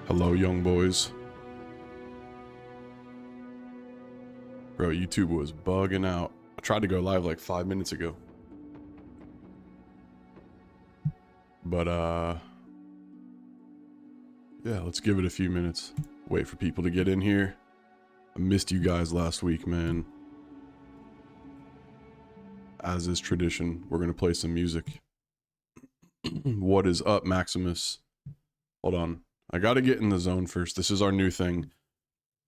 Hello, young boys. Bro, YouTube was bugging out. I tried to go live like 5 minutes ago. But, yeah, let's give it a few minutes. Wait for people to get in here. I missed you guys last week, man. As is tradition, we're going to play some music. What is up, Maximus? Hold on. I got to get in the zone first. This is our new thing.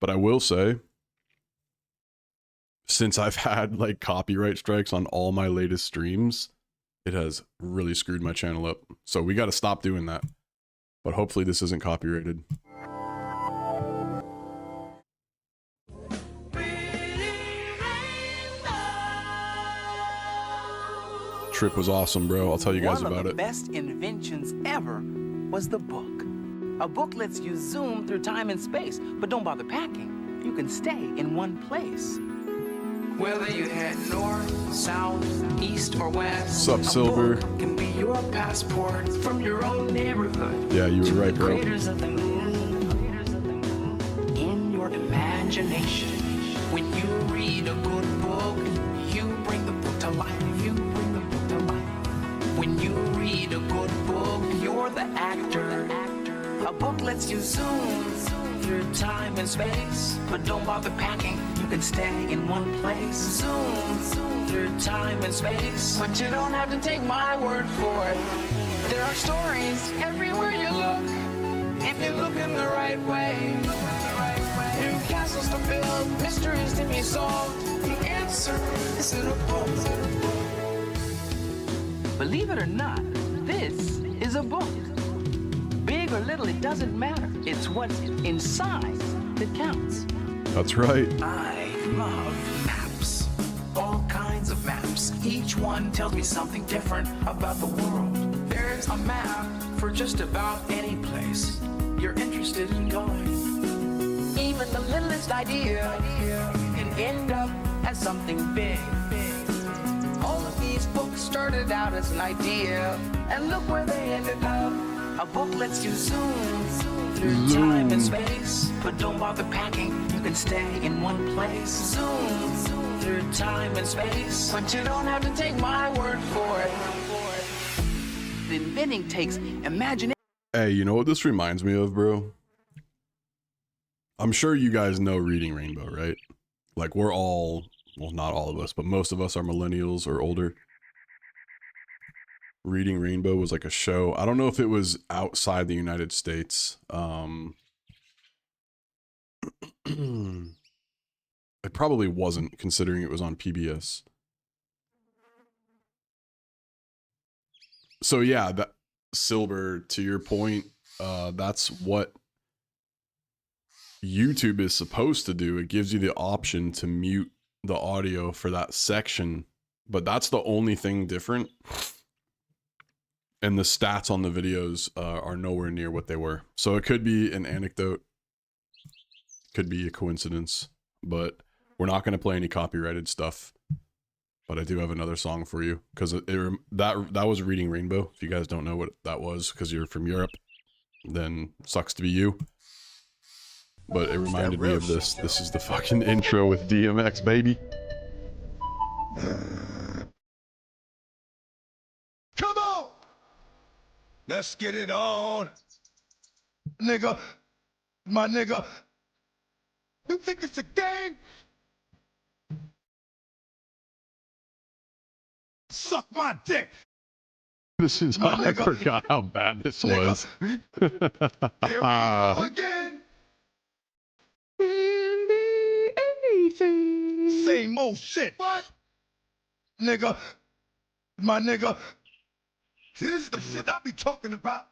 But I will say, since I've had like copyright strikes on all my latest streams, it has really screwed my channel up. So we got to stop doing that. But hopefully this isn't copyrighted. Trip was awesome, bro. I'll tell you guys about it. One of the best inventions ever was the book. A book lets you zoom through time and space, but don't bother packing. You can stay in one place. Whether you head north, south, east, or west, Sup, Silver? Book can be your passport from your own neighborhood. Yeah, you were right, bro. Creators of the moon, in your imagination. When you read a good book, you bring the book to life. You bring the book to life. When you read a good book, you're the actor. A book lets you zoom through time and space, but don't bother packing. You can stay in one place. Zoom through time and space, but you don't have to take my word for it. There are stories everywhere you look, if you look in the right way. New castles to build, mysteries to be solved. The answer is in a book. Believe it or not, this is a book. Big or little, it doesn't matter. It's what's inside that counts. That's right. I love maps. All kinds of maps. Each one tells me something different about the world. There's a map for just about any place you're interested in going. Even the littlest idea can end up as something big. All of these books started out as an idea, and look where they ended up. A book lets you zoom through time and space, but don't bother packing. You can stay in one place. Zoom through time and space, but you don't have to take my word for it. The inventing takes imagination. Hey, you know what this reminds me of, bro? I'm sure you guys know Reading Rainbow, right? Like, we're all, well, not all of us, but most of us are millennials or older. Reading Rainbow was like a show. I don't know if it was outside the United States. It probably wasn't, considering it was on PBS. So yeah, that Silver, to your point, that's what YouTube is supposed to do. It gives you the option to mute the audio for that section, but that's the only thing different. And the stats on the videos are nowhere near what they were. So it could be an anecdote, could be a coincidence, but we're not going to play any copyrighted stuff. But I do have another song for you, because that was Reading Rainbow. If you guys don't know what that was because you're from Europe, then sucks to be you. But it reminded me of this. This is the fucking intro with DMX, baby. Come on! Let's get it on. Nigga, my nigga. You think it's a game? Suck my dick. This is, I forgot how bad this was. Here we go again. Same old shit. What? Nigga, my nigga. This is the shit I be talking about.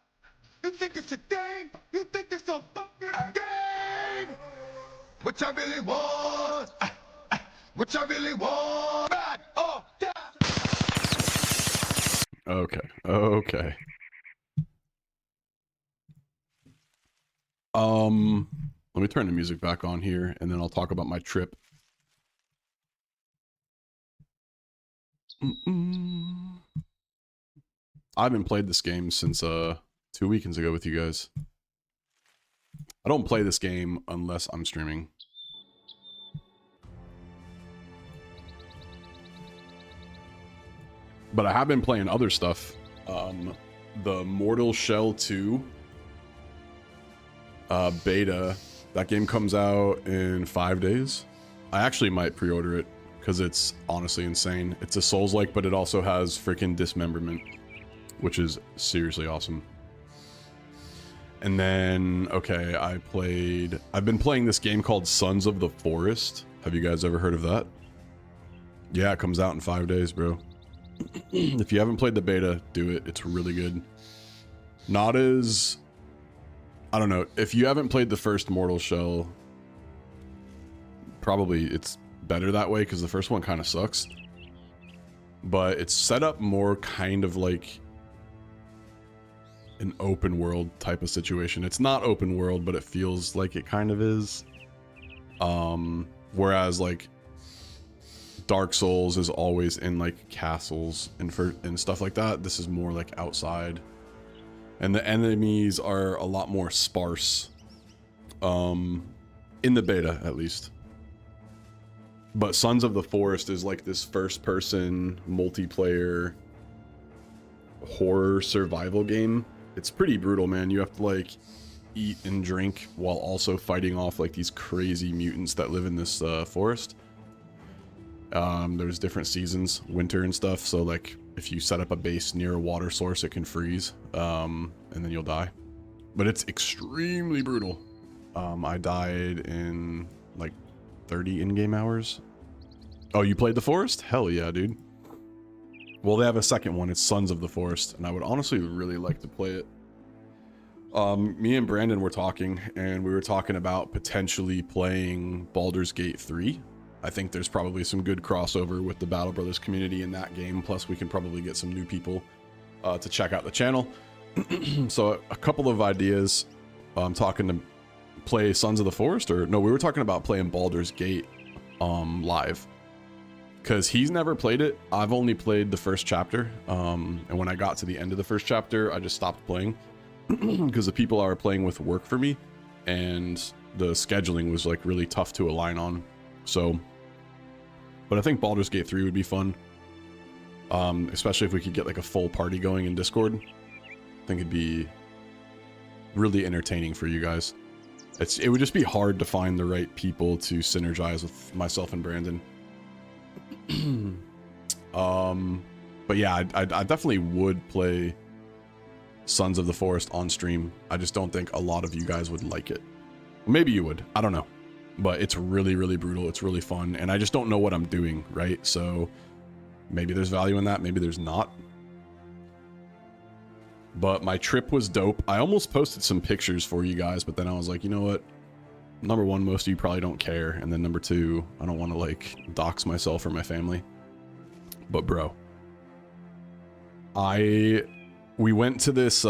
You think it's a game? You think it's a fucking game? What I really want? What I really want? Back or down? Okay. Let me turn the music back on here, and then I'll talk about my trip. I haven't played this game since 2 weekends ago with you guys. I don't play this game unless I'm streaming. But I have been playing other stuff. The Mortal Shell 2 beta, that game comes out in 5 days. I actually might pre-order it because it's honestly insane. It's a Souls-like, but it also has freaking dismemberment, which is seriously awesome. And then, okay, I've been playing this game called Sons of the Forest. Have you guys ever heard of that? Yeah, it comes out in 5 days, bro. If you haven't played the beta, do it. It's really good. Not as... I don't know. If you haven't played the first Mortal Shell, probably it's better that way because the first one kind of sucks. But it's set up more kind of like an open world type of situation. It's not open world, but it feels like it kind of is. Whereas like Dark Souls is always in like castles and stuff like that. This is more like outside, and the enemies are a lot more sparse. In the beta, at least. But Sons of the Forest is like this first-person multiplayer horror survival game. It's pretty brutal, man. You have to like eat and drink while also fighting off like these crazy mutants that live in this forest. There's different seasons, winter and stuff. So like if you set up a base near a water source, it can freeze, and then you'll die. But it's extremely brutal. I died in like 30 in-game hours. Oh, you played the Forest? Hell yeah, dude. Well, they have a second one. It's Sons of the Forest, and I would honestly really like to play it. Me and Brandon were talking, and we were talking about potentially playing Baldur's Gate 3. I think there's probably some good crossover with the Battle Brothers community in that game. Plus, we can probably get some new people to check out the channel. So a couple of ideas. I'm talking to play Sons of the Forest, or no, we were talking about playing Baldur's Gate live. Because he's never played it. I've only played the first chapter. And when I got to the end of the first chapter, I just stopped playing. Because the people I were playing with work for me. And the scheduling was like really tough to align on. So, but I think Baldur's Gate 3 would be fun. Especially if we could get like a full party going in Discord. I think it'd be really entertaining for you guys. It would just be hard to find the right people to synergize with myself and Brandon. But yeah, I definitely would play Sons of the Forest on stream. I just don't think a lot of you guys would like it. Maybe you would, I don't know. But it's really, really brutal. It's really fun. And I just don't know what I'm doing, right? So maybe there's value in that. Maybe there's not. But my trip was dope. I almost posted some pictures for you guys, but then I was like, you know what? Number one, most of you probably don't care. And then number two, I don't want to like dox myself or my family. But bro, we went to this,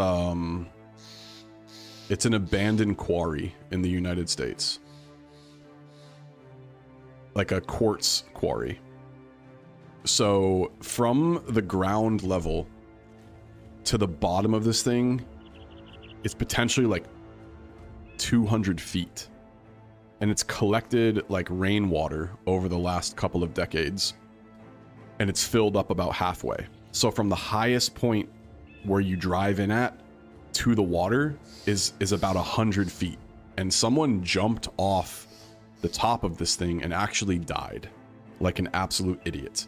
it's an abandoned quarry in the United States. Like a quartz quarry. So from the ground level to the bottom of this thing, it's potentially like 200 feet. And it's collected like rainwater over the last couple of decades. And it's filled up about halfway. So from the highest point where you drive in at to the water is about 100 feet. And someone jumped off the top of this thing and actually died like an absolute idiot.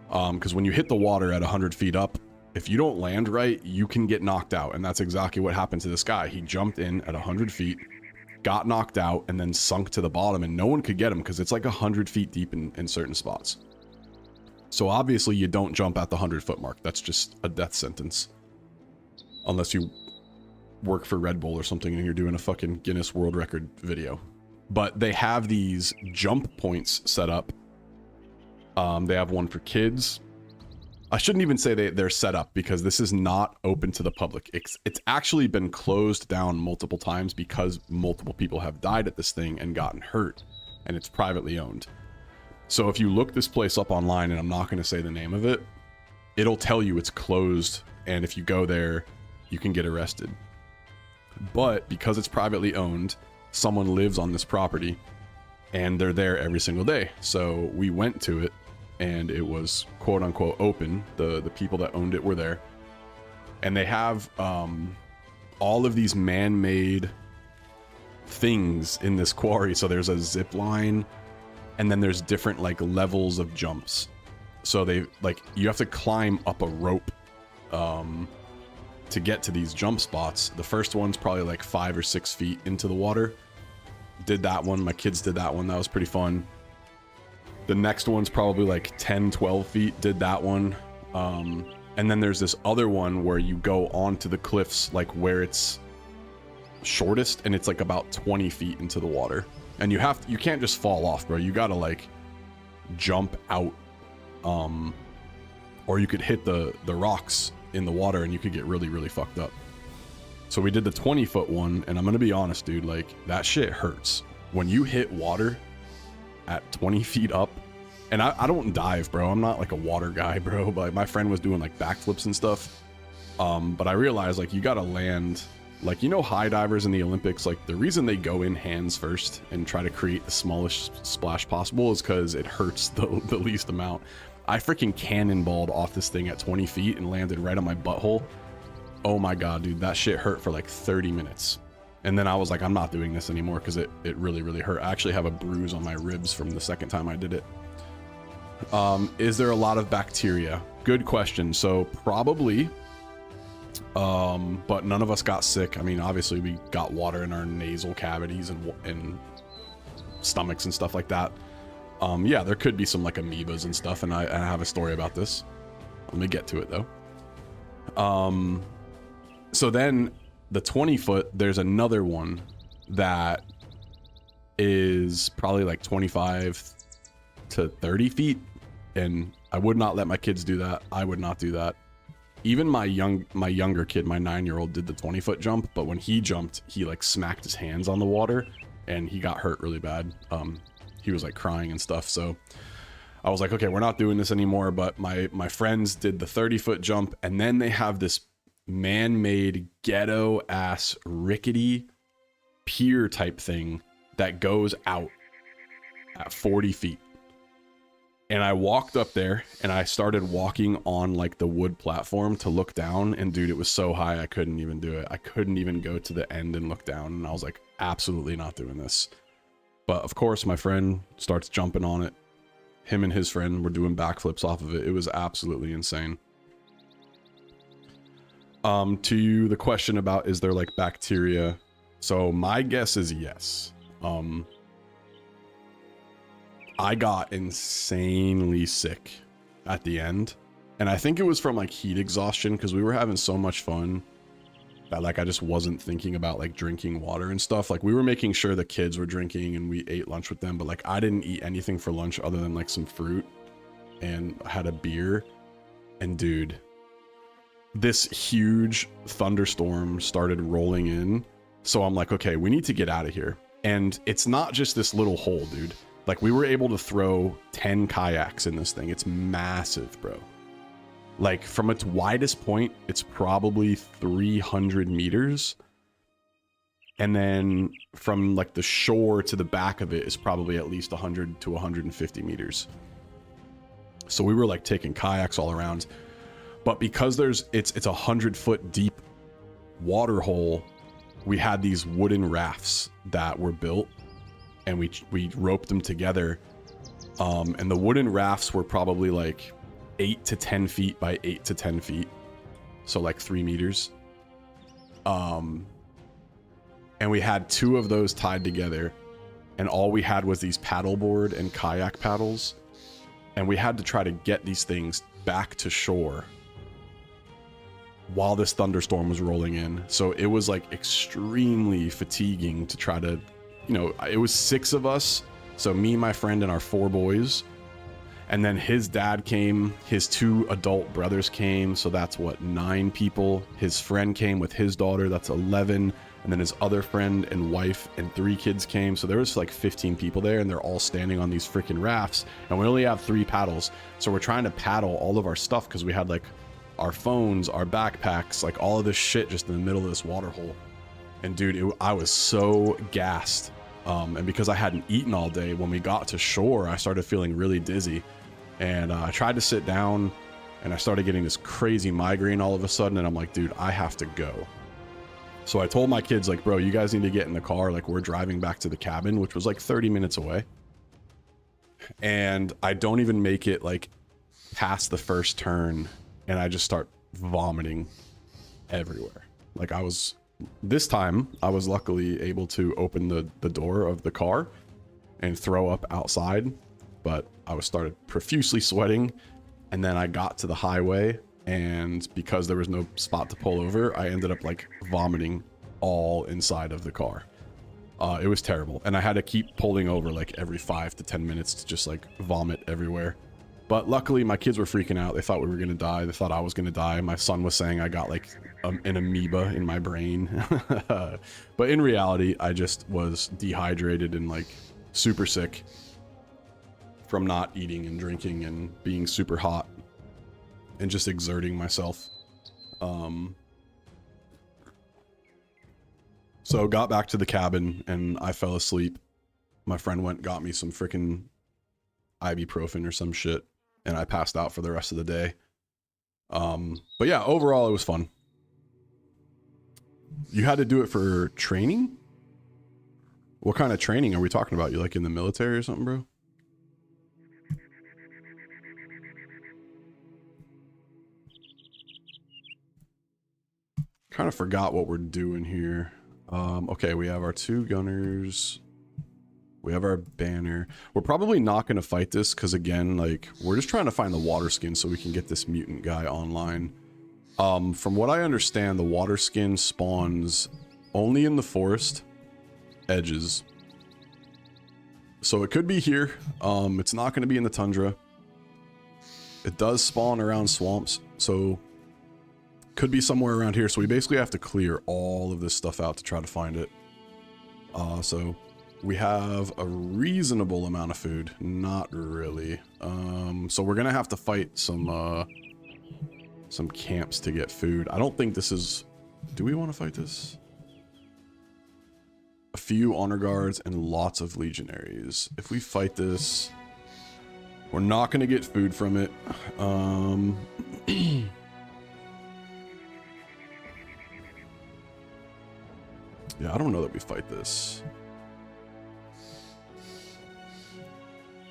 Because when you hit the water at 100 feet up, if you don't land right, you can get knocked out. And that's exactly what happened to this guy. He jumped in at 100 feet, got knocked out, and then sunk to the bottom, and no one could get him because it's like 100 feet deep in certain spots. So obviously you don't jump at the 100-foot mark. That's just a death sentence. Unless you work for Red Bull or something and you're doing a fucking Guinness World Record video. But they have these jump points set up. They have one for kids. I shouldn't even say they're set up because this is not open to the public. It's actually been closed down multiple times because multiple people have died at this thing and gotten hurt, and it's privately owned. So if you look this place up online, and I'm not going to say the name of it, it'll tell you it's closed, and if you go there, you can get arrested. But because it's privately owned, someone lives on this property and they're there every single day. So we went to it and it was quote unquote open. The people that owned it were there, and they have all of these man-made things in this quarry. So there's a zip line, and then there's different like levels of jumps. So they like, you have to climb up a rope to get to these jump spots. The first one's probably like 5 or 6 feet into the water. Did that one. My kids did that one. That was pretty fun. The next one's probably like 10, 12 feet. Did that one. And then there's this other one where you go onto the cliffs, like where it's shortest, and it's like about 20 feet into the water. And you can't just fall off, bro. You gotta like jump out. Or you could hit the rocks in the water and you could get really, really fucked up. So we did the 20-foot one, and I'm gonna be honest, dude, like that shit hurts. When you hit water at 20 feet up, and I don't dive, bro. I'm not like a water guy, bro, but my friend was doing like backflips and stuff. But I realized like you gotta land, like, you know, high divers in the Olympics, like the reason they go in hands first and try to create the smallest splash possible is because it hurts the least amount. I freaking cannonballed off this thing at 20 feet and landed right on my butthole. Oh my god, dude, that shit hurt for like 30 minutes. And then I was like, I'm not doing this anymore because it really, really hurt. I actually have a bruise on my ribs from the second time I did it. Is there a lot of bacteria? Good question. So probably, but none of us got sick. I mean, obviously we got water in our nasal cavities and stomachs and stuff like that. Yeah, there could be some like amoebas and stuff, and I have a story about this. Let me get to it though. So then the 20-foot, there's another one that is probably like 25 to 30 feet. And I would not let my kids do that. I would not do that. Even my younger kid, my 9-year-old, did the 20-foot jump, but when he jumped, he like smacked his hands on the water and he got hurt really bad. He was like crying and stuff. So I was like, okay, we're not doing this anymore. But my friends did the 30-foot jump, and then they have this man-made ghetto ass rickety pier type thing that goes out at 40 feet. And I walked up there and I started walking on like the wood platform to look down, and dude, it was so high I couldn't even do it. I couldn't even go to the end and look down, and I was like, absolutely not doing this. But of course my friend starts jumping on it. Him and his friend were doing backflips off of it. It was absolutely insane. To the question about, is there like bacteria? So my guess is yes. I got insanely sick at the end, and I think it was from like heat exhaustion, because we were having so much fun that like I just wasn't thinking about like drinking water and stuff. Like we were making sure the kids were drinking and we ate lunch with them, but like I didn't eat anything for lunch other than like some fruit, and had a beer. And dude, this huge thunderstorm started rolling in. So I'm like, okay, we need to get out of here. And it's not just this little hole, dude. Like we were able to throw 10 kayaks in this thing. It's massive, bro. Like from its widest point, it's probably 300 meters. And then from like the shore to the back of it is probably at least 100 to 150 meters. So we were like taking kayaks all around. But because it's a 100-foot deep water hole, we had these wooden rafts that were built, and we roped them together. And the wooden rafts were probably like 8 to 10 feet by 8 to 10 feet. So like 3 meters. And we had 2 of those tied together, and all we had was these paddleboard and kayak paddles. And we had to try to get these things back to shore while this thunderstorm was rolling in. So it was like extremely fatiguing to try to, you know, it was 6 of us. So me, my friend, and our 4 boys. And then his dad came, his 2 adult brothers came. So that's what, 9 people. His friend came with his daughter, that's 11. And then his other friend and wife and 3 kids came. So there was like 15 people there, and they're all standing on these freaking rafts. And we only have 3 paddles. So we're trying to paddle all of our stuff, because we had like our phones, our backpacks, like all of this shit just in the middle of this water hole. And dude, I was so gassed. And because I hadn't eaten all day, when we got to shore, I started feeling really dizzy. And I tried to sit down, and I started getting this crazy migraine all of a sudden. And I'm like, dude, I have to go. So I told my kids, like, bro, you guys need to get in the car. Like, we're driving back to the cabin, which was like 30 minutes away. And I don't even make it like past the first turn, and I just start vomiting everywhere. Like, this time I was luckily able to open the door of the car and throw up outside, but I started profusely sweating. And then I got to the highway, and because there was no spot to pull over, I ended up like vomiting all inside of the car. It was terrible, and I had to keep pulling over like every 5 to 10 minutes to just like vomit everywhere. But luckily my kids were freaking out. They thought we were gonna die. They thought I was gonna die. My son was saying I got like an amoeba in my brain. But in reality, I just was dehydrated and like super sick from not eating and drinking and being super hot and just exerting myself. So got back to the cabin and I fell asleep. My friend went and got me some freaking ibuprofen or some shit, and I passed out for the rest of the day. But yeah, overall it was fun. You had to do it for training? What kind of training are we talking about? You like in the military or something, bro? Kind of forgot what we're doing here. Okay, we have our 2 gunners. We have our banner. We're probably not going to fight this because, again, like, we're just trying to find the water skin so we can get this mutant guy online. From what I understand, the water skin spawns only in the forest edges. So it could be here. It's not going to be in the tundra. It does spawn around swamps, so could be somewhere around here. So we basically have to clear all of this stuff out to try to find it. So we have a reasonable amount of food. Not really. So we're gonna have to fight some camps to get food. I don't think this is... Do we want to fight this? A few honor guards and lots of legionaries. If we fight this, we're not gonna get food from it. Yeah, I don't know that we fight this.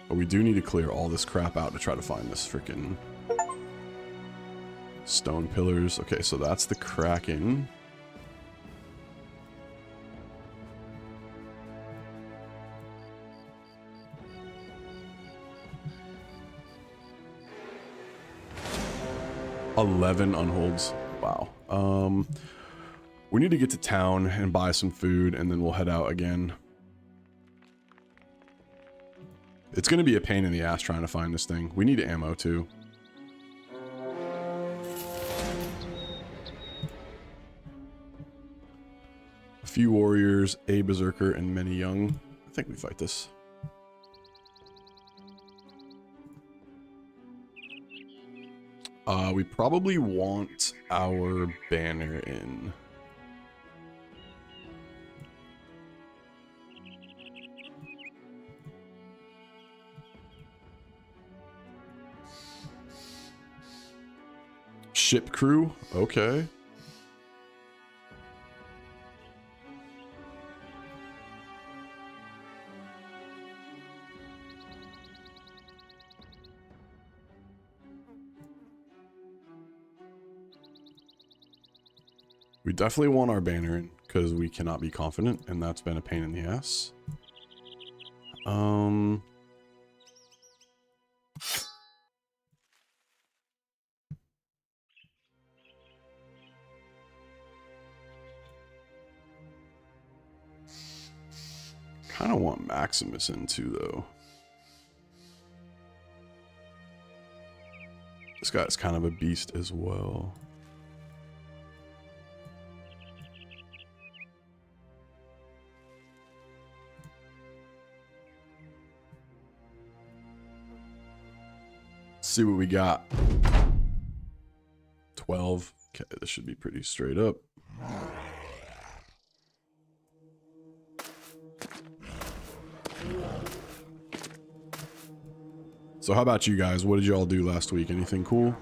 But we do need to clear all this crap out to try to find this freaking stone pillars. Okay, so that's the Kraken. $11 unholds. Wow. We need to get to town and buy some food, and then we'll head out again. It's going to be a pain in the ass trying to find this thing. We need ammo, too. A few warriors, a berserker, and many young. I think we fight this. We probably want our banner in. Ship crew, okay. We definitely want our banner in because we cannot be confident, and that's been a pain in the ass. Kind of want Maximus in too, though. This guy's kind of a beast as well. Let's see what we got. 12. Okay, this should be pretty straight up. So how about you guys? What did y'all do last week? Anything cool?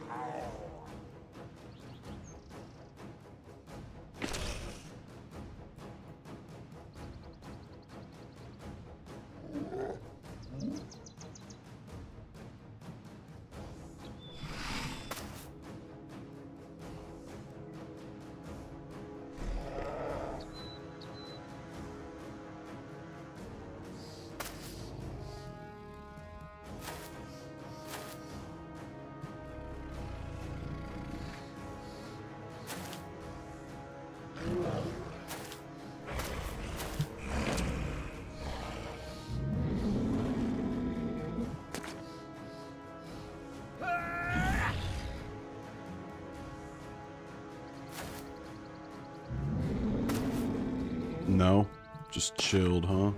No, just chilled, huh?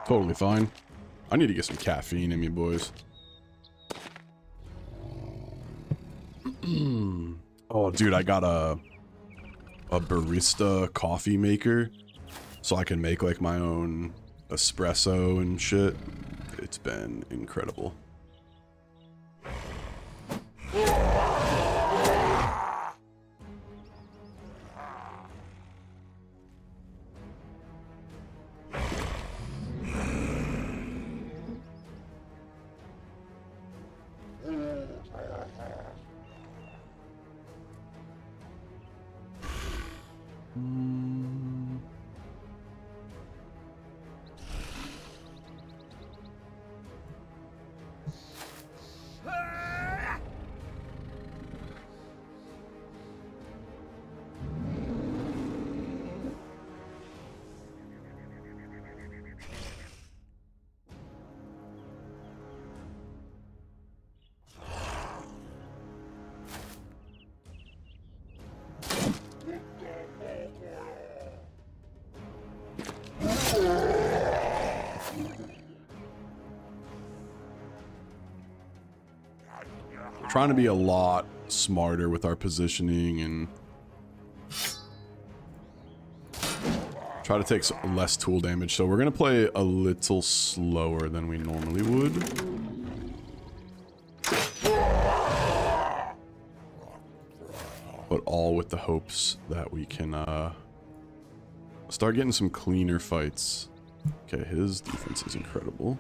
Totally fine. I need to get some caffeine in me, boys. Oh, dude, I got a barista coffee maker, so I can make like my own espresso and shit. It's been incredible. Trying to be a lot smarter with our positioning and try to take less tool damage. So we're going to play a little slower than we normally would. But all with the hopes that we can start getting some cleaner fights. Okay, his defense is incredible.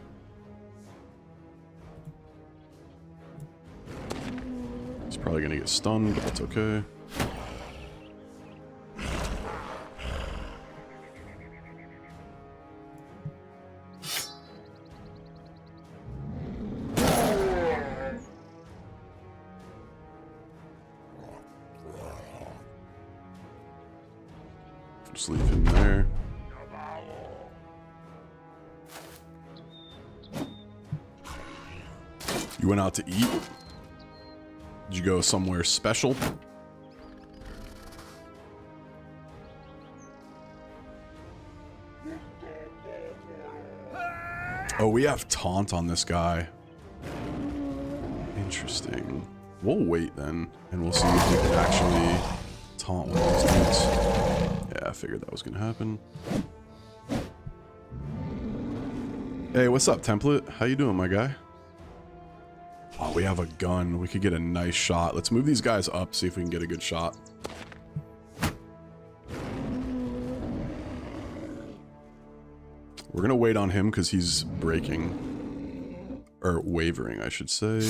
He's probably gonna get stunned, but that's okay. Just leave him there. You went out to eat? Did you go somewhere special? Oh, we have taunt on this guy. Interesting. We'll wait then, and we'll see if we can actually taunt one of these dudes. Yeah, I figured that was gonna happen. Hey, what's up, Template? How you doing, my guy? Oh, we have a gun. We could get a nice shot. Let's move these guys up, see if we can get a good shot. We're gonna wait on him because he's breaking. Or wavering, I should say.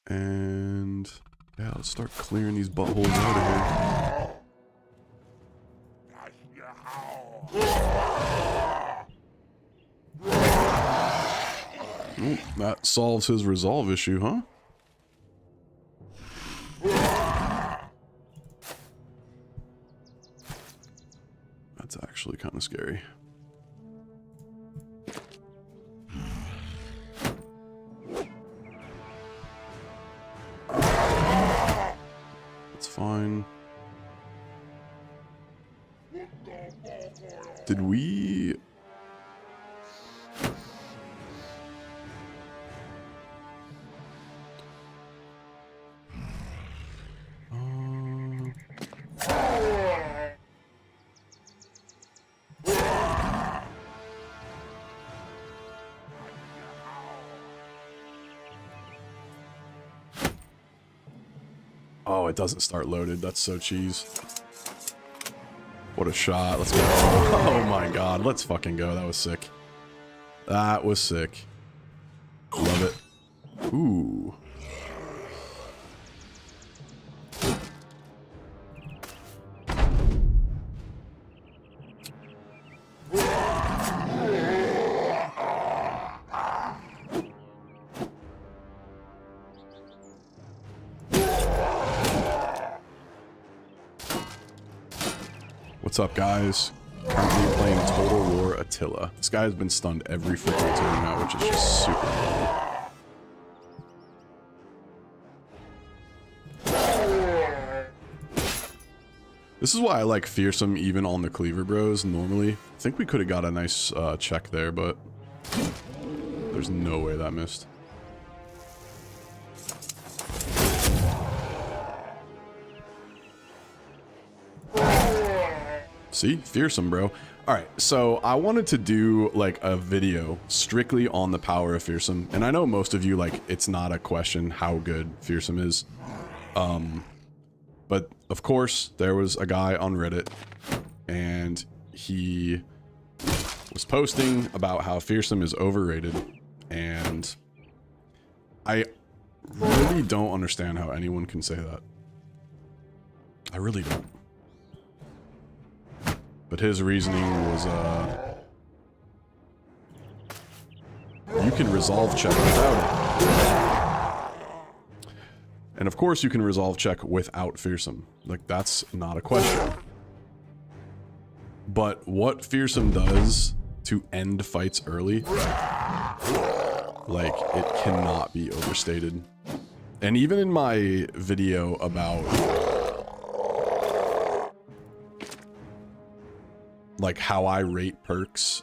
And yeah, let's start clearing these buttholes out of here. Oh, that solves his resolve issue, huh? That's actually kind of scary. That's fine. Did we... Oh, it doesn't start loaded. That's so cheese. What a shot. Let's go. Oh my god. Let's fucking go. That was sick. That was sick. Love it. Ooh. What's up, guys? Currently playing Total War Attila. This guy has been stunned every freaking turn now, which is just super annoying. This is why I like Fearsome even on the Cleaver Bros normally. I think we could have got a nice check there, but there's no way that missed. See? Fearsome, bro. Alright, so I wanted to do, like, a video strictly on the power of Fearsome. And I know most of you, like, it's not a question how good Fearsome is. But, of course, there was a guy on Reddit, and he was posting about how Fearsome is overrated. And I really don't understand how anyone can say that. I really don't. But his reasoning was, you can resolve check without it. And of course you can resolve check without Fearsome. Like, that's not a question. But what Fearsome does to end fights early, like, it cannot be overstated. And even in my video about... like how I rate perks,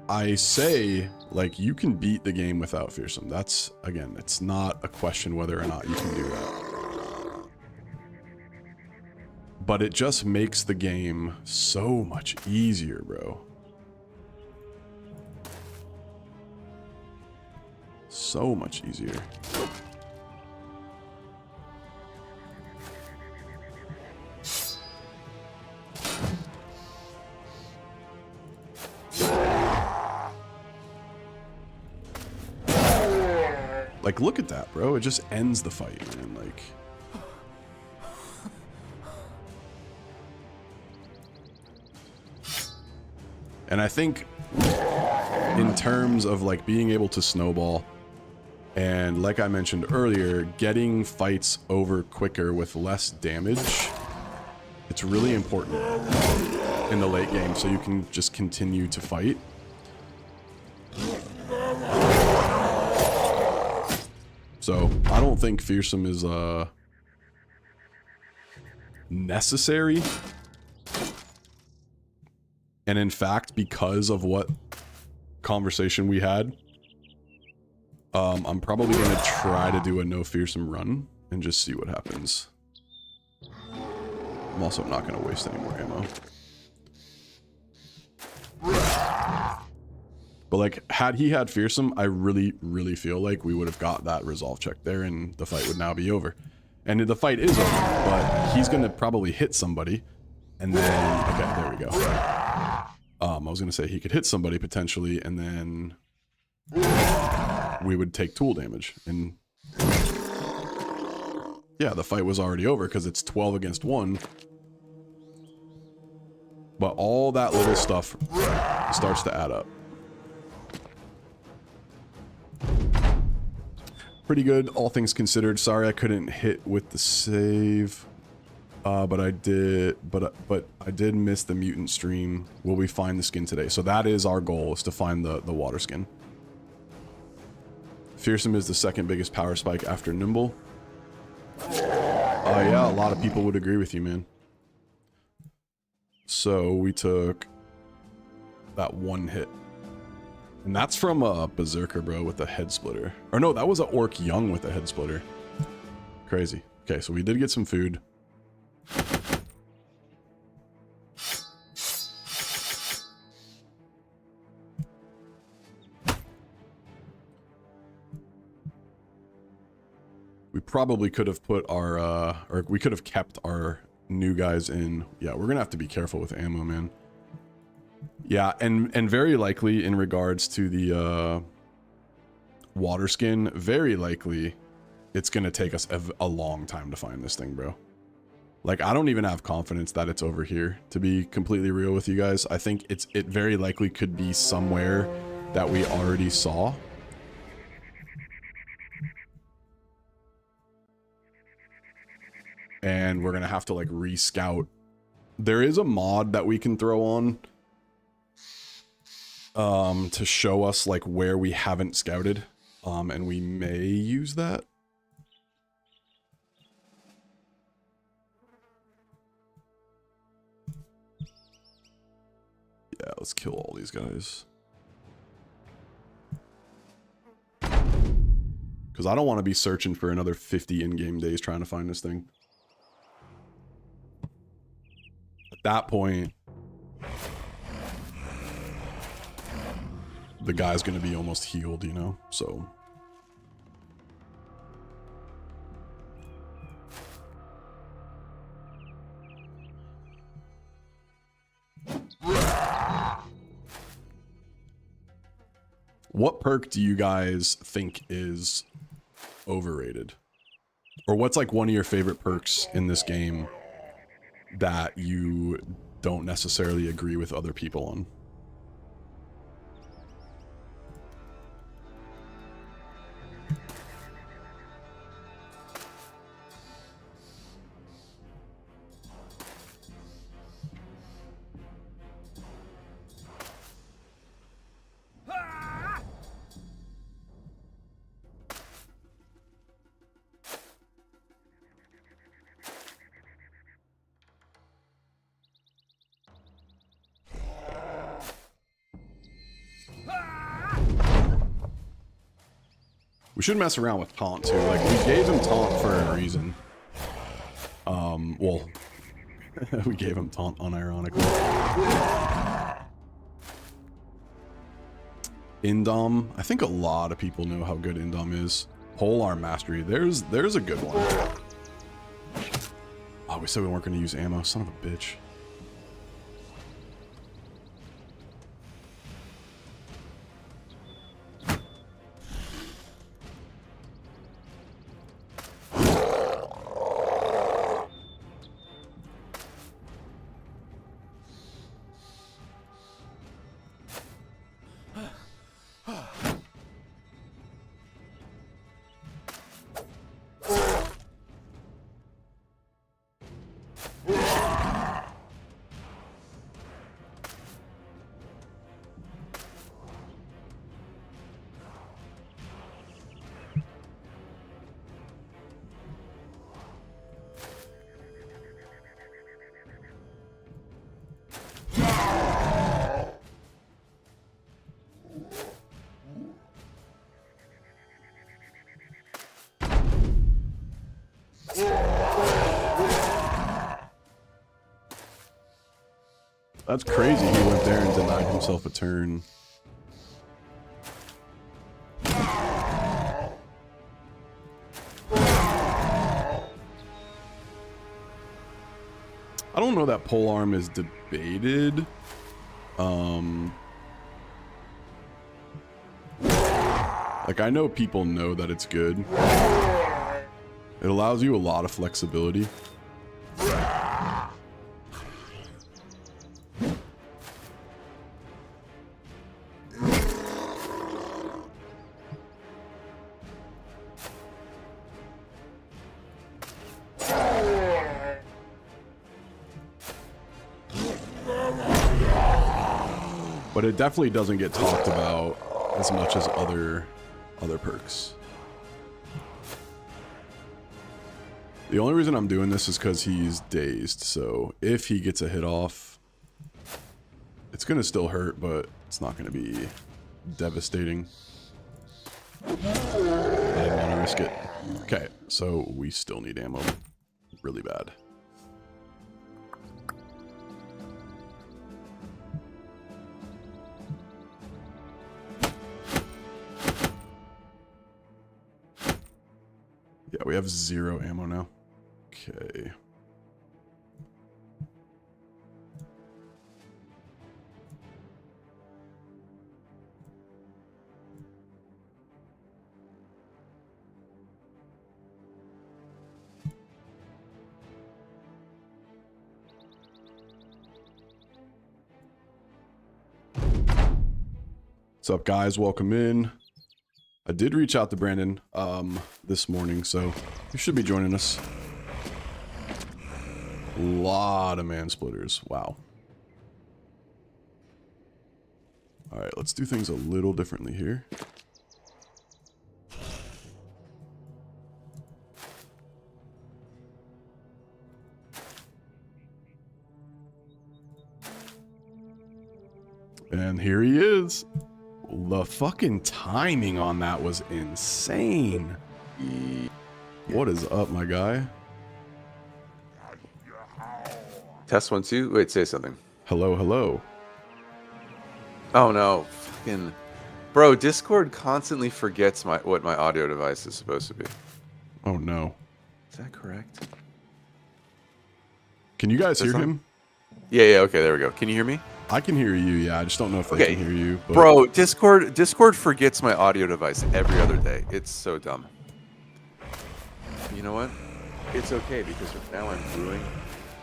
I say, like, you can beat the game without Fearsome. That's, again, it's not a question whether or not you can do that. But it just makes the game so much easier, bro. So much easier. Like, look at that, bro. It just ends the fight, man. Like... And I think in terms of, like, being able to snowball, and like I mentioned earlier, getting fights over quicker with less damage, it's really important in the late game so you can just continue to fight. So, I don't think Fearsome is, necessary. And in fact, because of what conversation we had, I'm probably going to try to do a no Fearsome run and just see what happens. I'm also not going to waste any more ammo. But, like, had he had Fearsome, I really, really feel like we would have got that resolve check there and the fight would now be over. And the fight is over, but he's going to probably hit somebody. And then, okay, there we go. I was going to say he could hit somebody potentially, and then we would take tool damage. And yeah, the fight was already over because it's 12 against 1. But all that little stuff starts to add up. Pretty good, all things considered. Sorry I couldn't hit with the save. But I did miss the mutant stream. Will we find the skin today? So that is our goal, is to find the water skin. Fearsome is the second biggest power spike after Nimble. Yeah, a lot of people would agree with you, man. So we took that one hit. And that's from a Berserker, bro, with a head splitter. Or no, that was an Orc Young with a head splitter. Crazy. Okay, so we did get some food. We probably could have put our, or we could have kept our new guys in. Yeah, we're gonna have to be careful with ammo, man. Yeah, and very likely in regards to the water skin, very likely it's gonna take us a long time to find this thing, bro. Like, I don't even have confidence that it's over here, to be completely real with you guys. I think it very likely could be somewhere that we already saw. And we're gonna have to like re-scout. There is a mod that we can throw on to show us like where we haven't scouted, and we may use that. Yeah, let's kill all these guys. Because I don't want to be searching for another 50 in-game days trying to find this thing. At that point, the guy's going to be almost healed, you know? So... what perk do you guys think is overrated? Or what's like one of your favorite perks in this game that you don't necessarily agree with other people on? We should mess around with taunt too. Like, we gave him taunt for a reason. Well, we gave him taunt unironically. Indom. I think a lot of people know how good Indom is. Polearm Mastery. There's a good one. Oh, we said we weren't going to use ammo. Son of a bitch. That's crazy. He went there and denied himself a turn. I don't know that polearm is debated. Like, I know people know that it's good. It allows you a lot of flexibility. But it definitely doesn't get talked about as much as other perks. The only reason I'm doing this is because he's dazed, so if he gets a hit off, it's going to still hurt, but it's not going to be devastating. I didn't want to risk it. Okay, so we still need ammo really bad. Yeah, we have 0 ammo now. Okay. What's up, guys? Welcome in. I did reach out to Brandon this morning, so he should be joining us. A lot of man splitters. Wow. All right, let's do things a little differently here. And here he is. The fucking timing on that was insane. What is up, my guy? Test 1 2. Wait, say something. Hello, hello. Oh no, fucking bro! Discord constantly forgets what my audio device is supposed to be. Oh no. Is that correct? Can you guys hear him? Yeah. Okay, there we go. Can you hear me? I can hear you. Yeah, I just don't know if they can hear you. But... Bro, Discord forgets my audio device every other day. It's so dumb. You know what? It's okay because now I'm brewing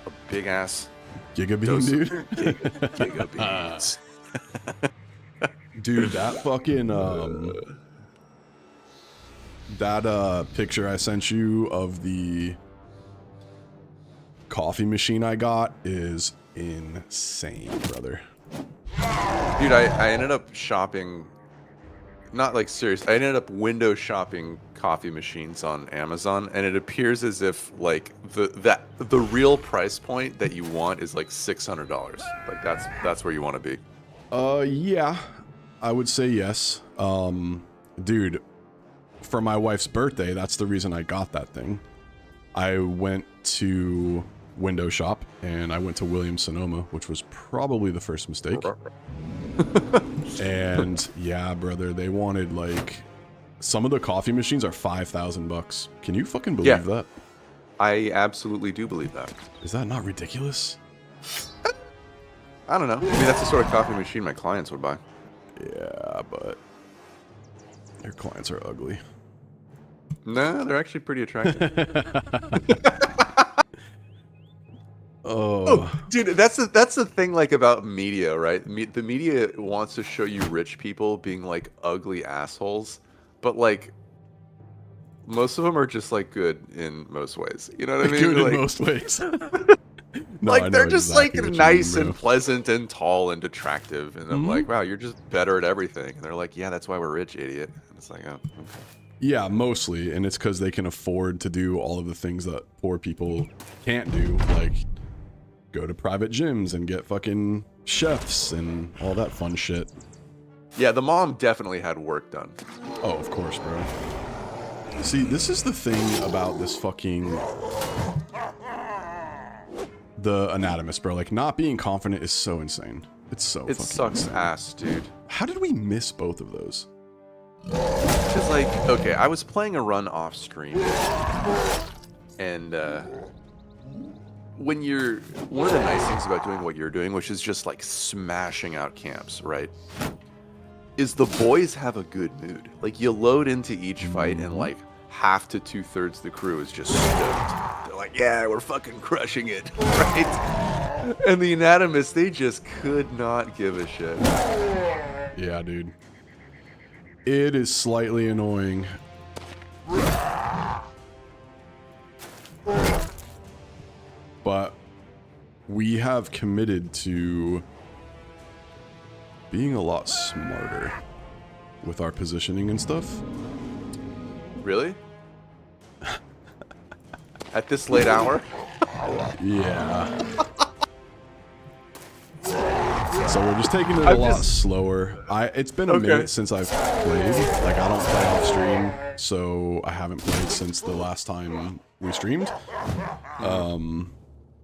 a big ass Gigabean, dude. Gigabeans. Dude, that fucking that picture I sent you of the coffee machine I got is insane, brother. Dude, I ended up shopping, not like serious, I ended up window shopping coffee machines on Amazon, and it appears as if like the real price point that you want is like $600. Like that's where you want to be. Yeah, I would say yes. Dude, for my wife's birthday, that's the reason I got that thing. I went to window shop and I went to Williams-Sonoma, which was probably the first mistake. And yeah, brother, they wanted like some of the coffee machines are $5,000. Can you fucking believe that? I absolutely do believe that. Is that not ridiculous? I don't know. I mean, that's the sort of coffee machine my clients would buy. Yeah, but their clients are ugly. No, they're actually pretty attractive. Oh, dude, that's the thing like about media, right? The media wants to show you rich people being like ugly assholes, but like most of them are just like good in most ways. You know what I mean? Good like, in most ways. No, like they're just exactly like what nice you mean, and pleasant and tall and attractive, and I'm like, wow, you're just better at everything. And they're like, yeah, that's why we're rich, idiot. And it's like, oh, okay. Yeah, mostly, and it's because they can afford to do all of the things that poor people can't do, like go to private gyms and get fucking chefs and all that fun shit. Yeah, the mom definitely had work done. Oh, of course, bro. See, this is the thing about this fucking the Anatomist, bro. Like, not being confident is so insane. It's so it fucking sucks insane. ass, dude. How did we miss both of those? Because like, okay, I was playing a run off stream, and when you're, one of the nice things about doing what you're doing, which is just like smashing out camps, right, is the boys have a good mood. Like, you load into each fight and like half to 2/3 the crew is just stoked. They're like, yeah, we're fucking crushing it, right? And the Anatomists, they just could not give a shit. Yeah, dude. It is slightly annoying. But we have committed to being a lot smarter with our positioning and stuff. Really? At this late hour? Yeah. So we're just taking it a lot slower. It's been a minute since I've played. Like, I don't play off stream, so I haven't played since the last time we streamed.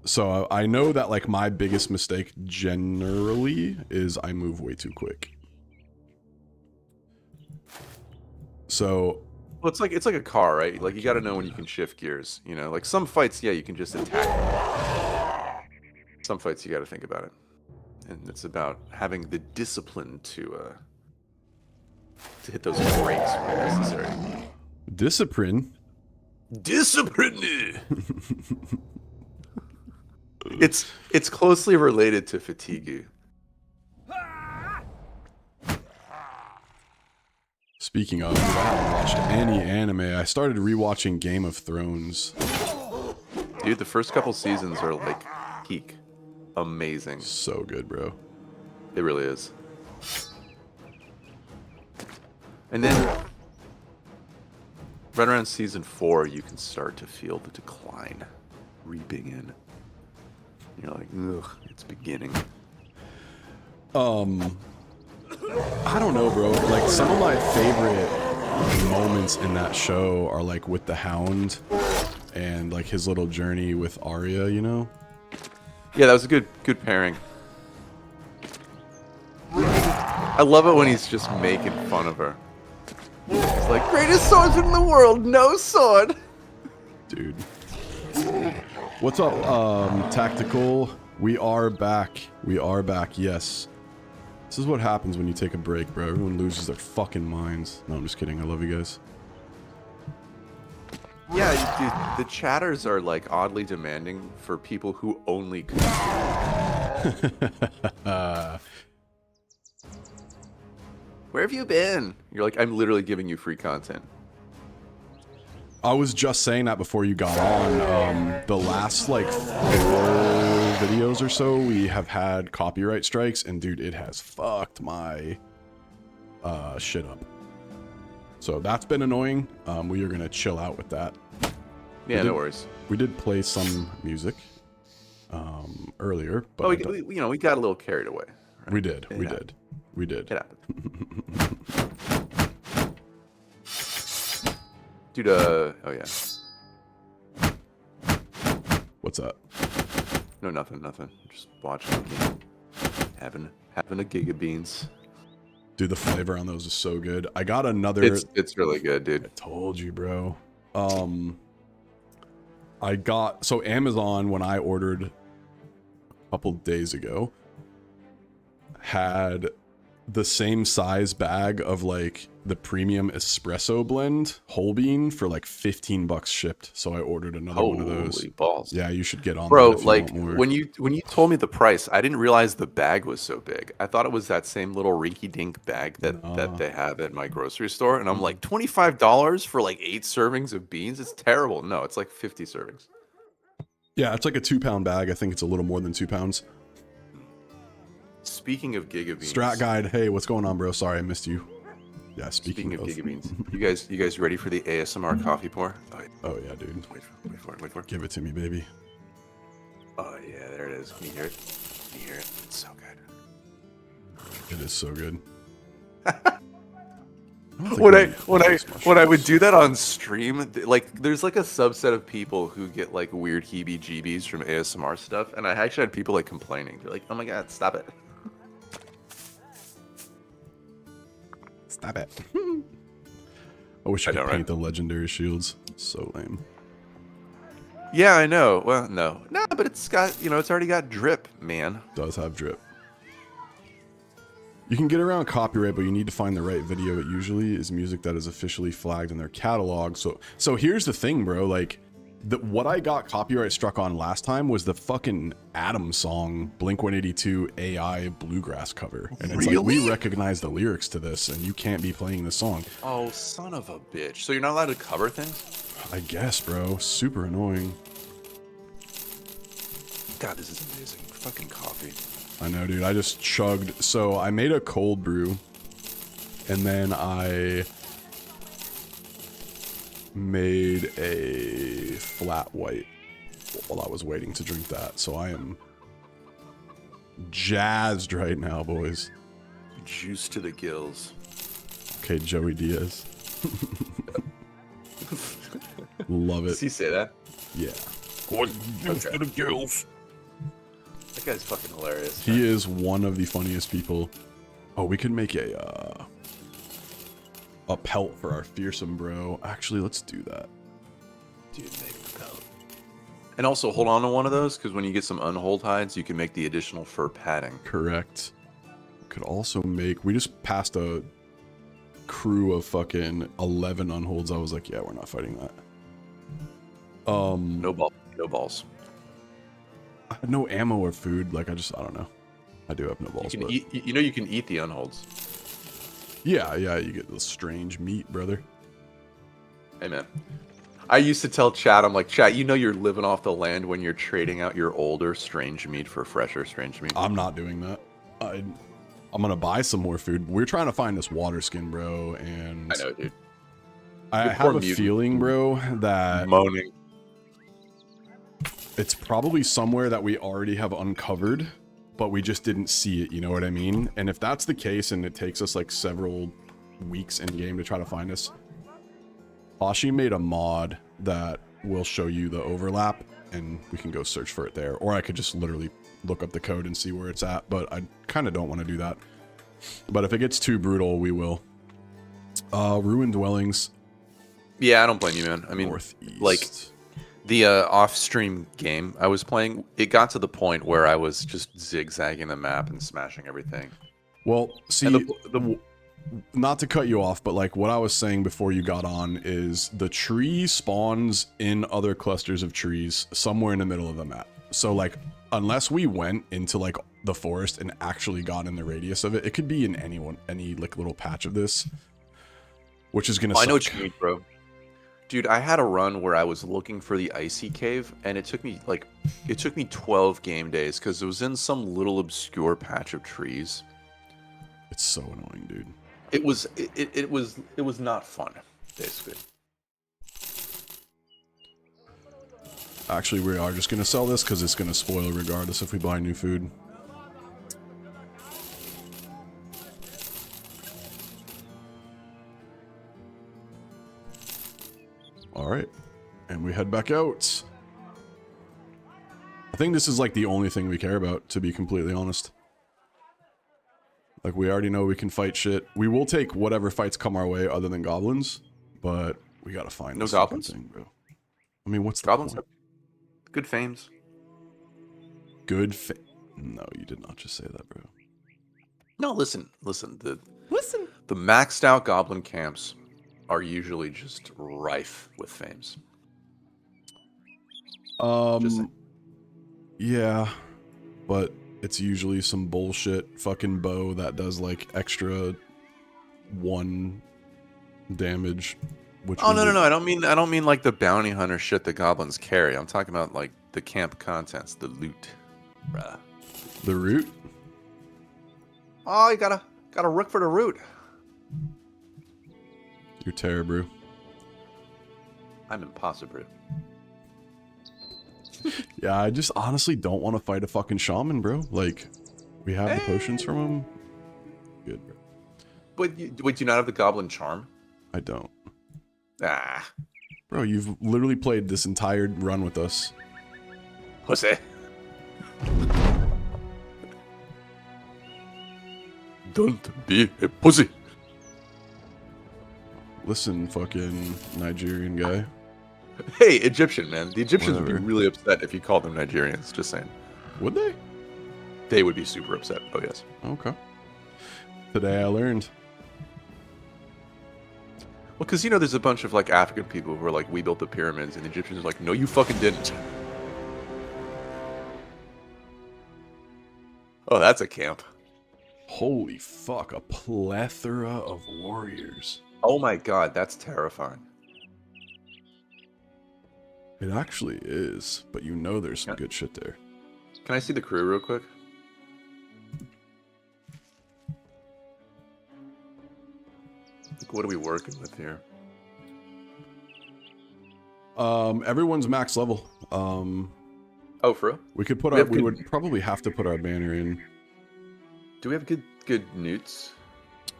So I know that, like, my biggest mistake generally is I move way too quick. So... Well, it's like a car, right? Like, you got to know when you can shift gears, you know? Like, some fights, yeah, you can just attack. Some fights, you got to think about it. And it's about having the discipline to hit those brakes when necessary. Discipline? Discipline! It's closely related to fatigue. Speaking of, dude, I haven't watched any anime. I started rewatching Game of Thrones. Dude, the first couple seasons are like peak. Amazing. So good, bro. It really is. And then right around season 4, you can start to feel the decline reaping in. You're like, ugh, it's beginning. I don't know, bro. Like, some of my favorite moments in that show are like with the Hound and like his little journey with Arya, you know? Yeah, that was a good pairing. I love it when he's just making fun of her. He's like, greatest swordsman in the world, no sword. Dude. What's up, Tactical? We are back. We are back, yes. This is what happens when you take a break, bro. Everyone loses their fucking minds. No, I'm just kidding. I love you guys. Yeah, dude, the chatters are like oddly demanding for people who only consume. Where have you been? You're like, I'm literally giving you free content. I was just saying that before you got on. The last like 4 videos or so, we have had copyright strikes, and dude, it has fucked my shit up. So that's been annoying. We are gonna chill out with that. Yeah, no worries. We did play some music earlier, but we got a little carried away. Right? We did. We did. It happened. Dude, oh yeah. What's up? No, nothing. Just watching the game. Having a giga beans. Dude, the flavor on those is so good. I got another. It's really good, dude. I told you, bro. I got so Amazon, when I ordered a couple days ago, had the same size bag of like the premium espresso blend whole bean for like $15 shipped. So I ordered another one of those. Holy balls. Yeah, you should get on bro, that if you like want more. when you told me the price, I didn't realize the bag was so big. I thought it was that same little rinky dink bag that they have at my grocery store, and I'm like, $25 for like 8 servings of beans? It's terrible. No, it's like 50 servings. Yeah, it's like a 2-pound bag. I think it's a little more than 2 pounds. Speaking of giga beans. Strat guide, hey, what's going on, bro? Sorry, I missed you. Yeah, speaking of giga beans. You guys ready for the ASMR coffee pour? Oh yeah, dude. Wait for it. Give it to me, baby. Oh yeah, there it is. Can you hear it? Can you hear it? It's so good. It is so good. When I would do that on stream, like there's like a subset of people who get like weird heebie-jeebies from ASMR stuff, and I actually had people like complaining. They're like, "Oh my god, stop it." Stop it. I wish I could paint the legendary shields. So lame. Yeah, I know. Well, no, but it's got, it's already got drip, man. It does have drip. You can get around copyright, but you need to find the right video. It usually is music that is officially flagged in their catalog. So here's the thing, bro. Like, what I got copyright struck on last time was the fucking Adam song, Blink-182 AI Bluegrass cover. And it's like, we recognize the lyrics to this, and you can't be playing this song. Oh, son of a bitch. So you're not allowed to cover things? I guess, bro. Super annoying. God, this is amazing. Fucking coffee. I know, dude. I just chugged. So I made a cold brew, and then I made a flat white while I was waiting to drink that. So I am jazzed right now, boys. Juice to the gills. Okay, Joey Diaz. Love it. Does he say that? Yeah. Okay. To the gills. That guy's fucking hilarious. He is one of the funniest people. Oh, we could make a pelt for our fearsome bro. Actually, let's do that. Dude, make the pelt. And also, hold on to one of those, because when you get some unhold hides, you can make the additional fur padding. Correct. Could also make... We just passed a crew of fucking 11 unholds. I was like, yeah, we're not fighting that. No balls. I had no ammo or food. Like, I don't know. I do have no balls, You can but... eat, you know you can eat the unholds. Yeah, you get the strange meat, brother. Hey, man. I used to tell Chad, I'm like, Chad, you know you're living off the land when you're trading out your older strange meat for fresher strange meat. I'm not doing that. I'm gonna buy some more food. We're trying to find this WATERSKIN, bro, and... I know, dude. I have a feeling, bro, that... Moaning. It's probably somewhere that we already have uncovered, but we just didn't see it, you know what I mean? And if that's the case and it takes us like several weeks in game to try to find us, Ashi made a mod that will show you the overlap and we can go search for it there. Or I could just literally look up the code and see where it's at, but I kind of don't want to do that. But if it gets too brutal, we will. Ruined dwellings. Yeah, I don't blame you, man. I mean, Northeast. like... The off-stream game I was playing, it got to the point where I was just zigzagging the map and smashing everything. Well, see, not to cut you off, but like what I was saying before you got on is the tree spawns in other clusters of trees somewhere in the middle of the map. So like, unless we went into like the forest and actually got in the radius of it, it could be in any like little patch of this, which is gonna suck. I know what you mean, bro. Dude, I had a run where I was looking for the icy cave, and it took me 12 game days because it was in some little obscure patch of trees. It's so annoying, dude. It was not fun, basically. Actually, we are just gonna sell this because it's gonna spoil regardless if we buy new food. All right, and we head back out. I think this is like the only thing we care about, to be completely honest. Like, we already know we can fight shit. We will take whatever fights come our way other than goblins, but we gotta find no this goblins thing, bro. I mean, what's the goblins point? have good fames. No, you did not just say that, bro. No, listen. The maxed out goblin camps are usually just rife with fames. Yeah, but it's usually some bullshit fucking bow that does like extra 1 damage. Which Oh no! I don't mean like the bounty hunter shit the goblins carry. I'm talking about like the camp contents, the loot, bruh. The root? Oh, you gotta rook for the root. You're terrible. I'm impossible. Yeah, I just honestly don't want to fight a fucking shaman, bro. Like, we have the potions from him. Good, bro. Wait, do you not have the goblin charm? I don't. Ah. Bro, you've literally played this entire run with us. Jose. Don't be a pussy. Listen, fucking Nigerian guy. Hey, Egyptian, man. The Egyptians would Whatever. be really upset if you called them Nigerians. Just saying. Would they? They would be super upset. Oh, yes. Okay. Today I learned. Well, because, you know, there's a bunch of, like, African people who are like, we built the pyramids, and the Egyptians are like, no, you fucking didn't. Oh, that's a camp. Holy fuck, a plethora of warriors. Oh my god, that's terrifying. It actually is, but you know there's some good shit there. Can I see the crew real quick? Like, what are we working with here? Everyone's max level. Oh, for real? We could put We our. have We good- would probably have to put our banner in. Do we have good newts?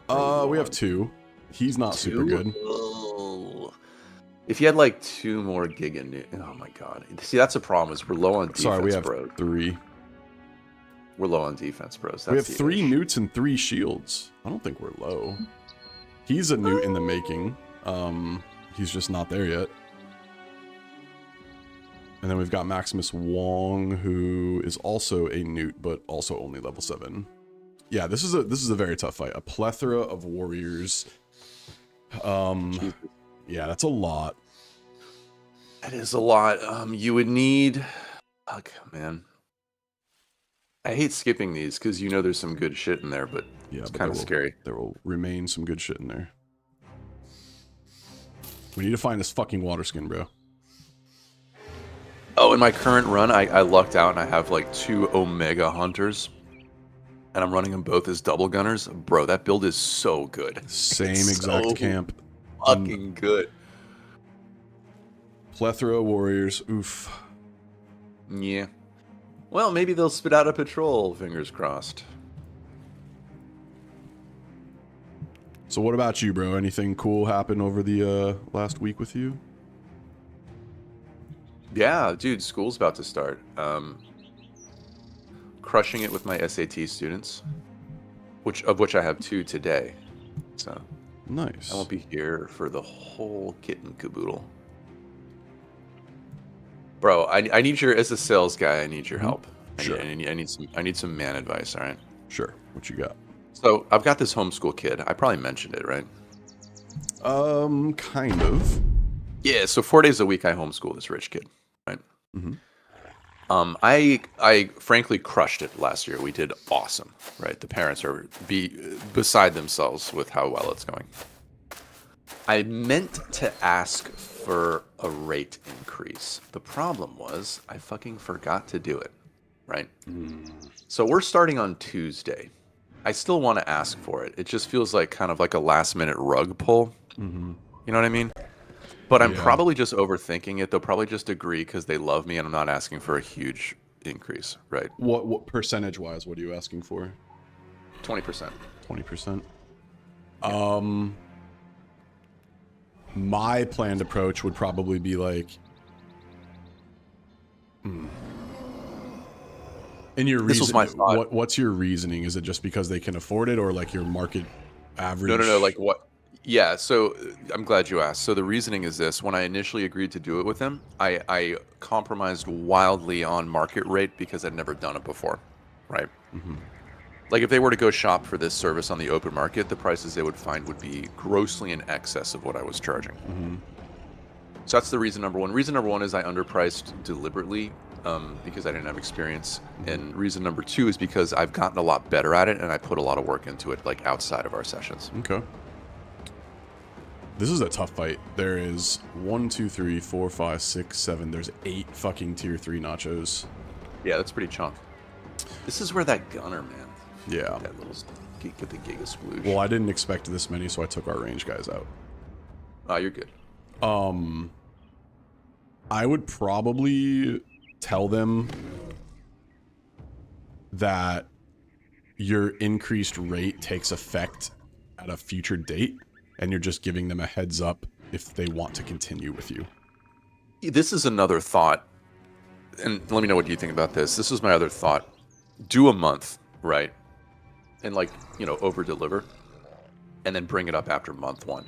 We have 2. He's not super good. Oh. If you had like 2 more giga newt, oh my god. See, that's a problem. Is we're low on defense, Sorry, we have bro. 3. We're low on defense, bros. We have That's the 3 issue. newts and 3 shields. I don't think we're low. He's a newt in the making. He's just not there yet. And then we've got Maximus Wong, who is also a newt, but also only level 7. Yeah, this is a very tough fight. A plethora of warriors. Yeah, that's a lot. That is a lot. You would need. Fuck, man. I hate skipping these because you know there's some good shit in there, but Yeah, it's but kind of scary. There will remain some good shit in there. We need to find this fucking water skin, bro. Oh, in my current run, I lucked out and I have like 2 Omega Hunters. And I'm running them both as double gunners. Bro, that build is so good. Same It's exact so camp. Fucking good. Plethora of warriors. Oof. Yeah. Well, maybe they'll spit out a patrol, fingers crossed. So what about you, bro? Anything cool happen over the last week with you? Yeah, dude, school's about to start. Crushing it with my SAT students, of which I have 2 today. So Nice. I won't be here for the whole kit and caboodle. Bro, I need your, as a sales guy, I need your help. Sure. I need some man advice, all right? Sure. What you got? So I've got this homeschool kid. I probably mentioned it, right? Kind of. Yeah, so 4 days a week I homeschool this rich kid, right? Mhm. I frankly crushed it last year. We did awesome, right? The parents are beside themselves with how well it's going. I meant to ask for a rate increase. The problem was I fucking forgot to do it, right? So we're starting on Tuesday. I still want to ask for it. It just feels like kind of like a last minute rug pull. Mhm. You know what I mean? But I'm Yeah. probably just overthinking it. They'll probably just agree because they love me and I'm not asking for a huge increase, right? What percentage wise? What are you asking for? 20%. 20%. My planned approach would probably be like, And your This was reason, my thought. what's your reasoning? Is it just because they can afford it, or like your market average? No. Like what? Yeah. So I'm glad you asked. So the reasoning is this: when I initially agreed to do it with them, I compromised wildly on market rate because I'd never done it before, right? Mhm. Like if they were to go shop for this service on the open market, the prices they would find would be grossly in excess of what I was charging. Mhm. So that's the reason number one. Reason number one is I underpriced deliberately because I didn't have experience. And reason number 2 is because I've gotten a lot better at it and I put a lot of work into it, like outside of our sessions. Okay. This is a tough fight. There is 1, 2, 3, 4, 5, 6, 7. There's 8 fucking tier 3 nachos. Yeah, that's pretty chunk. This is where that gunner, man. Yeah. That little get the giga sploosh. Well, I didn't expect this many, so I took our range guys out. Oh, you're good. I would probably tell them that your increased rate takes effect at a future date, and you're just giving them a heads up if they want to continue with you. This is another thought, and let me know what you think about this. This is my other thought. Do a month, right? And like, over deliver, and then bring it up after month 1.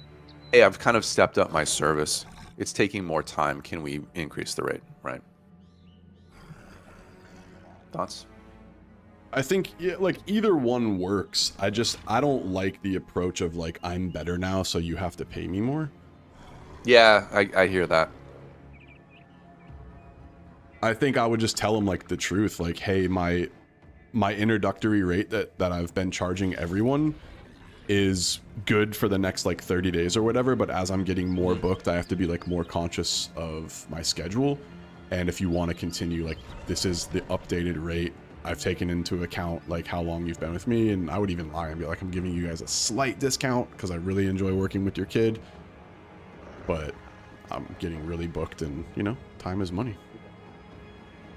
Hey, I've kind of stepped up my service. It's taking more time. Can we increase the rate, right? Thoughts? I think like either one works. I don't like the approach of like, I'm better now, so you have to pay me more. Yeah, I hear that. I think I would just tell them like the truth, like, hey, my introductory rate that I've been charging everyone is good for the next like 30 days or whatever, but as I'm getting more booked, I have to be like more conscious of my schedule. And if you want to continue, like, this is the updated rate. I've taken into account like how long you've been with me, and I would even lie and be like, I'm giving you guys a slight discount because I really enjoy working with your kid, but I'm getting really booked, and you know, time is money.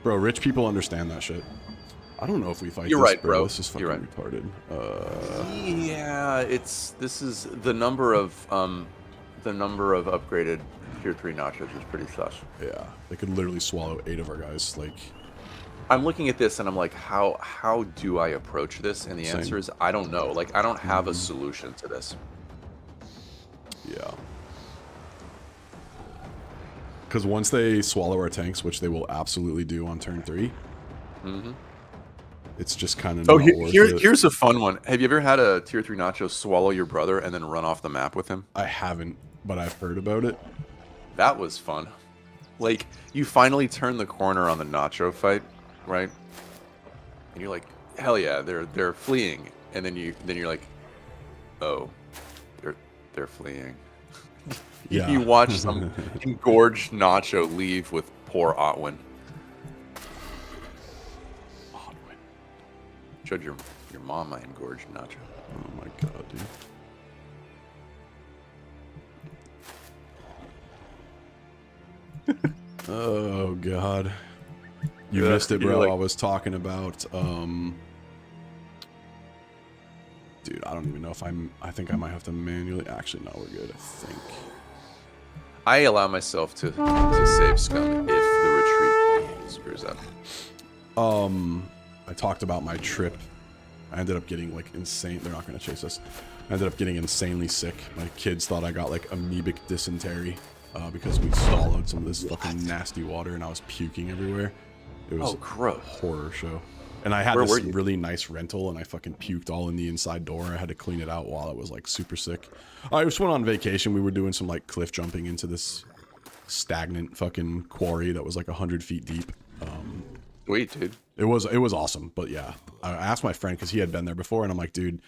Bro, rich people understand that shit. I don't know if we fight You're this, right, bro. This is fucking You're right. retarded. Yeah, this is the number of upgraded tier 3 nachos is pretty sus. Yeah, they could literally swallow 8 of our guys. Like, I'm looking at this and I'm like, how do I approach this? And the Same. answer is I don't know. Like, I don't have a solution to this. yeah. Because once they swallow our tanks, which they will absolutely do on turn 3, it's just kind of Oh, not worth it. here's a fun one. Have you ever had a tier 3 nacho swallow your brother and then run off the map with him? I haven't, but I've heard about it. That was fun. Like, you finally turn the corner on the nacho fight, right? And you're like, hell yeah, they're fleeing. And then you're like, oh, they're fleeing. Yeah. You watch some engorged nacho leave with poor Otwin. Showed your mom my engorged nacho. Oh my god, dude. Oh god. You missed it, bro. Like, I was talking about dude, I don't even know if I think I might have to manually actually no, we're good, I think. I allow myself to save scum if the retreat screws up. I talked about my trip. I ended up getting like insane. They're not going to chase us. I ended up getting insanely sick. My kids thought I got like amoebic dysentery because we swallowed some of this fucking nasty water and I was puking everywhere. It was gross. a horror show. And I had Where this were you? really nice rental and I fucking puked all in the inside door. I had to clean it out while I was like super sick. I just went on vacation. We were doing some like cliff jumping into this stagnant fucking quarry that was like 100 feet deep. Sweet, dude. It was awesome, but yeah, I asked my friend because he had been there before, and I'm like, dude,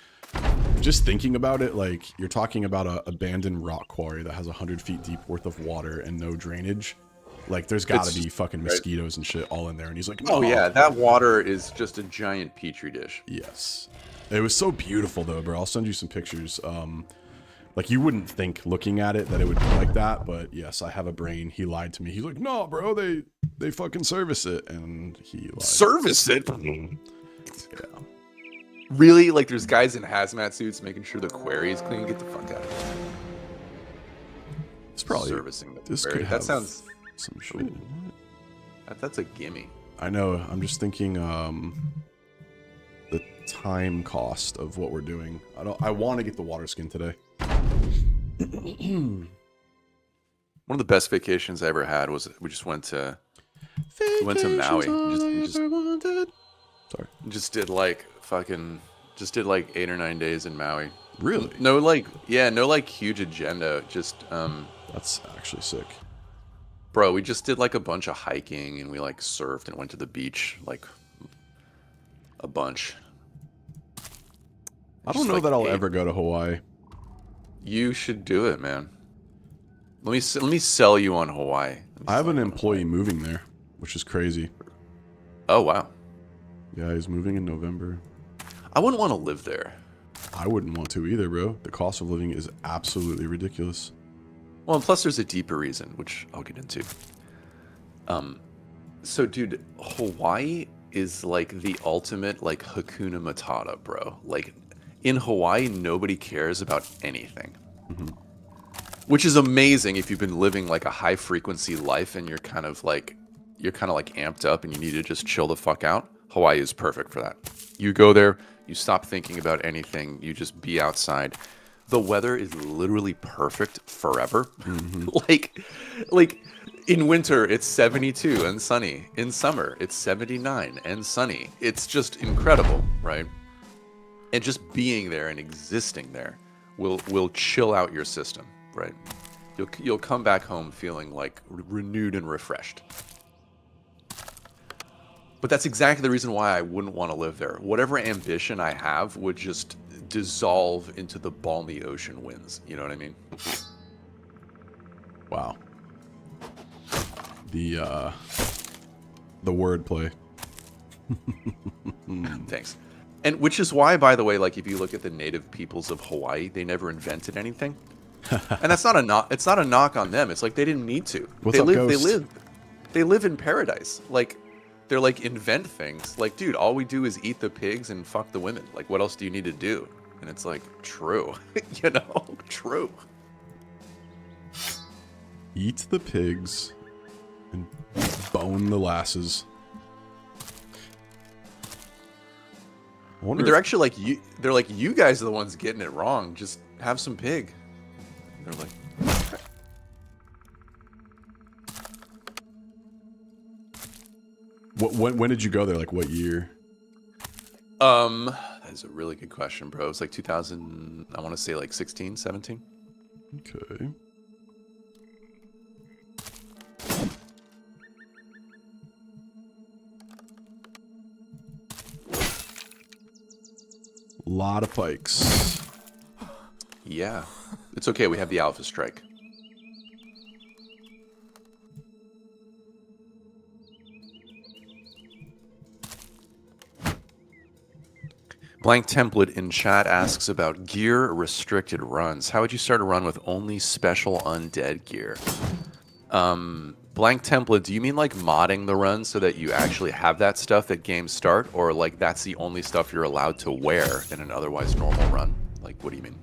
just thinking about it, like you're talking about a abandoned rock quarry that has 100 feet deep worth of water and no drainage. Like, there's got to be fucking mosquitoes and shit all in there. And he's like, oh yeah, that water is just a giant petri dish. Yes, it was so beautiful though, bro. I'll send you some pictures. Like, you wouldn't think looking at it that it would be like that, but yes, I have a brain. He lied to me. He's like, no, bro, they fucking service it, and he lied. Service it? Yeah. Really? Like, there's guys in hazmat suits making sure the quarry is clean? Get the fuck out of here. It's probably servicing the this quarry. could That have sounds... some shit. That's a gimme. I know. I'm just thinking the time cost of what we're doing. I want to get the water skin today. One of the best vacations I ever had was we just went to Maui. Just did like 8 or 9 days in Maui. Really? No like huge agenda. Just That's actually sick. bro, we just did like a bunch of hiking and we like surfed and went to the beach like a bunch. I don't know that I'll ever go to Hawaii. You should do it, man. Let me sell you on Hawaii. I have an employee moving there, which is crazy. Oh wow. Yeah, he's moving in November. I wouldn't want to live there. I wouldn't want to either, bro. The cost of living is absolutely ridiculous. Well, and plus there's a deeper reason, which I'll get into. So dude, Hawaii is like the ultimate like Hakuna Matata, bro. Like in Hawaii, nobody cares about anything. Which is amazing if you've been living like a high frequency life and you're kind of like amped up and you need to just chill the fuck out. Hawaii is perfect for that. You go there, you stop thinking about anything, you just be outside. The weather is literally perfect forever. like in winter it's 72 and sunny. In summer it's 79 and sunny. It's just incredible, right? And just being there and existing there will chill out your system, right? You'll come back home feeling like renewed and refreshed. But that's exactly the reason why I wouldn't want to live there. Whatever ambition I have would just dissolve into the balmy ocean winds. You know what I mean? Wow. The wordplay. Thanks. And which is why, by the way, like if you look at the native peoples of Hawaii, they never invented anything. And that's not a knock. It's not a knock on them. It's like they didn't need to. What's up, Ghost? They live in paradise. Like, they're like invent things. Like, dude, all we do is eat the pigs and fuck the women. Like, what else do you need to do? And it's like, true. You know, true. Eat the pigs and bone the lasses. I wonder They're if- actually like you. They're like, you guys are the ones getting it wrong. Just have some pig. They're like, when did you go there? Like what year? that is a really good question, bro. It's like 2000. I want to say like 16, 17. Okay. Lot of pikes. Yeah, it's okay. We have the Alpha Strike. Blank Template in chat asks about gear restricted runs. How would you start a run with only special undead gear? Blank Template, do you mean like modding the run so that you actually have that stuff at game start? Or like that's the only stuff you're allowed to wear in an otherwise normal run? Like, what do you mean?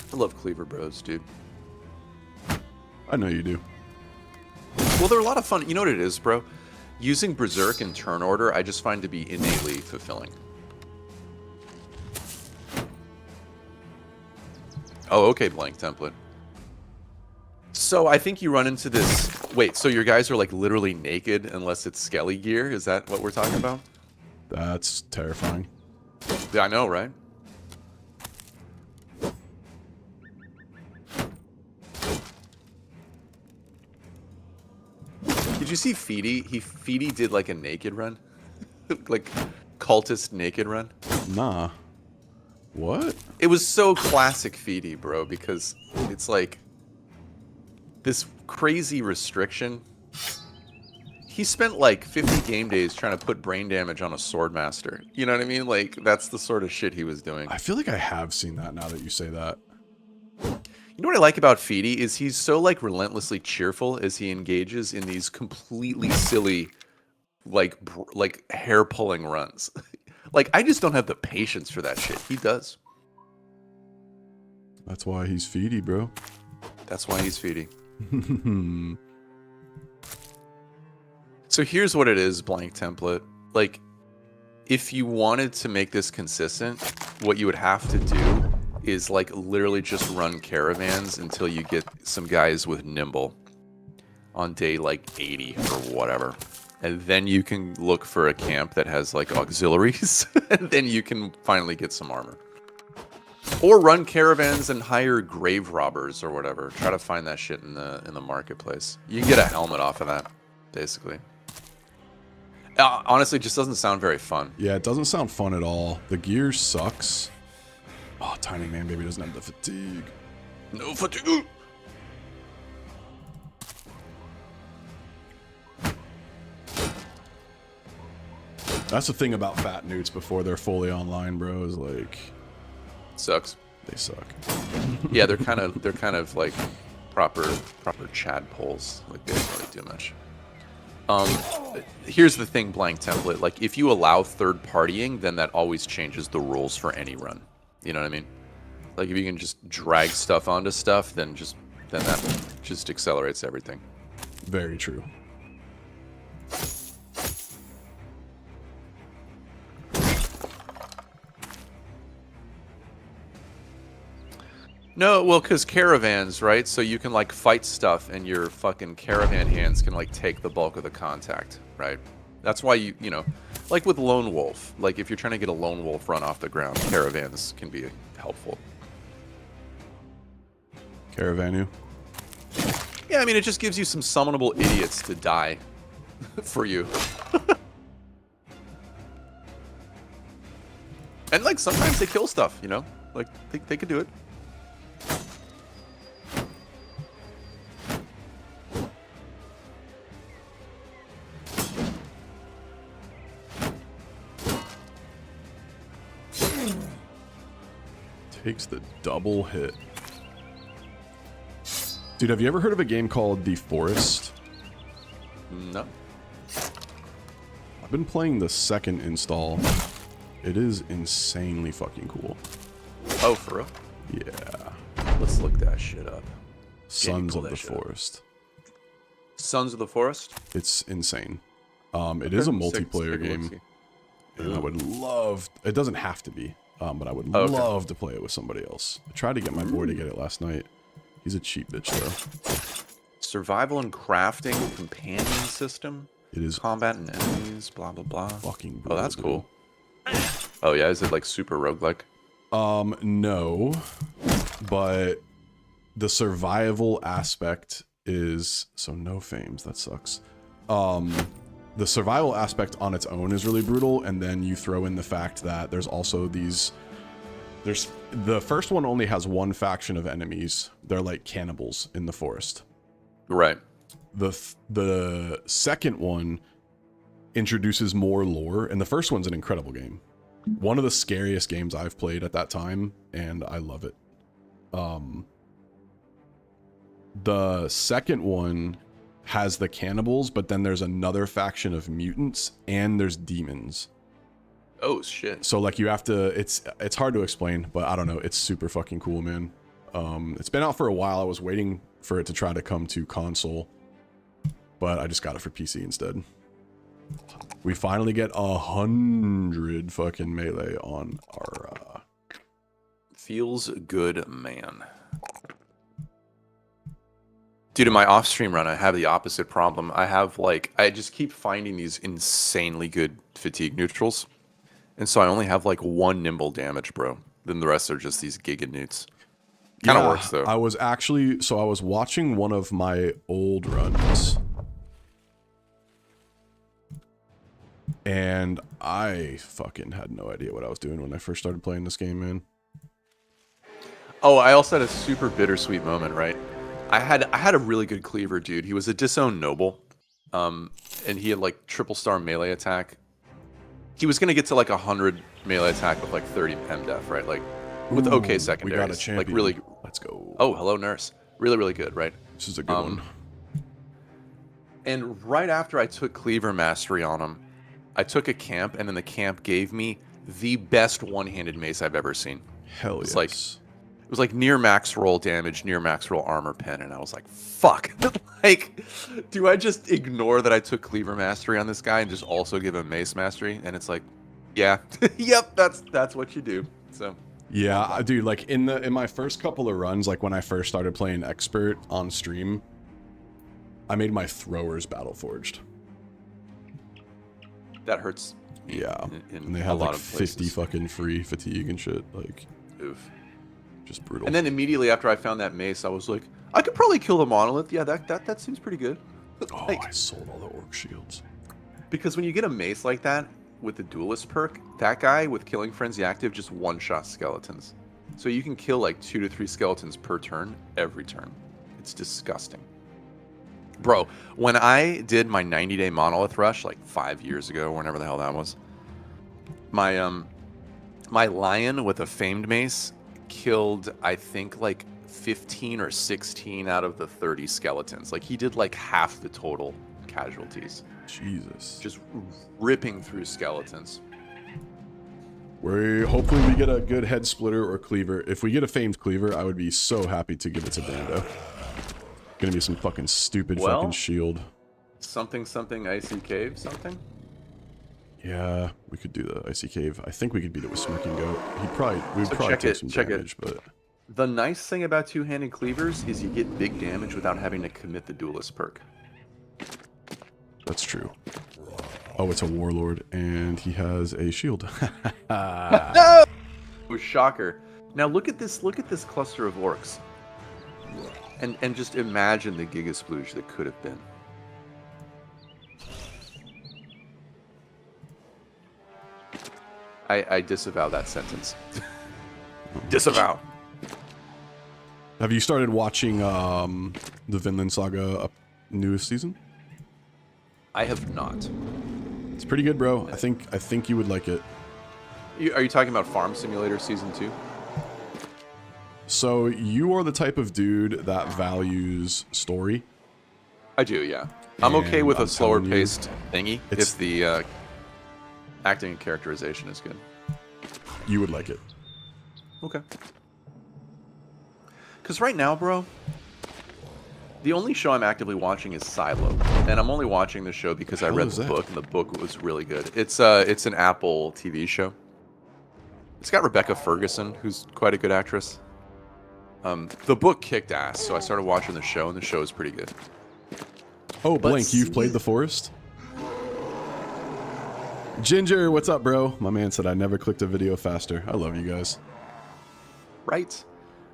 I love Cleaver Bros, dude. I know you do. Well, they're a lot of fun. You know what it is, bro? Using Berserk in turn order, I just find to be innately fulfilling. Oh, okay, Blank Template. So I think you run into this... Wait, so your guys are like literally naked unless it's skelly gear? Is that what we're talking about? That's terrifying. Yeah, I know, right? Did you see Feedy? Feedy did like a naked run. Like cultist naked run. Nah. What? It was so classic Feedy, bro, because it's like this crazy restriction. He spent like 50 game days trying to put brain damage on a Swordmaster. You know what I mean? Like, that's the sort of shit he was doing. I feel like I have seen that now that you say that. You know what I like about Feedy is he's so like relentlessly cheerful as he engages in these completely silly, like hair pulling runs. Like, I just don't have the patience for that shit. He does. That's why he's feedy, bro. That's why he's Feedy. So here's what it is, Blank Template. Like, if you wanted to make this consistent, what you would have to do is like literally just run caravans until you get some guys with Nimble on day like 80 or whatever. And then you can look for a camp that has like auxiliaries, and then you can finally get some armor. Or run caravans and hire grave robbers or whatever. Try to find that shit in the marketplace. You can get a helmet off of that, basically. Honestly, it just doesn't sound very fun. Yeah, it doesn't sound fun at all. The gear sucks. Oh, Tiny Man Baby doesn't have the fatigue. No fatigue. That's the thing about fat newts before they're fully online, bro, is like Sucks. they suck. Yeah, they're kind of like proper Chad poles. Like they don't really do much. Here's the thing, Blank Template. Like, if you allow third partying, then that always changes the rules for any run. You know what I mean? Like, if you can just drag stuff onto stuff, then that just accelerates everything. Very true. No, well, because caravans, right? So you can, like, fight stuff, and your fucking caravan hands can, like, take the bulk of the contact, right? That's why you know, like with Lone Wolf. Like, if you're trying to get a Lone Wolf run off the ground, caravans can be helpful. Caravanu. Yeah, I mean, it just gives you some summonable idiots to die for you. And like sometimes they kill stuff, you know? Like they could do it. Takes the double hit. Dude, have you ever heard of a game called The Forest? No. I've been playing the second install. It is insanely fucking cool. Oh, for real? Yeah. Let's look that shit up. Sons pull of that the shit up. Forest. Sons of the Forest? It's insane. It is a multiplayer game. And I would love... It doesn't have to be. But I would love to play it with somebody else. I tried to get my boy to get it last night. He's a cheap bitch, though. Survival and crafting companion system. It is Combat and enemies, blah, blah, blah. fucking Oh, that's brutal, cool. Oh, yeah? Is it like super roguelike? No. But the survival aspect is... So no fames, that sucks. The survival aspect on its own is really brutal, and then you throw in the fact that there's also these... The first one only has one faction of enemies. They're like cannibals in the forest. Right. The second one introduces more lore, and the first one's an incredible game. One of the scariest games I've played at that time, and I love it. The second one has the cannibals, but then there's another faction of mutants, and there's demons. Oh, shit. So like you have to, it's hard to explain, but I don't know, it's super fucking cool, man. It's been out for a while. I was waiting for it to try to come to console, but I just got it for PC instead. We finally get 100 fucking melee on our Feels good, man. Dude, in my off-stream run, I have the opposite problem. I have, like, I just keep finding these insanely good fatigue neutrals. And so I only have, like, one nimble damage, bro. Then the rest are just these giga newts. Kind of works, though. I was actually, so I was watching one of my old runs. And I fucking had no idea what I was doing when I first started playing this game, man. Oh, I also had a super bittersweet moment, right? I had a really good cleaver, dude. He was a disowned noble, and he had like triple star melee attack. He was gonna get to like 100 melee attack with like 30 MDef, right? Like with okay secondaries. We got a champion. Like really. Let's go. Oh, hello, nurse. Really, really good, right? This is a good one. And right after I took cleaver mastery on him, I took a camp, and then the camp gave me the best one-handed mace I've ever seen. Hell It's yes. like, it was like near max roll damage, near max roll armor pen, and I was like, fuck. Like, do I just ignore that I took cleaver mastery on this guy and just also give him mace mastery? And it's like, yeah, yep, that's what you do. So Yeah, dude, like in my first couple of runs, like when I first started playing expert on stream, I made my throwers battle forged. that hurts. Yeah, in and they a have lot like of 50 places. fucking free fatigue and shit, like Oof. just brutal. And then immediately after I found that mace, I was like, I could probably kill the monolith. Yeah, that seems pretty good. oh, Like, I sold all the orc shields. because when you get a mace like that with the duelist perk, that guy with killing frenzy active just one-shot skeletons. So you can kill like 2 to 3 skeletons per turn, every turn. It's disgusting. Bro, when I did my 90-day monolith rush like 5 years ago, whenever the hell that was, my my lion with a famed mace killed, I think, like 15 or 16 out of the 30 skeletons. Like he did like half the total casualties. Jesus. Just ripping through skeletons. Hopefully we get a good head splitter or cleaver. If we get a famed cleaver, I would be so happy to give it to Brando. Gonna be some fucking stupid Well, fucking shield. Something icy cave something. Yeah, we could do the icy cave. I think we could beat it with smirking goat. We'd probably So take check it, some check it. damage, but The nice thing about two-handed cleavers is you get big damage without having to commit the duelist perk. that's true. Oh, it's a warlord, and he has a shield. Oh, shocker. Now look at this cluster of orcs. And just imagine the giga splooge that could have been. I disavow that sentence. Disavow. Have you started watching the Vinland Saga newest season? I have not. It's pretty good, bro. I think you would like it. Are you talking about Farm Simulator Season 2? So you are the type of dude that values story. I do, yeah. I'm okay And with I'm a slower telling you, paced thingy if the acting and characterization is good. You would like it. Okay. Because right now, bro, the only show I'm actively watching is Silo, and I'm only watching the show because I read the book, and the book was really good. It's an Apple TV show. It's got Rebecca Ferguson, who's quite a good actress. The book kicked ass, so I started watching the show, and the show is pretty good. Oh, Blink, you've played The Forest? Ginger, what's up, bro? My man said I never clicked a video faster. I love you guys. Right?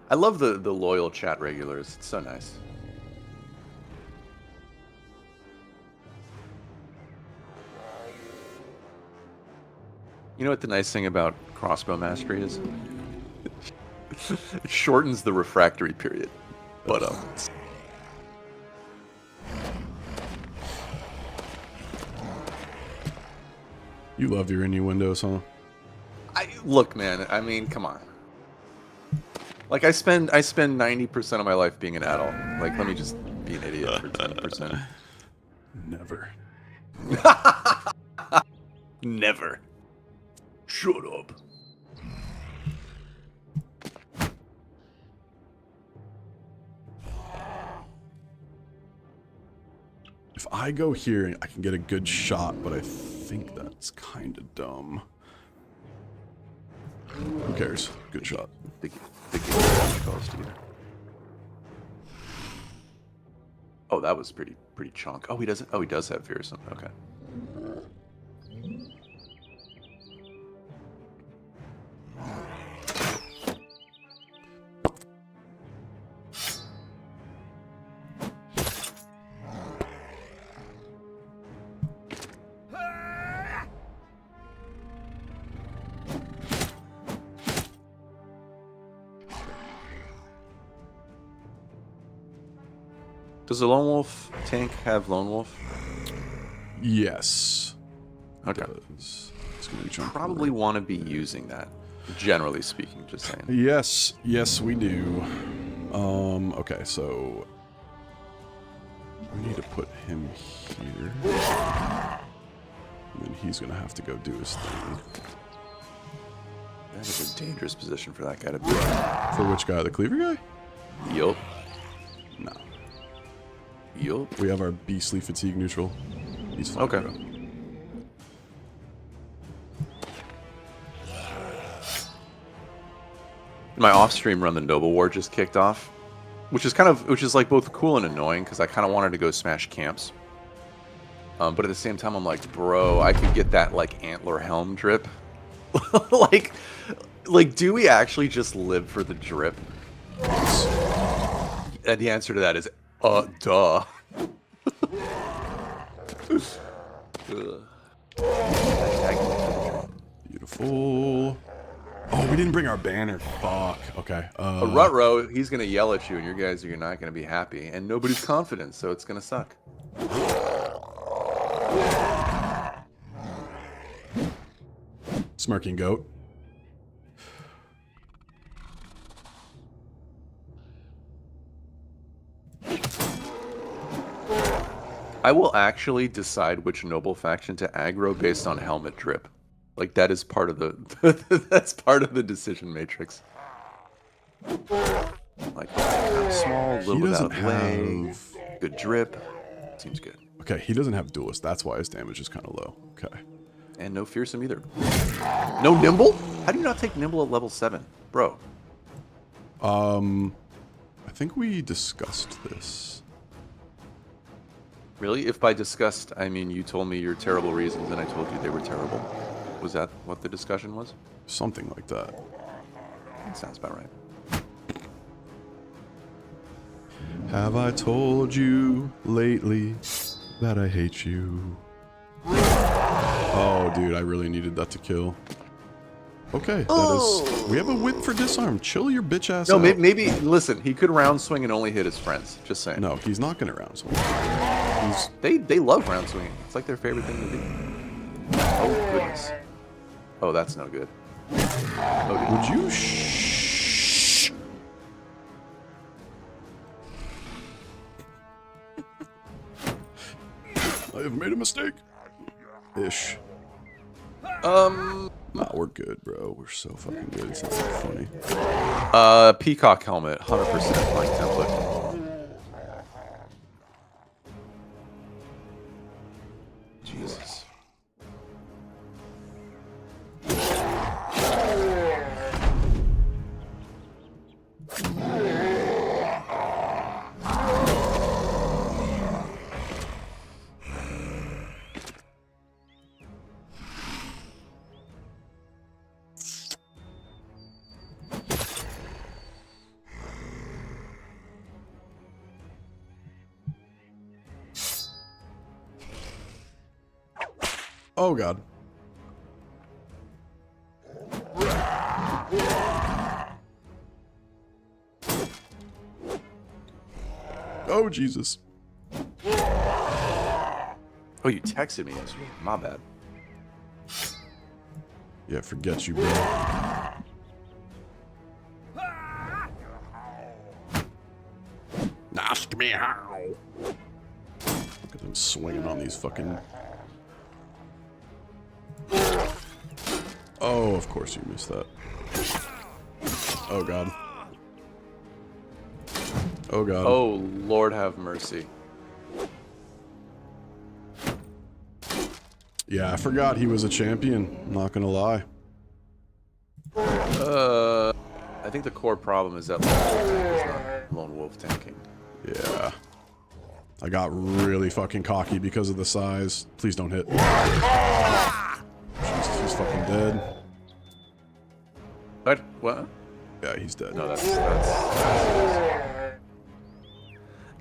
I love the loyal chat regulars. It's so nice. You know what the nice thing about crossbow mastery is? It shortens the refractory period. But You love your innuendos, huh? look, man. I mean, come on. Like I spend 90% of my life being an adult. Like, let me just be an idiot for 10%. Never. Never. Shut up. If I go here, I can get a good shot, but I think that's kind of dumb. Who cares? Good shot. The game cost either. Oh, that was pretty chunk. Oh, he doesn't. Oh, he does have fearsome. Okay. Does the Lone Wolf tank have Lone Wolf? Yes. Okay. It's gonna be chunky. Probably want to be using that, generally speaking, just saying. Yes, yes, we do. Okay, so we need to put him here. And then he's gonna have to go do his thing. That is a dangerous position for that guy to be. For which guy? The cleaver guy? Yup. No. Yup. We have our beastly fatigue neutral. He's fine. Okay. Bro. My off-stream run, the Noble War, just kicked off, which is like both cool and annoying because I kind of wanted to go smash camps, but at the same time I'm like, bro, I could get that like antler helm drip. like, do we actually just live for the drip? And the answer to that is, duh. Beautiful. Oh, we didn't bring our banner. Fuck. Okay. A Rutro, he's gonna yell at you, and you're not gonna be happy, and nobody's confident, so it's gonna suck. Smirking goat. I will actually decide which noble faction to aggro based on helmet drip. Like that is part of the that's part of the decision matrix. Like small, little bit out of way, good drip. Seems good. Okay, he doesn't have duelist. That's why his damage is kind of low. Okay. And no fearsome either. No nimble? How do you not take nimble at level 7, bro? I think we discussed this. Really? If by discussed, I mean you told me your terrible reasons and I told you they were terrible. Was that what the discussion was? Something like that. That sounds about right. Have I told you lately that I hate you? Oh, dude, I really needed that to kill. Okay, that is. We have a win for disarm. Chill your bitch ass No, out. maybe, listen, he could round swing and only hit his friends. Just saying. No, he's not gonna round swing. He's They love round swinging. It's like their favorite thing to do. Oh, goodness. Oh, that's no good. Oh, Would you shh? I have made a mistake. Ish. Nah, we're good, bro. We're so fucking good. It's not funny. Peacock helmet, 100% blank template. Jesus. Oh god. Oh Jesus. Oh, you texted me yesterday. My bad. Yeah, forget you, bro. Ask me how. Look at them swinging on these fucking. Oh, of course you missed that. Oh god. Oh god. Oh, Lord have mercy. Yeah, I forgot he was a champion. I'm not gonna lie. I think the core problem is that lone wolf tanking. Yeah. I got really fucking cocky because of the size. Please don't hit. Jesus, he's fucking dead. What? Yeah, he's dead. No, that's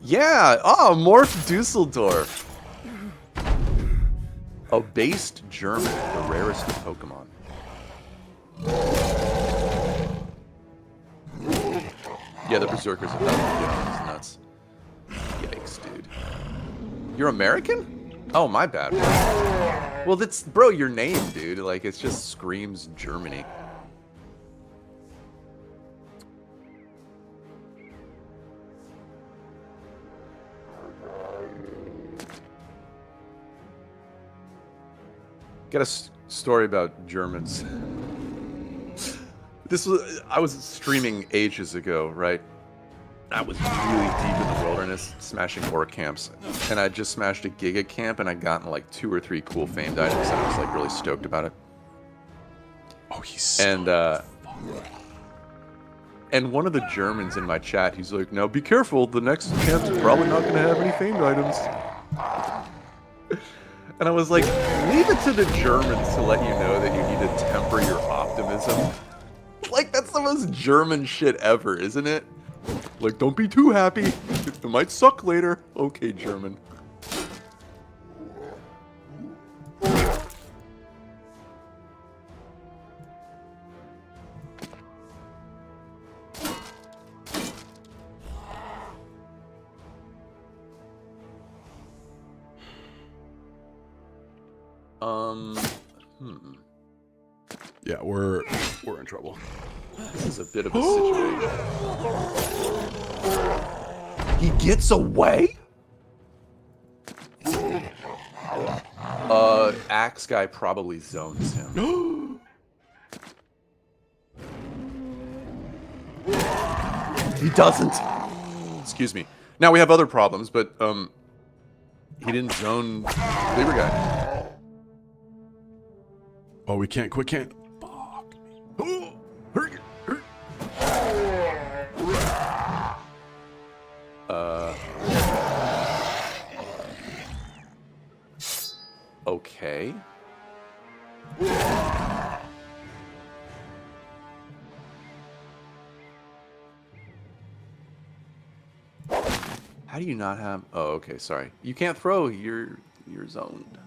yeah. Oh, Morph Dusseldorf. A based German, the rarest of Pokemon. Yeah, the Berserkers have done nuts. Yikes, dude. You're American? Oh, my bad. Well, that's, bro, your name, dude. Like, it just screams Germany. Got a story about Germans. I was streaming ages ago, right? I was really deep in the wilderness, smashing orc camps, and I just smashed a Giga camp, and I'd gotten like 2 or 3 cool famed items, and I was like really stoked about it. Oh, he's so and one of the Germans in my chat, he's like, "Now be careful, the next camp's probably not going to have any famed items." And I was like, leave it to the Germans to let you know that you need to temper your optimism. Like, that's the most German shit ever, isn't it? Like, don't be too happy. It might suck later. Okay, German. Yeah, we're in trouble. This is a bit of a situation. He gets away? Axe guy probably zones him. He doesn't. Excuse me. Now we have other problems, but he didn't zone Beaver guy. Oh, we can't quit, can't. Fuck me. Okay. How do you not have? Oh, okay. Sorry. You can't throw. You're zoned.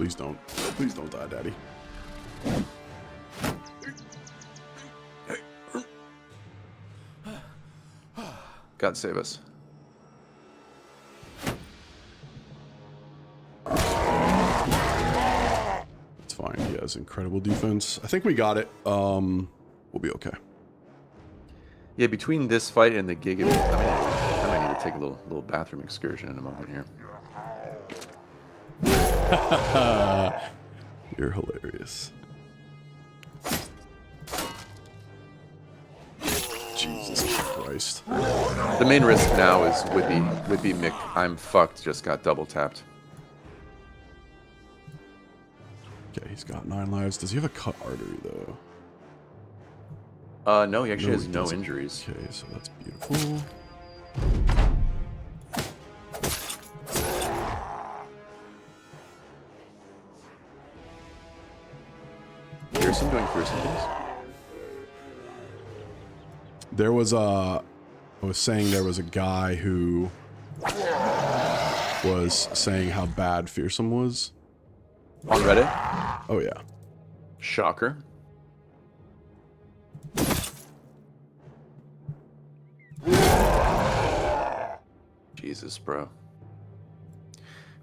Please don't. Please don't die, Daddy. God save us. It's fine. He has incredible defense. I think we got it. We'll be okay. Yeah, between this fight and the gig, I might need to take a little bathroom excursion in a moment here. You're hilarious. Jesus Christ. The main risk now is would be Mick. I'm fucked. Just got double tapped. Okay, he's got 9 lives. Does he have a cut artery though? No, he actually has he no doesn't. injuries. Okay, so that's beautiful. Fearsome doing fearsome things. There was I was saying there was a guy who was saying how bad Fearsome was. On Reddit? Oh yeah. Shocker. Jesus, bro.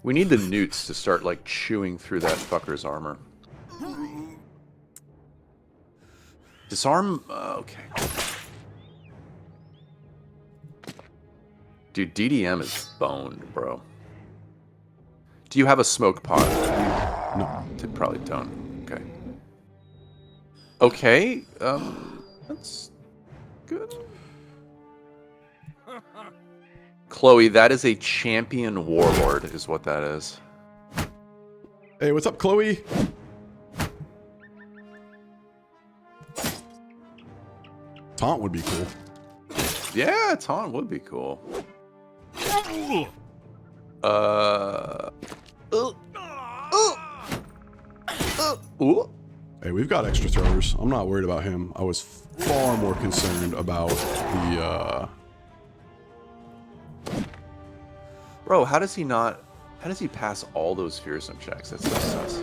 We need the newts to start, like, chewing through that fucker's armor. Disarm? Okay. Dude, DDM is boned, bro. Do you have a smoke pot? No. Probably don't. Okay. Okay, that's good. Chloe, that is a champion warlord, is what that is. Hey, what's up, Chloe? Taunt would be cool. Yeah, taunt would be cool. Ooh. Hey, we've got extra throwers. I'm not worried about him. I was far more concerned about the, Bro, how does he pass all those fearsome checks? That's so sus.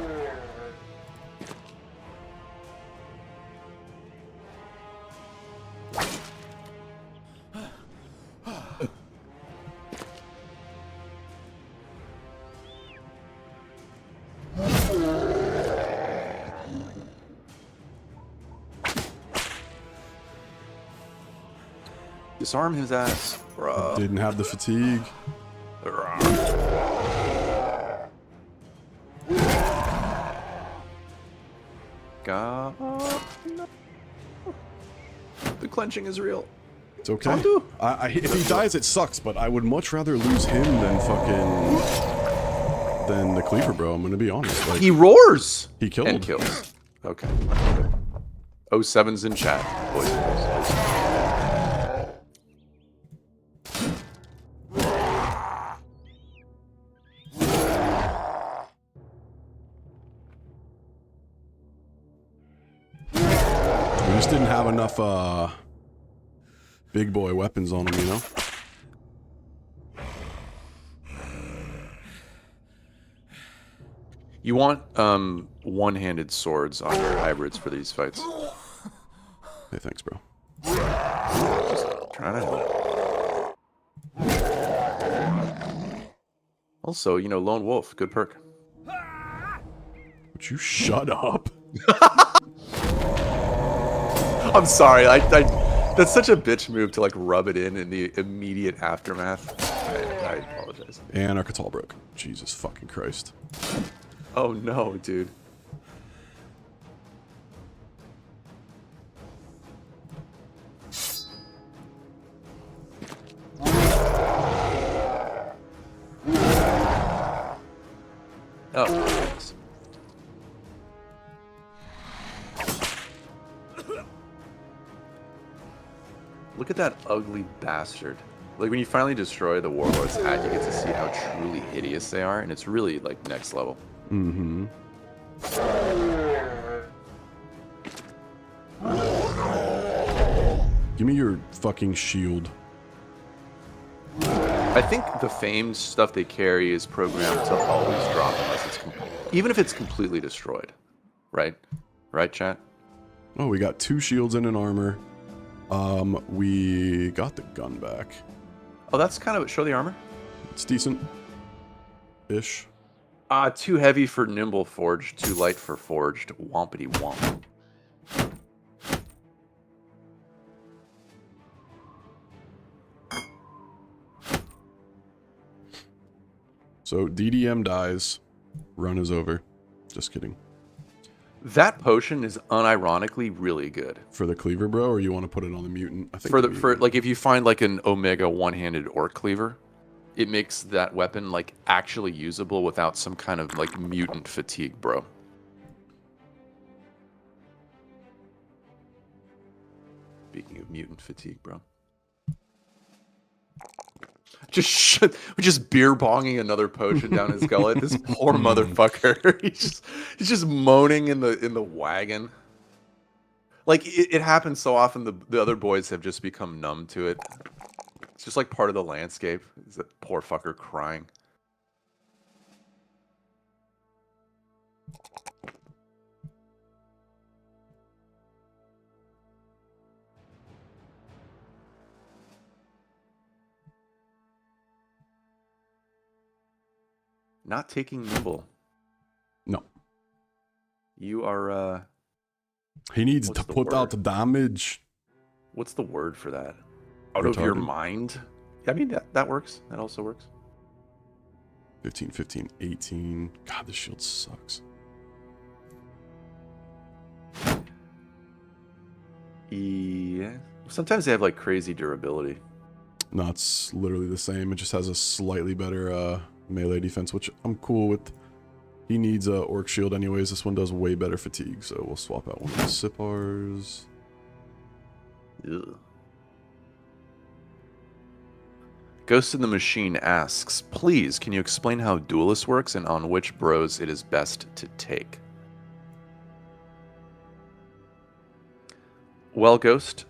Disarm his ass, bro. didn't have the fatigue. God. The clenching is real. It's okay. Tonto? If he dies, it sucks, but I would much rather lose him than than the Cleaver, bro. I'm gonna be honest. Like, He roars! he killed. And kills. Okay. 07's in chat, boys and girls. We just didn't have enough big boy weapons on him, you know? You want one-handed swords on your hybrids for these fights. Hey, thanks, bro. Just trying to help. Also, you know, Lone Wolf, good perk. Would you shut up? I'm sorry, that's such a bitch move to like rub it in the immediate aftermath. I apologize. And our Catal broke. Jesus fucking Christ. Oh no, dude. Oh, goodness. Look at that ugly bastard. Like, when you finally destroy the Warlord's hat, you get to see how truly hideous they are, and it's really, like, next level. Mm-hmm. Give me your fucking shield. I I think the famed stuff they carry is programmed to always drop unless it's even if it's completely destroyed, right? Right, chat? Oh, we got 2 shields and an armor. We got the gun back. Oh, that's kind of show the armor. It's decent, ish. Too heavy for nimble forged, too light for forged. Wompity womp. So DDM dies, run is over. Just kidding. That potion is unironically really good. For the cleaver, bro, or you want to put it on the mutant? I think For like if you find like an Omega one-handed orc cleaver, it makes that weapon like actually usable without some kind of like mutant fatigue, bro. Speaking of mutant fatigue, bro. Just beer bonging another potion down his gullet. This poor motherfucker. He's just moaning in the wagon. Like it happens so often. The other boys have just become numb to it. It's just like part of the landscape. Is that poor fucker crying? Not taking nimble. No. You are He needs what's to the put out word? the damage. What's the word for that? Out of your Retarded. mind? I mean that works. That also works. 15, 15, 18. God, this shield sucks. Yeah. Sometimes they have like crazy durability. No, it's literally the same. It just has a slightly better melee defense, which I'm cool with. He needs a orc shield anyways. This one does way better fatigue, so we'll swap out one of the Sipars. Ugh. Ghost in the Machine asks, please, can you explain how Duelist works and on which bros it is best to take? Well, Ghost,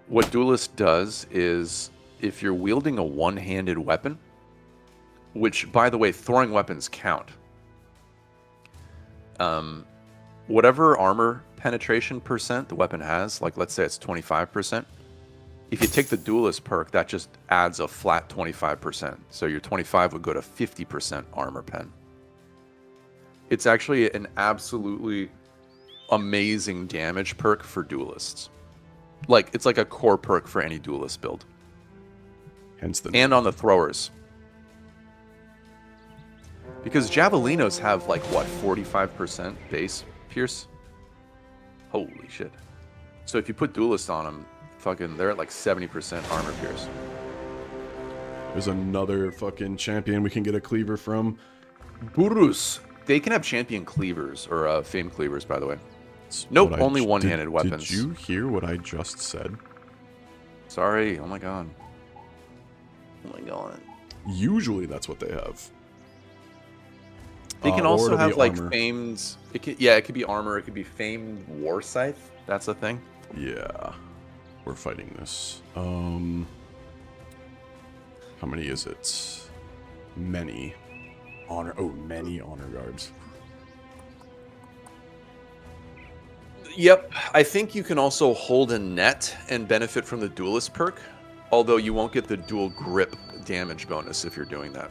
what Duelist does is if you're wielding a one-handed weapon, which, by the way, throwing weapons count. Whatever armor penetration percent the weapon has, like let's say it's 25%, if you take the Duelist perk, that just adds a flat 25%. So your 25 would go to 50% armor pen. It's actually an absolutely amazing damage perk for Duelists. Like, it's like a core perk for any Duelist build. Hence the And on the throwers. Because Javelinos have like, what, 45% base pierce? Holy shit. So if you put Duelist on them, fucking, they're at like 70% armor pierce. There's another fucking champion we can get a cleaver from. Burus. They can have champion cleavers, or famed cleavers, by the way. Nope, only one-handed weapons. Did you hear what I just said? Sorry, oh my god. Oh my god. Usually that's what they have. They can Or also it'll be have like armor. famed. It could be armor. It could be famed war scythe. That's a thing. Yeah. We're fighting this. How many is it? Many. Many honor guards. Yep. I think you can also hold a net and benefit from the Duelist perk, although you won't get the dual grip damage bonus if you're doing that.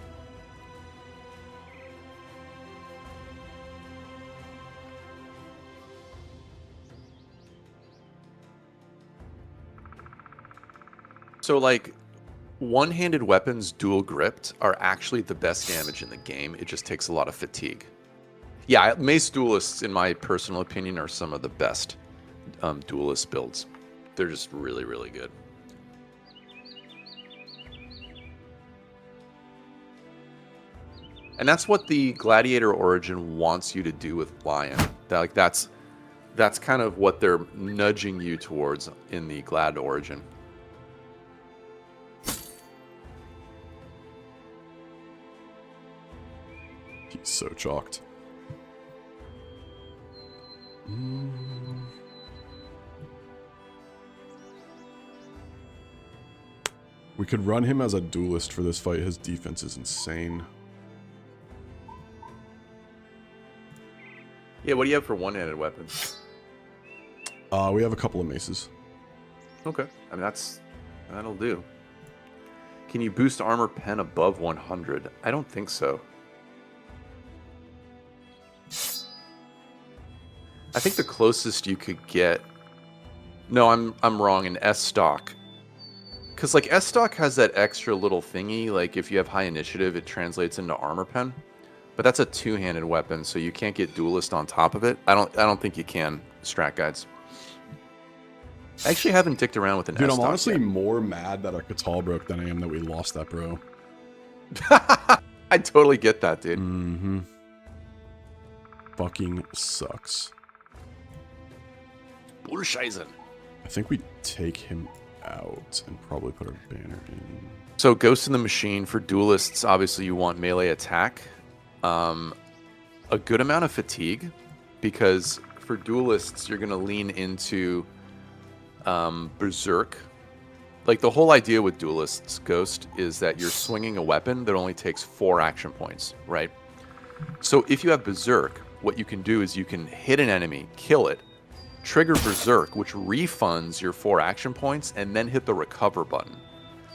So, like, one-handed weapons dual gripped are actually the best damage in the game. It just takes a lot of fatigue. Yeah, Mace Duelists, in my personal opinion, are some of the best Duelist builds. They're just really, really good. And that's what the Gladiator Origin wants you to do with Lion. That's kind of what they're nudging you towards in the Glad Origin. He's so chalked. We could run him as a duelist for this fight. His defense is insane. Yeah, what do you have for one-handed weapons? We have a couple of maces. Okay. I mean, that'll do. Can you boost armor pen above 100? I don't think so. I think the closest you could get... No, I'm wrong. In S stock. Because, like, S stock has that extra little thingy. Like, if you have high initiative, it translates into armor pen. But that's a two-handed weapon, so you can't get duelist on top of it. I don't think you can, strat guides. I actually haven't dicked around with an Dude, S I'm stock honestly yet. more mad that our Catal broke than I am that we lost that, bro. I totally get that, dude. Mm-hmm. Fucking sucks. Bullscheisen. I think we take him out and probably put our banner in. So Ghost in the Machine for duelists, obviously you want melee attack. A good amount of fatigue, because for duelists you're going to lean into Berserk. Like, the whole idea with duelists, Ghost, is that you're swinging a weapon that only takes 4 action points, right? So if you have Berserk, what you can do is you can hit an enemy, kill it, trigger Berserk, which refunds your 4 action points, and then hit the recover button.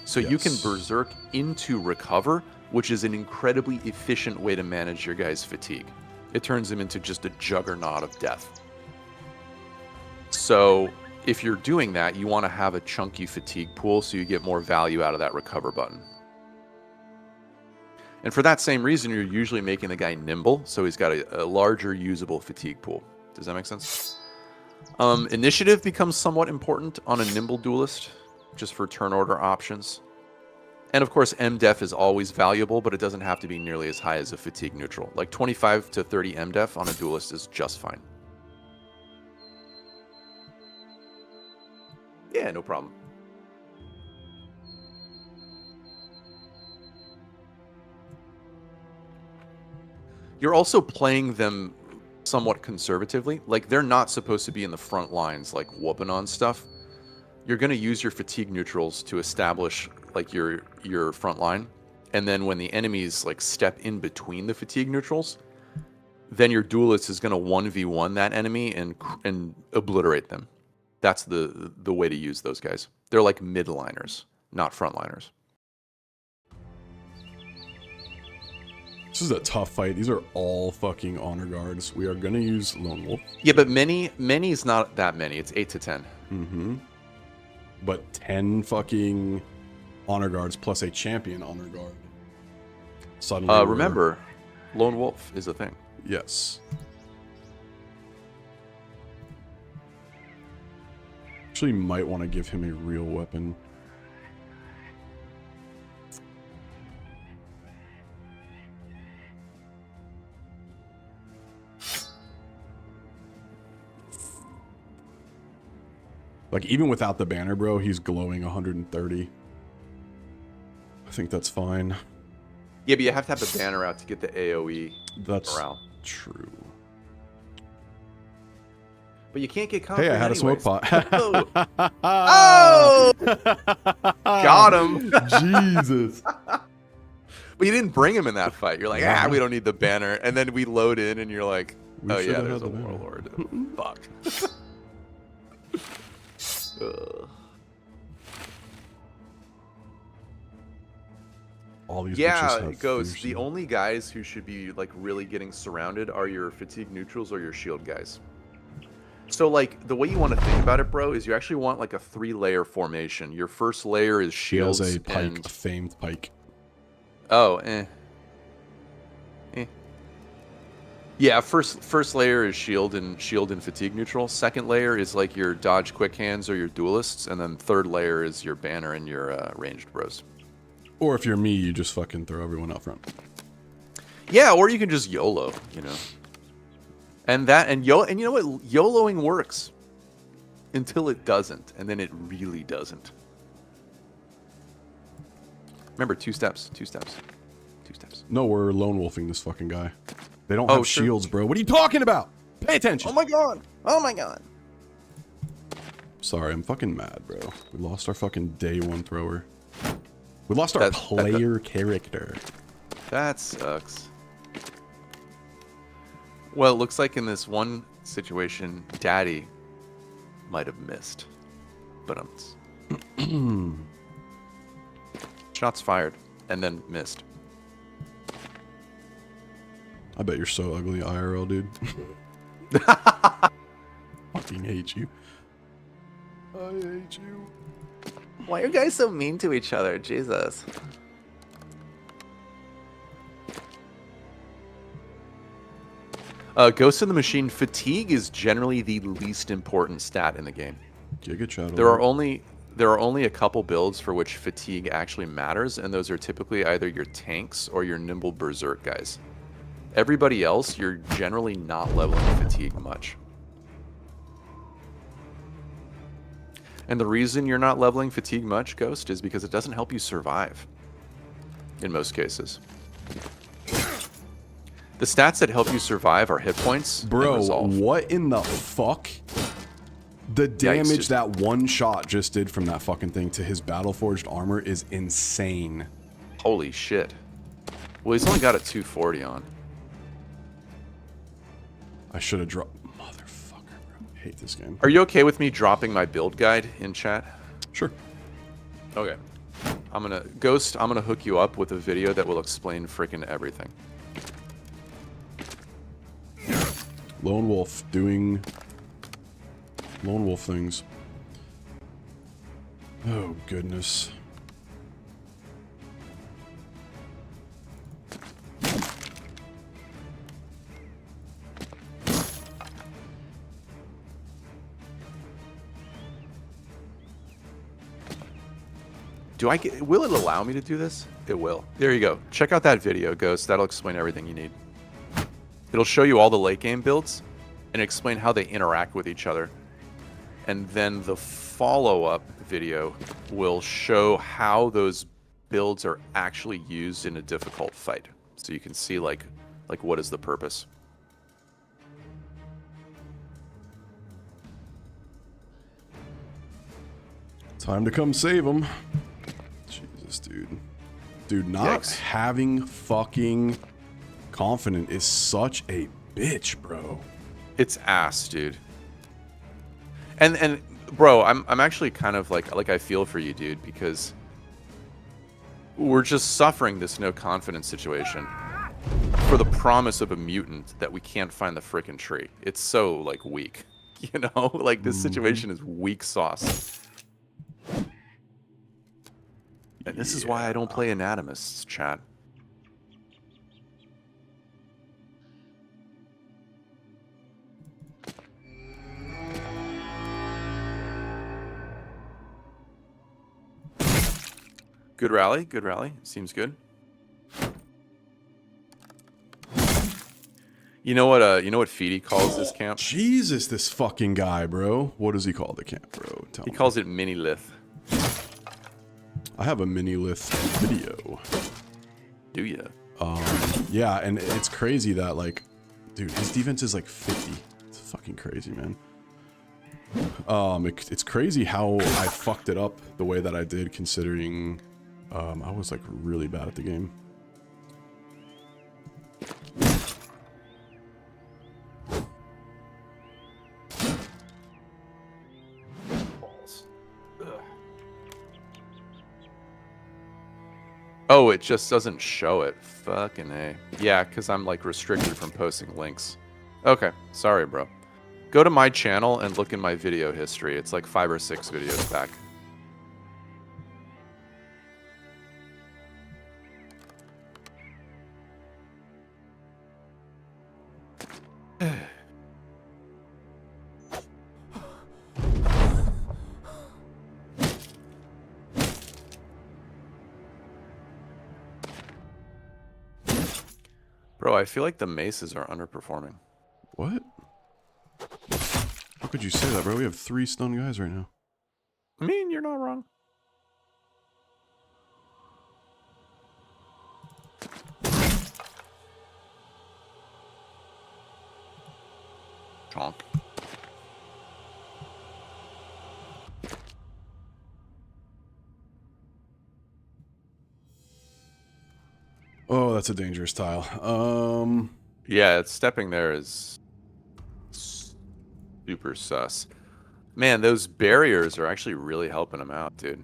So you can Berserk into recover, which is an incredibly efficient way to manage your guy's fatigue. It turns him into just a juggernaut of death. So if you're doing that, you want to have a chunky fatigue pool so you get more value out of that recover button. And for that same reason, you're usually making the guy nimble, so he's got a larger usable fatigue pool. Does that make sense? Initiative becomes somewhat important on a nimble duelist, just for turn order options. And of course, MDef is always valuable, but it doesn't have to be nearly as high as a fatigue neutral. Like 25 to 30 MDef on a duelist is just fine. Yeah, no problem. You're also playing them somewhat conservatively. Like, they're not supposed to be in the front lines, like whooping on stuff. You're going to use your fatigue neutrals to establish like your front line, and then when the enemies like step in between the fatigue neutrals, then your duelist is going to 1v1 that enemy and obliterate them. That's the way to use those guys. They're like midliners, not frontliners. This is a tough fight. These are all fucking honor guards. We are gonna use Lone Wolf. Yeah, but many's not that many. It's 8 to 10. Mm-hmm. But 10 fucking honor guards plus a champion honor guard. Suddenly, remember, Lone Wolf is a thing. Yes. Actually, might want to give him a real weapon. Like, even without the banner, bro, he's glowing 130. I think that's fine. Yeah, but you have to have the banner out to get the AoE That's morale. true. But you can't get confident. Hey, I had anyways. a smoke pot. Oh! Got him. Jesus. But you didn't bring him in that fight. You're like, we don't need the banner. And then we load in and you're like, oh yeah, there's a warlord. Fuck. All these Yeah, bitches it goes. have The fierce- only guys who should be like really getting surrounded are your fatigue neutrals or your shield guys. So like the way you want to think about it, bro, is you actually want like a 3-layer formation. Your first layer is He has shields a pike, and a famed pike. Yeah, first layer is shield and fatigue neutral. Second layer is like your dodge quick hands or your duelists, and then third layer is your banner and your ranged bros. Or if you're me, you just fucking throw everyone out front. Yeah, or you can just YOLO, you know. And you know what? YOLOing works until it doesn't, and then it really doesn't. Remember, 2 steps. No, we're lone wolfing this fucking guy. They don't have sure. shields, bro. What are you talking about? Pay attention. my god! Oh my god! Sorry, I'm fucking mad, bro. We lost our fucking day 1 thrower. We lost our That- player character. That sucks. Well, it looks like in this one situation, Daddy might have missed. But shots fired and then missed. I bet you're so ugly, IRL, dude. Fucking hate you. I hate you. Why are you guys so mean to each other? Jesus. Ghost in the Machine, fatigue is generally the least important stat in the game. Giga Chat. There are only a couple builds for which fatigue actually matters, and those are typically either your tanks or your nimble berserk guys. Everybody else, you're generally not leveling fatigue much. And the reason you're not leveling fatigue much, Ghost, is because it doesn't help you survive. In most cases. The stats that help you survive are hit points and Bro, resolve. what in the fuck? The damage dude. that one shot just did from that fucking thing to his battle-forged armor is insane. Holy shit. Well, he's only got a 240 on. I should have dropped... Motherfucker, bro. I hate this game. Are you okay with me dropping my build guide in chat? Sure. Okay. Ghost, I'm gonna hook you up with a video that will explain freaking everything. Lone Wolf doing... Lone Wolf things. Oh, goodness. Will it allow me to do this? It will. There you go. Check out that video, Ghost. That'll explain everything you need. It'll show you all the late game builds and explain how they interact with each other. And then the follow-up video will show how those builds are actually used in a difficult fight. So you can see like what is the purpose. Time to come save him. Jesus, dude. Dude, not Yikes. having fucking confident is such a bitch, bro. It's ass, dude. And bro, I'm actually kind of like I feel for you, dude, because we're just suffering this no confidence situation for the promise of a mutant that we can't find the frickin' tree. It's so like weak, you know? Like this situation is weak sauce. And this is why I don't play Anatomists, chat. Good rally, good rally. Seems good. You know what Feedy calls this camp? Jesus, this fucking guy, bro. What does he call the camp, bro? Tell He me. calls it mini lith. I have a mini lith video. Do ya? Yeah, and it's crazy that, like, dude, his defense is like 50. It's fucking crazy, man. It's crazy how I fucked it up the way that I did, considering I was like really bad at the game. Oh, it just doesn't show it. Fucking A. Yeah, because I'm like restricted from posting links. Okay, sorry, bro. Go to my channel and look in my video history. It's like 5 or 6 videos back. Bro, I feel like the maces are underperforming. What? How could you say that, bro? We have 3 stun guys right now. I mean, you're not wrong. Chonk. that's a dangerous tile. Yeah, stepping there is super sus. Man, those barriers are actually really helping him out, dude.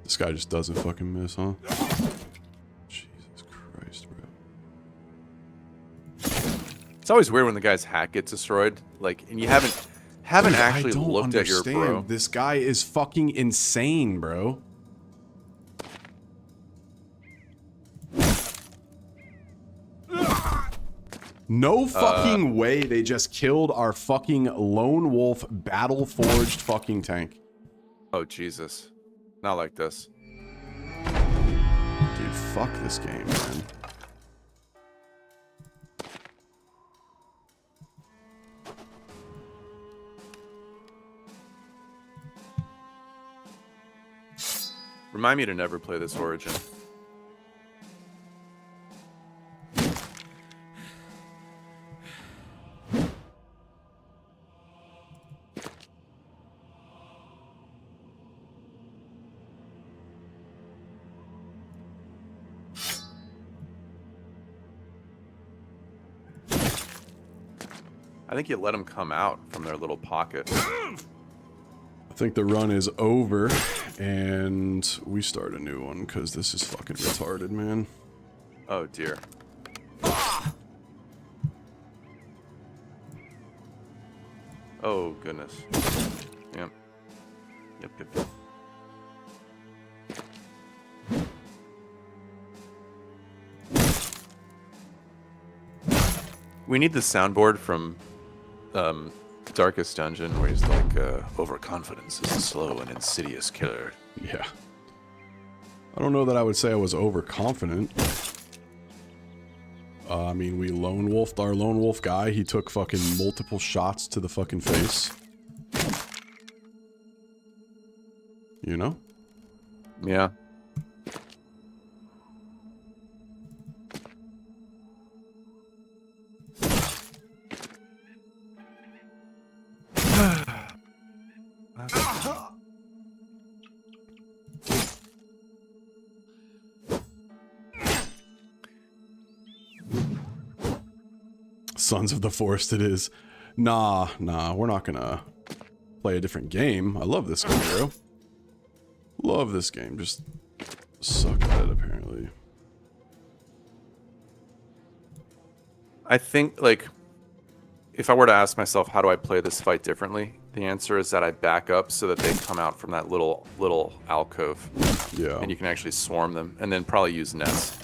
This guy just doesn't fucking miss, huh? Jesus Christ, bro. It's always weird when the guy's hat gets destroyed, like, and you haven't Dude, actually I don't looked at your understand. bro. This guy is fucking insane, bro. No fucking way they just killed our fucking lone wolf battle forged fucking tank. Oh Jesus, not like this. Dude, fuck this game, man. Remind me to never play this Origin. I think you let them come out from their little pocket. I think the run is over, and we start a new one, because this is fucking retarded, man. Oh dear. Oh goodness. Yep. Yep. We need the soundboard from Darkest Dungeon, where he's like, overconfidence is a slow and insidious killer. Yeah. I don't know that I would say I was overconfident. I mean, we lone wolfed our lone wolf guy. He took fucking multiple shots to the fucking face. You know? Yeah. Sons of the Forest it is. Nah, we're not gonna play a different game. I love this game, bro. Love this game. Just suck at it, apparently. I think, like, if I were to ask myself, how do I play this fight differently? The answer is that I back up so that they come out from that little alcove. Yeah. And you can actually swarm them, and then probably use nets.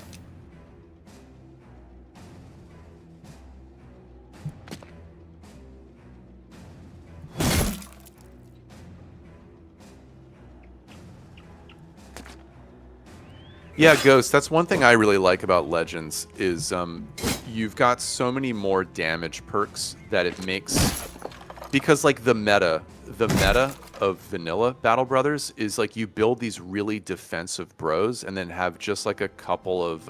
Yeah, Ghost, that's one thing I really like about Legends is you've got so many more damage perks that it makes, because like the meta of vanilla Battle Brothers is like you build these really defensive bros and then have just like a couple of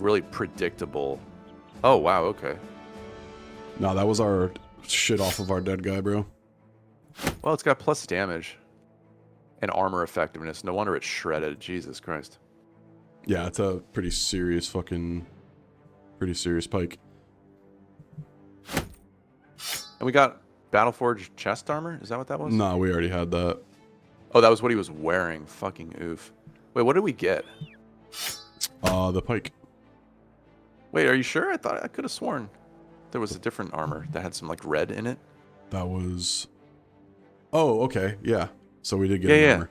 really predictable. Oh wow, okay. No, that was our shit off of our dead guy, bro. Well, it's got plus damage. And armor effectiveness. No wonder it's shredded. Jesus Christ. Yeah, it's a pretty serious pike. And we got Battleforged chest armor? Is that what that was? Nah, we already had that. Oh, that was what he was wearing. Fucking oof. Wait, what did we get? The pike. Wait, are you sure? I thought I could have sworn there was a different armor that had some like red in it. That was... Oh, okay. Yeah. So we did get Yeah. armor.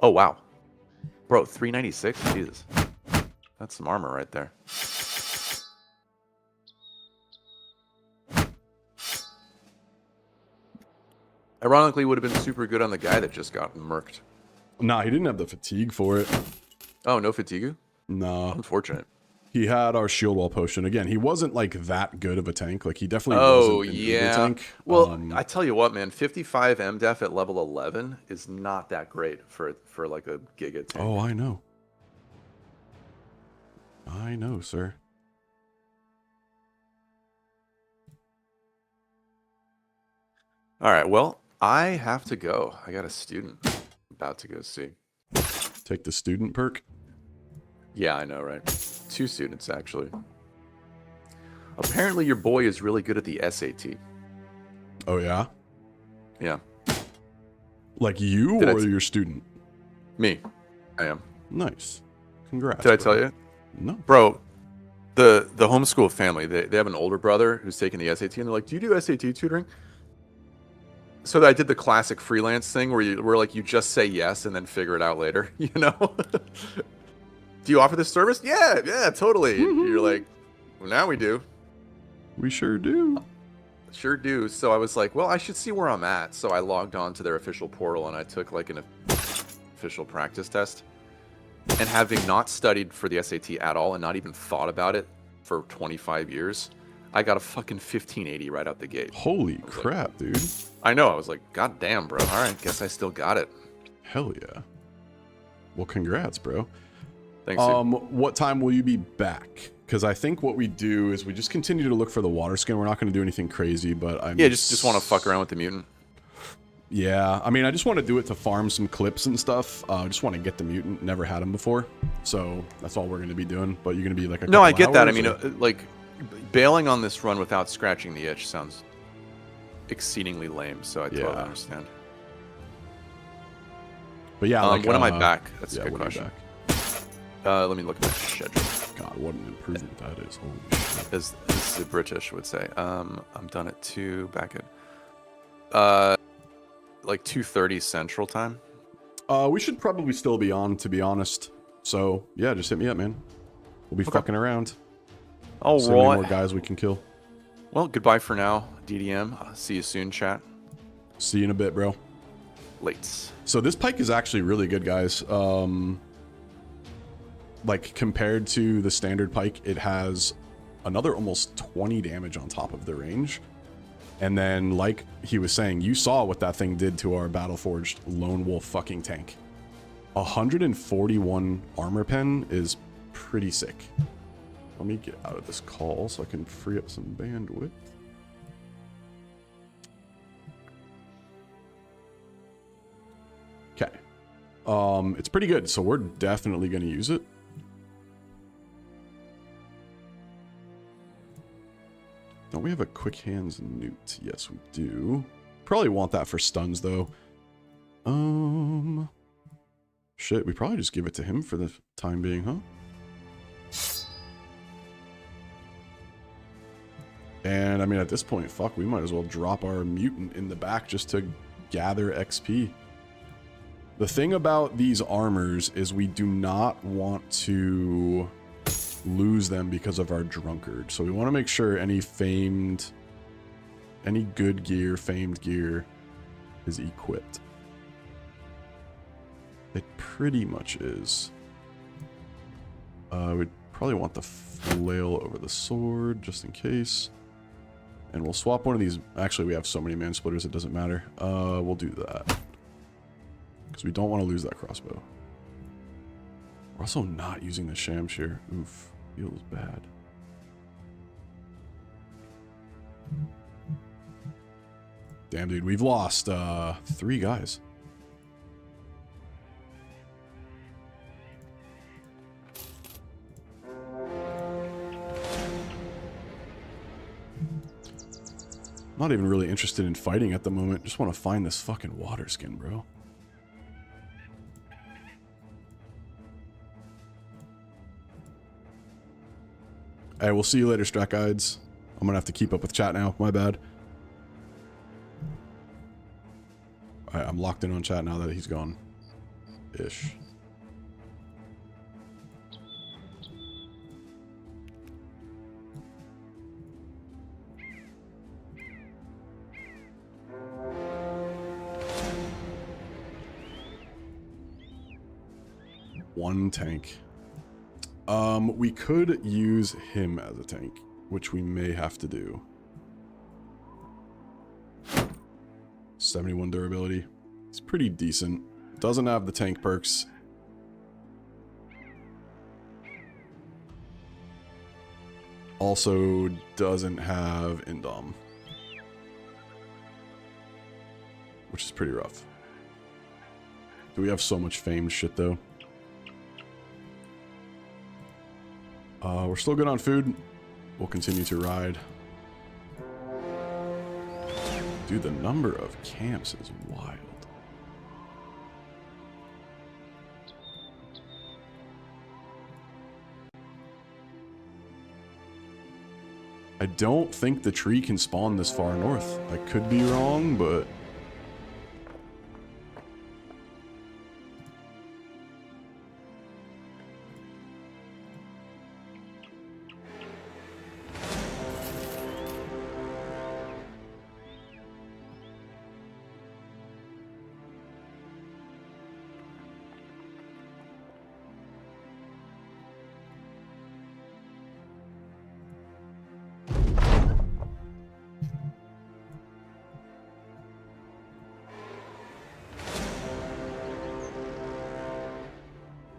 Oh, wow. Bro, 396? Jesus. That's some armor right there. Ironically, would have been super good on the guy that just got murked. Nah, he didn't have the fatigue for it. Oh, no fatigue? Nah. Unfortunate. He had our shield wall potion. Again, he wasn't like that good of a tank. Like he definitely Oh, wasn't an uber yeah. tank. Well, I tell you what, man, 55 MDef at level 11 is not that great for like a Giga tank. Oh, I know. I know, sir. All right, well, I have to go. I got a student about to go see. Take the student perk. Yeah, I know, right? 2 students, actually. Apparently, your boy is really good at the SAT. Oh, yeah? Yeah. Like you Did I or your student? Me. I am. Nice. Congrats. Did I bro. tell you? No. Bro, the homeschool family, they have an older brother who's taking the SAT, and they're like, do you do SAT tutoring? So I did the classic freelance thing where you just say yes and then figure it out later, you know? Do you offer this service? Yeah, totally. You're like, well, now we do. We sure do. Sure do. So I was like, well, I should see where I'm at. So I logged on to their official portal and I took like an official practice test. And having not studied for the SAT at all and not even thought about it for 25 years, I got a fucking 1580 right out the gate. Holy crap, dude. I know. I was like, God damn, bro. All right, guess I still got it. Hell yeah. Well, congrats, bro. Thanks. Dude. What time will you be back? Because I think what we do is we just continue to look for the water skin. We're not going to do anything crazy, but Yeah, just want to fuck around with the mutant. Yeah, I mean, I just want to do it to farm some clips and stuff. I just want to get the mutant. Never had him before, so that's all we're going to be doing. But you're going to be like a no, I get that. I hours, mean, or... like bailing on this run without scratching the itch sounds exceedingly lame. So I totally understand. But yeah, like, when am I back? That's a good when are you question. back? Let me look at my schedule. God, what an improvement that is! Holy shit. As the British would say. I'm done at 2. Back at like 2:30 Central Time. We should probably still be on, to be honest. So yeah, just hit me up, man. We'll be fucking around. All So many right. more guys we can kill. Well, goodbye for now, DDM. See you soon, chat. See you in a bit, bro. Late. So this pike is actually really good, guys. Like compared to the standard pike, it has another almost 20 damage on top of the range. And then, like he was saying, you saw what that thing did to our Battleforged Lone Wolf fucking tank. 141 armor pen is pretty sick. Let me get out of this call so I can free up some bandwidth. Okay. It's pretty good, so we're definitely going to use it. Don't we have a quick hands newt? Yes, we do. Probably want that for stuns, though. Shit, we probably just give it to him for the time being, huh? And, I mean, at this point, fuck, we might as well drop our mutant in the back just to gather XP. The thing about these armors is we do not want to lose them because of our drunkard. So we want to make sure any good gear, famed gear is equipped. It pretty much is. We'd probably want the flail over the sword just in case. And we'll swap one of these. Actually, we have so many man splitters it doesn't matter. We'll do that. Because we don't want to lose that crossbow. We're also not using the Shamshir. Oof. Feels bad. Damn, dude. We've lost 3 guys. Not even really interested in fighting at the moment. Just want to find this fucking water skin, bro. Hey, we'll see you later, Strat Guides. I'm gonna have to keep up with chat now. My bad. Alright, I'm locked in on chat now that he's gone. Ish. One tank. We could use him as a tank, which we may have to do. 71 durability. He's pretty decent. Doesn't have the tank perks. Also doesn't have Indom. which is pretty rough. Do we have so much famed shit though? We're still good on food. We'll continue to ride. Dude, the number of camps is wild. I don't think the tree can spawn this far north. I could be wrong, but...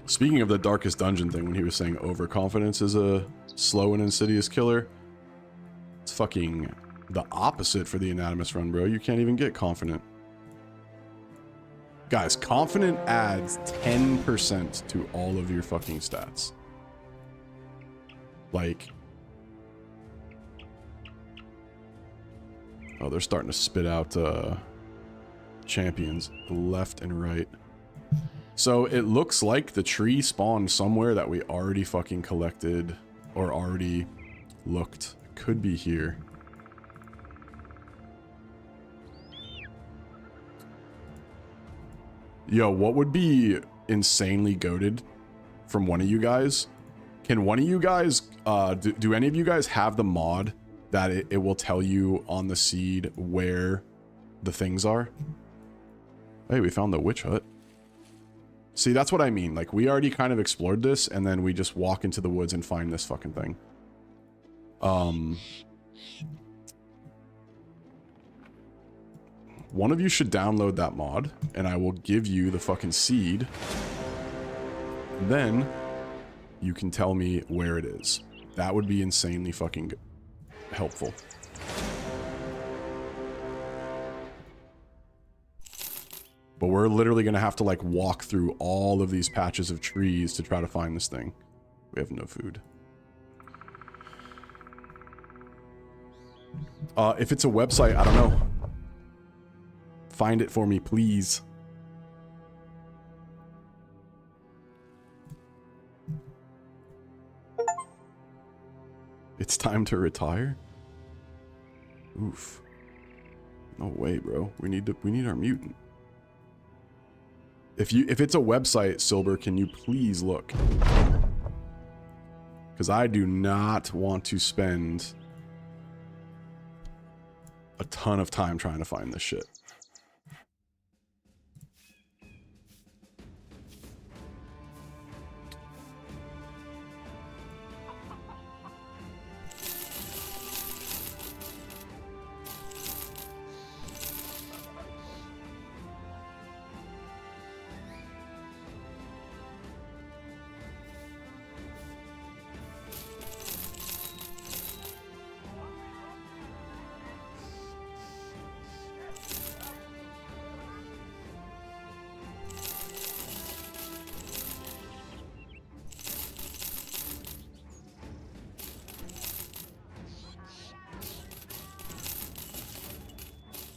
Speaking of the darkest dungeon thing, when he was saying overconfidence is a slow and insidious killer, it's fucking the opposite for the Anatomist run, bro. You can't even get confident. Guys, confident adds 10% to all of your fucking stats. Like... Oh, they're starting to spit out champions left and right. So it looks like the tree spawned somewhere that we already fucking collected or already looked. Could be here. Yo, what would be insanely goated from one of you guys? Can one of you guys, do any of you guys have the mod that it will tell you on the seed where the things are? Hey, we found the witch hut. See, that's what I mean. Like, we already kind of explored this, and then we just walk into the woods and find this fucking thing. One of you should download that mod, and I will give you the fucking seed. Then, you can tell me where it is. That would be insanely fucking helpful. But we're literally going to have to, like, walk through all of these patches of trees to try to find this thing. We have no food. If it's a website, I don't know. Find it for me, please. It's time to retire? Oof. No way, bro. We need our mutant. If it's a website, Silber, can you please look? Because I do not want to spend a ton of time trying to find this shit.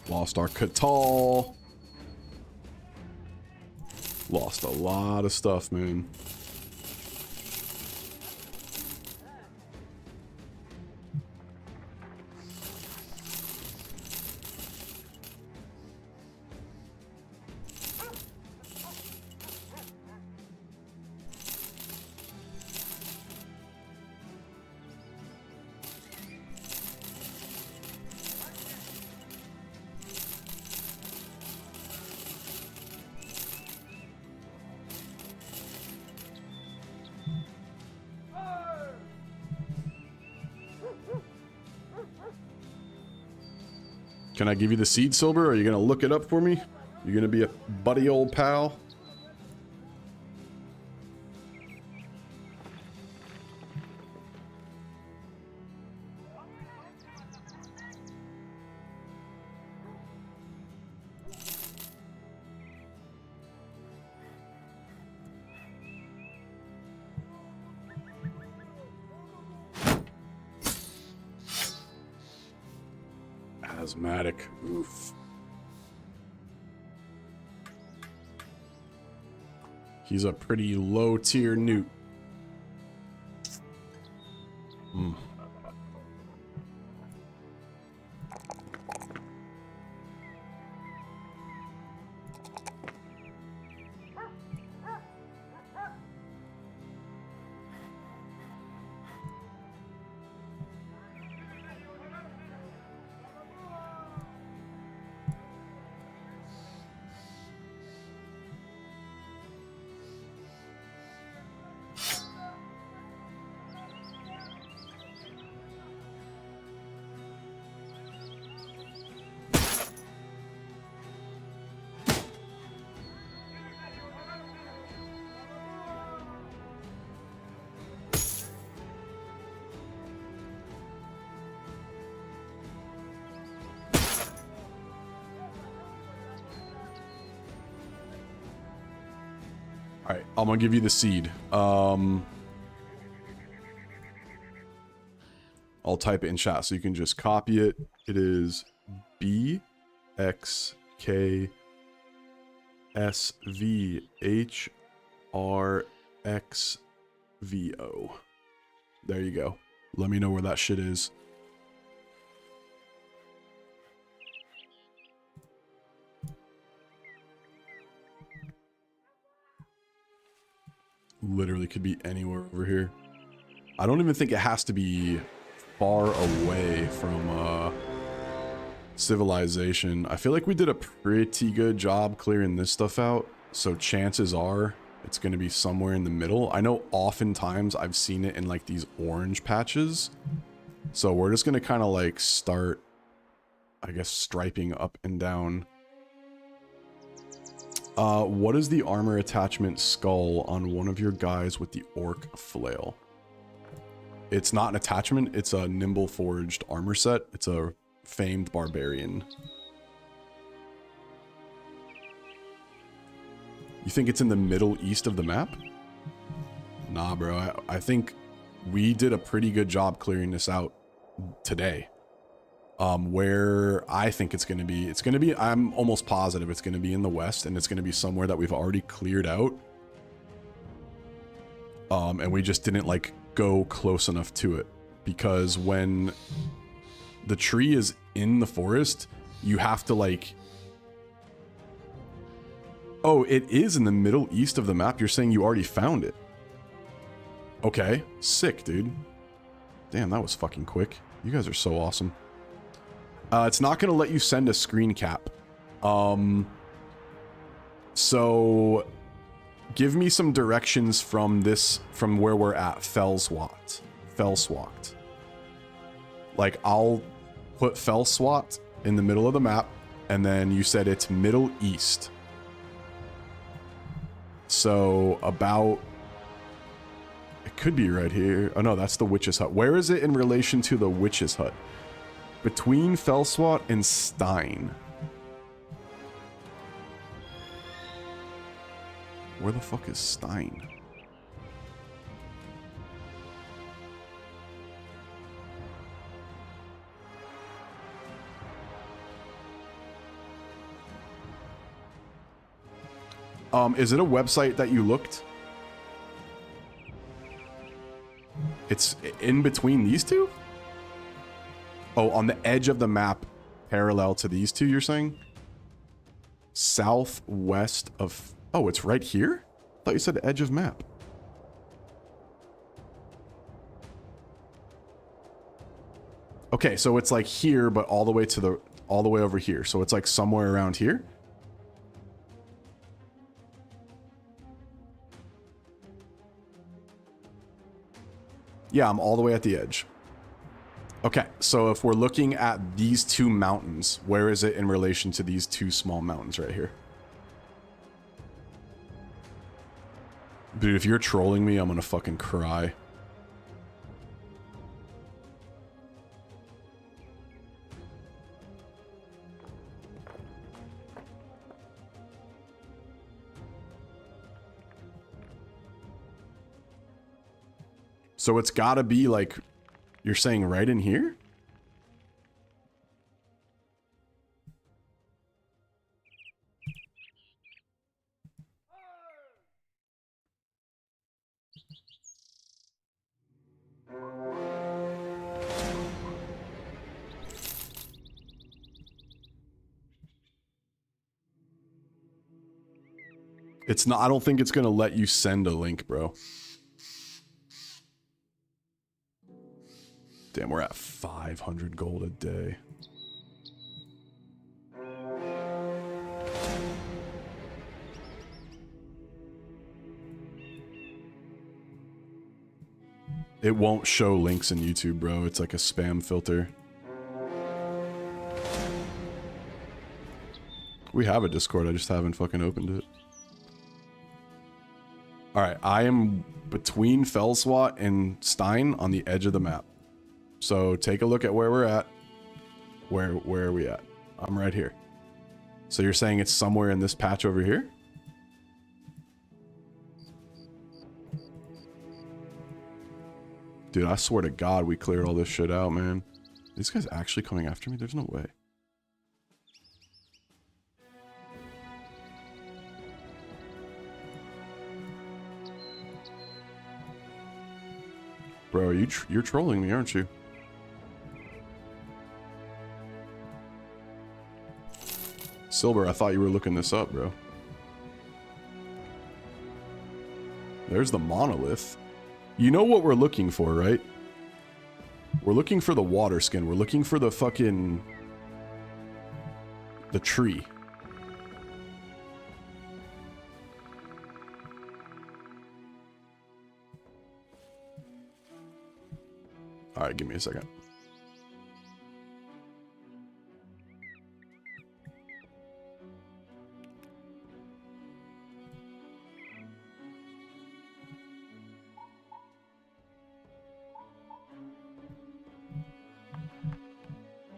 Lost our Catal. Lost a lot of stuff, man. Can I give you the seed, Silver? Or are you gonna look it up for me? You're gonna be a buddy old pal? Asthmatic. Oof. He's a pretty low tier newt. Hmm. All right, I'm gonna give you the seed. I'll type it in chat so you can just copy it. It is BXKSVHRXVO. There you go. Let me know where that shit is. Literally could be anywhere over here. I don't even think it has to be far away from civilization. I feel like we did a pretty good job clearing this stuff out, so chances are it's going to be somewhere in the middle. I know oftentimes I've seen it in like these orange patches, so we're just going to kind of like start, I guess, striping up and down. What is the armor attachment skull on one of your guys with the orc flail? It's not an attachment, it's a nimble forged armor set. It's a famed barbarian. You think it's in the middle east of the map? Nah, bro. I think we did a pretty good job clearing this out today. Where I think it's going to be, I'm almost positive it's going to be in the west, and it's going to be somewhere that we've already cleared out. And we just didn't like go close enough to it, because when the tree is in the forest, you have to like, oh, it is in the middle east of the map. You're saying you already found it. Okay, sick, dude. Damn, that was fucking quick. You guys are so awesome. It's not going to let you send a screen cap. So give me some directions from where we're at, Felswat. Like, I'll put Felswat in the middle of the map, and then you said it's middle east. So about, it could be right here. Oh no, that's the witch's hut. Where is it in relation to the witch's hut? Between Felswat and Stein. Where the fuck is Stein? Is it a website that you looked? It's in between these two? Oh, on the edge of the map, parallel to these two, you're saying? Southwest of... Oh, it's right here? I thought you said edge of map. Okay, so it's like here, but all the way to the... all the way over here. So it's like somewhere around here? Yeah, I'm all the way at the edge. Okay, so if we're looking at these two mountains, where is it in relation to these two small mountains right here? Dude, if you're trolling me, I'm gonna fucking cry. So it's gotta be like... You're saying right in here? It's not, I don't think it's gonna let you send a link, bro. Damn, we're at 500 gold a day. It won't show links in YouTube, bro. It's like a spam filter. We have a Discord, I just haven't fucking opened it. Alright, I am between Felswat and Stein on the edge of the map. So take a look at where we're at. Where are we at? I'm right here. So you're saying it's somewhere in this patch over here? Dude, I swear to God we cleared all this shit out, man. These guys actually coming after me? There's no way. Bro, you're trolling me, aren't you? Silver, I thought you were looking this up, bro. There's the monolith. You know what we're looking for, right? We're looking for the water skin. We're looking for the fucking... the tree. Alright, give me a second.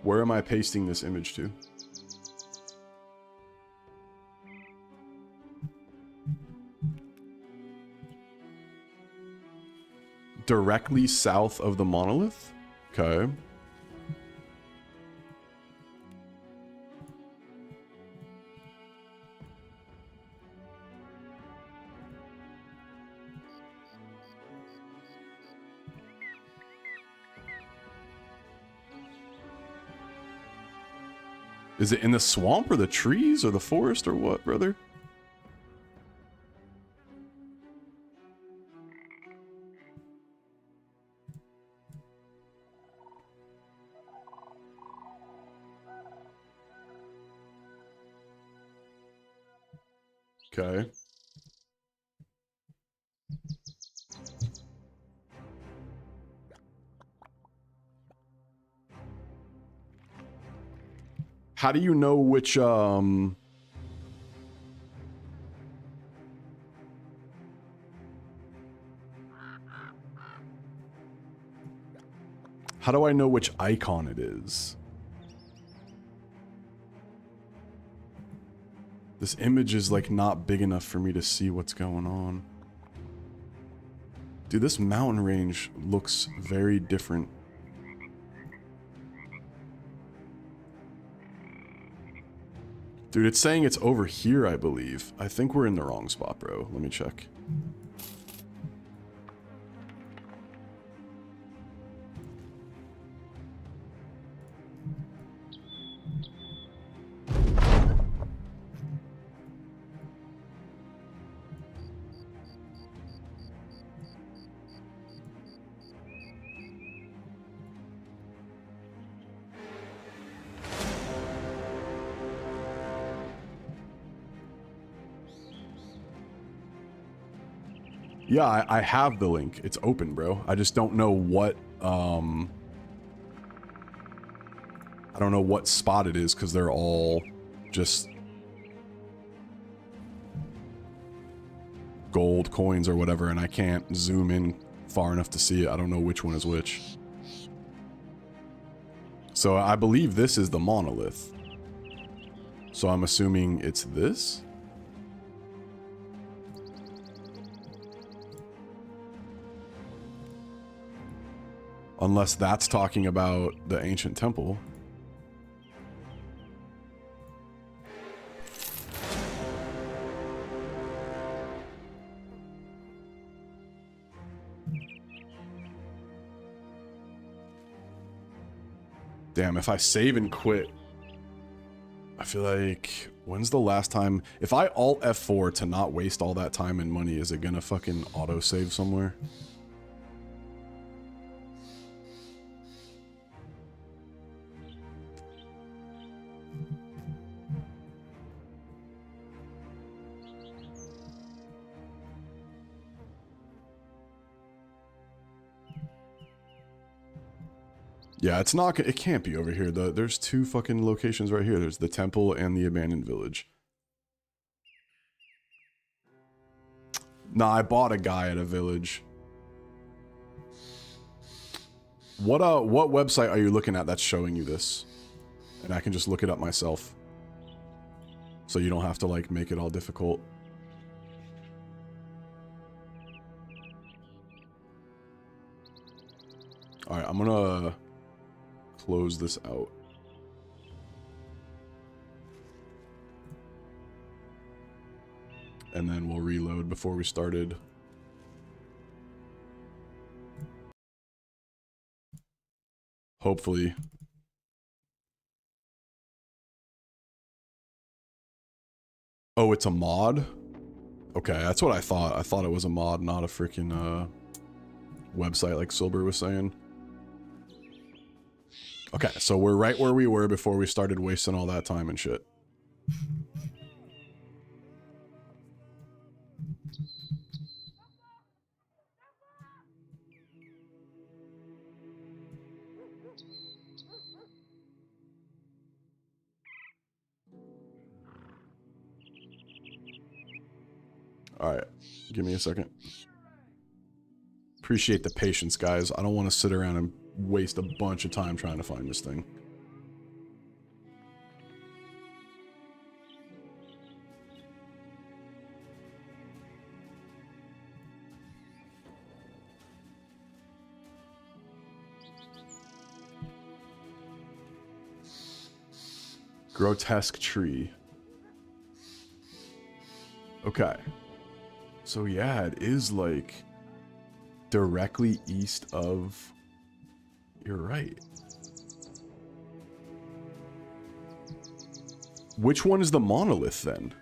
Where am I pasting this image to? Directly south of the monolith? Okay. Is it in the swamp or the trees or the forest or what, brother? Okay. How do you know which, how do I know which icon it is? This image is like not big enough for me to see what's going on. Dude, this mountain range looks very different. Dude, it's saying it's over here, I believe. I think we're in the wrong spot, bro. Let me check. Yeah, I have the link. It's open, bro. I just don't know what, I don't know what spot it is because they're all just gold coins or whatever, and I can't zoom in far enough to see it. I don't know which one is which. So I believe this is the monolith. So I'm assuming it's this? Unless that's talking about the ancient temple. Damn, if I save and quit, I feel like When's the last time? If I alt F4 to not waste all that time and money, is it gonna fucking autosave somewhere? Yeah, it's not. It can't be over here. There's two fucking locations right here. There's the temple and the abandoned village. Nah, I bought a guy at a village. What website are you looking at that's showing you this? And I can just look it up myself. So you don't have to like make it all difficult. All right, I'm gonna close this out. And then we'll reload before we started. Hopefully. Oh, it's a mod? Okay, that's what I thought. I thought it was a mod, not a freaking website like Silber was saying. Okay, so we're right where we were before we started wasting all that time and shit. Alright, give me a second. Appreciate the patience, guys. I don't want to sit around and waste a bunch of time trying to find this thing. Grotesque tree. Okay. So yeah, it is like directly east of... You're right. Which one is the monolith then?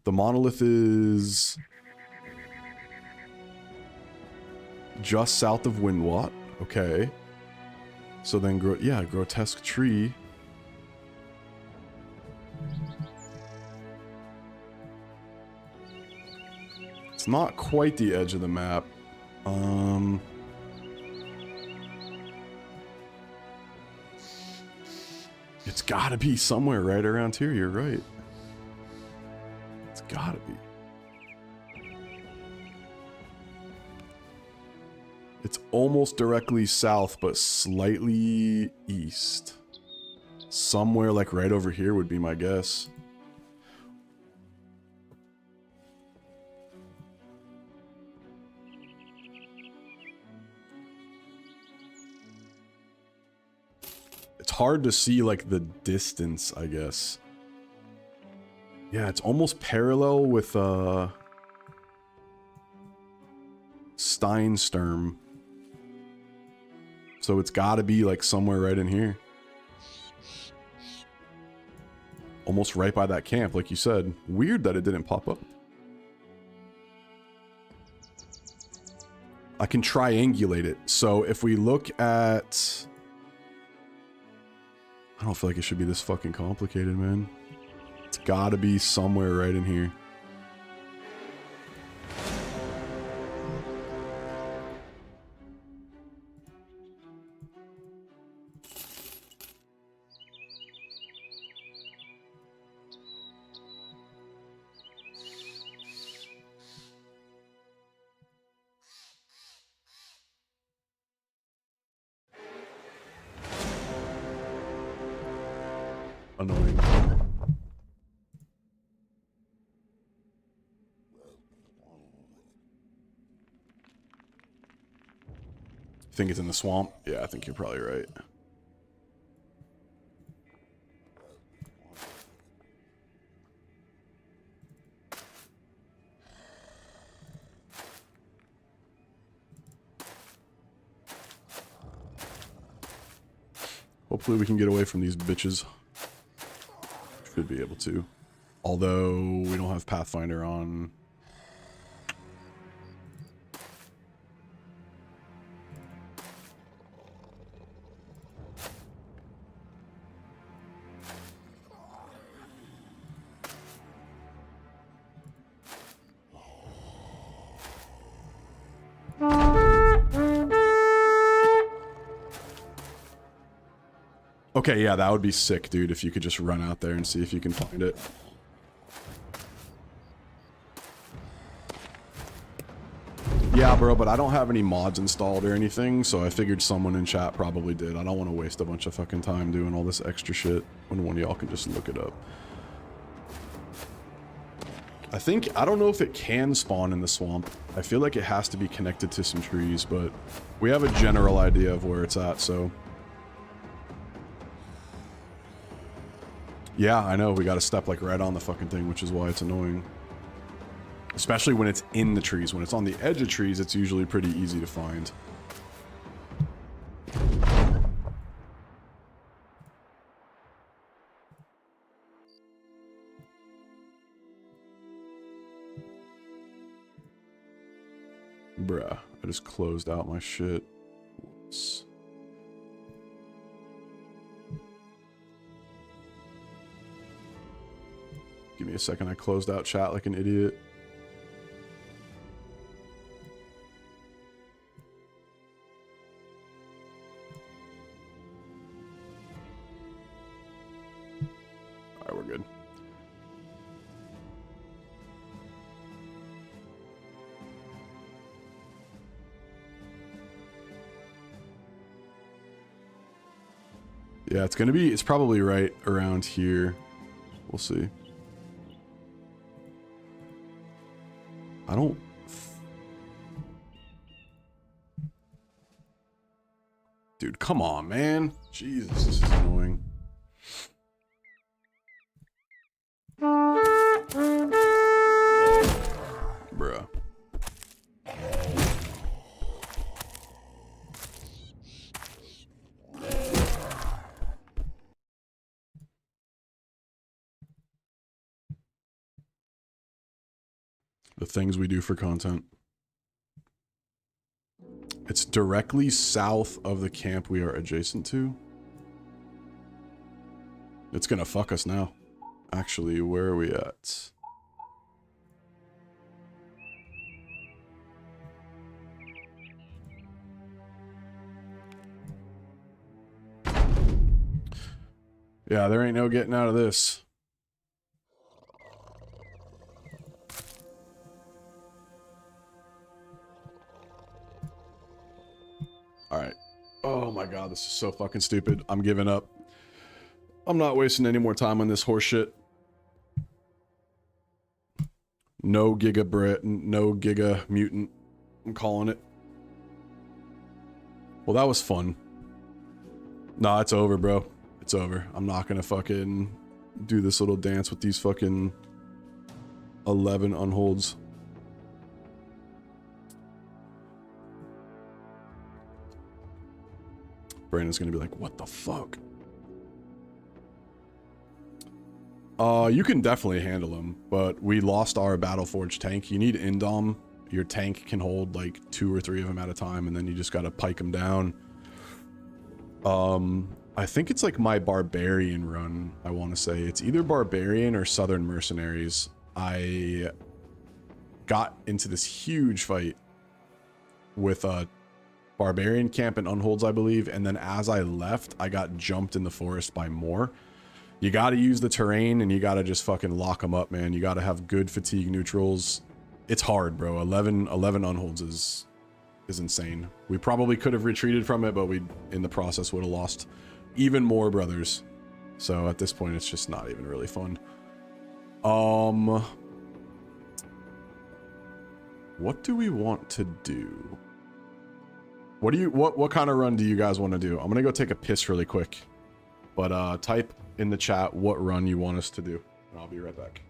The monolith is just south of Windwat. Okay. So then, yeah, grotesque tree. It's not quite the edge of the map. It's gotta be somewhere right around here, you're right. It's gotta be. It's almost directly south, but slightly east. Somewhere like right over here would be my guess. It's hard to see like the distance, I guess. Yeah, it's almost parallel with Steinsturm. So it's gotta be like somewhere right in here. Almost right by that camp, like you said. Weird that it didn't pop up. I can triangulate it. So if we look at... I don't feel like it should be this fucking complicated, man. It's gotta be somewhere right in here. Annoying. Think it's in the swamp? Yeah, I think you're probably right. Hopefully we can get away from these bitches. Should be able to. Although we don't have Pathfinder on. Okay, yeah, that would be sick, dude, if you could just run out there and see if you can find it. Yeah, bro, but I don't have any mods installed or anything, so I figured someone in chat probably did. I don't want to waste a bunch of fucking time doing all this extra shit when one of y'all can just look it up. I don't know if it can spawn in the swamp. I feel like it has to be connected to some trees, but we have a general idea of where it's at, so... Yeah, I know, we gotta step like right on the fucking thing, which is why it's annoying. Especially when it's in the trees. When it's on the edge of trees, it's usually pretty easy to find. Bruh, I just closed out my shit. Whoops. Give me a second, I closed out chat like an idiot. Alright, we're good. Yeah, it's probably right around here. We'll see. I don't... Dude, come on, man. Jesus, this is annoying. Bruh. The things we do for content. It's directly south of the camp we are adjacent to. It's gonna fuck us now. Actually, where are we at? Yeah, there ain't no getting out of this. Alright. Oh my god, this is so fucking stupid. I'm giving up. I'm not wasting any more time on this horse shit. No giga mutant. I'm calling it. Well, that was fun. Nah, it's over, bro. It's over. I'm not gonna fucking do this little dance with these fucking 11 unholds. Brandon's gonna be like, what the fuck? You can definitely handle them, but we lost our Battleforge tank. You need Indom. Your tank can hold like 2 or 3 of them at a time, and then you just gotta pike them down. I think it's like my Barbarian run, I want to say. It's either Barbarian or Southern Mercenaries. I got into this huge fight with a Barbarian camp and Unholds, I believe, and then as I left, I got jumped in the forest by more. You got to use the terrain, and you got to just fucking lock them up, man. You got to have good fatigue neutrals. It's hard, bro. 11 Unholds is insane. We probably could have retreated from it, but we, in the process, would have lost even more brothers. So at this point, it's just not even really fun. What do we want to do? What kind of run do you guys want to do? I'm gonna go take a piss really quick, but type in the chat what run you want us to do, and I'll be right back.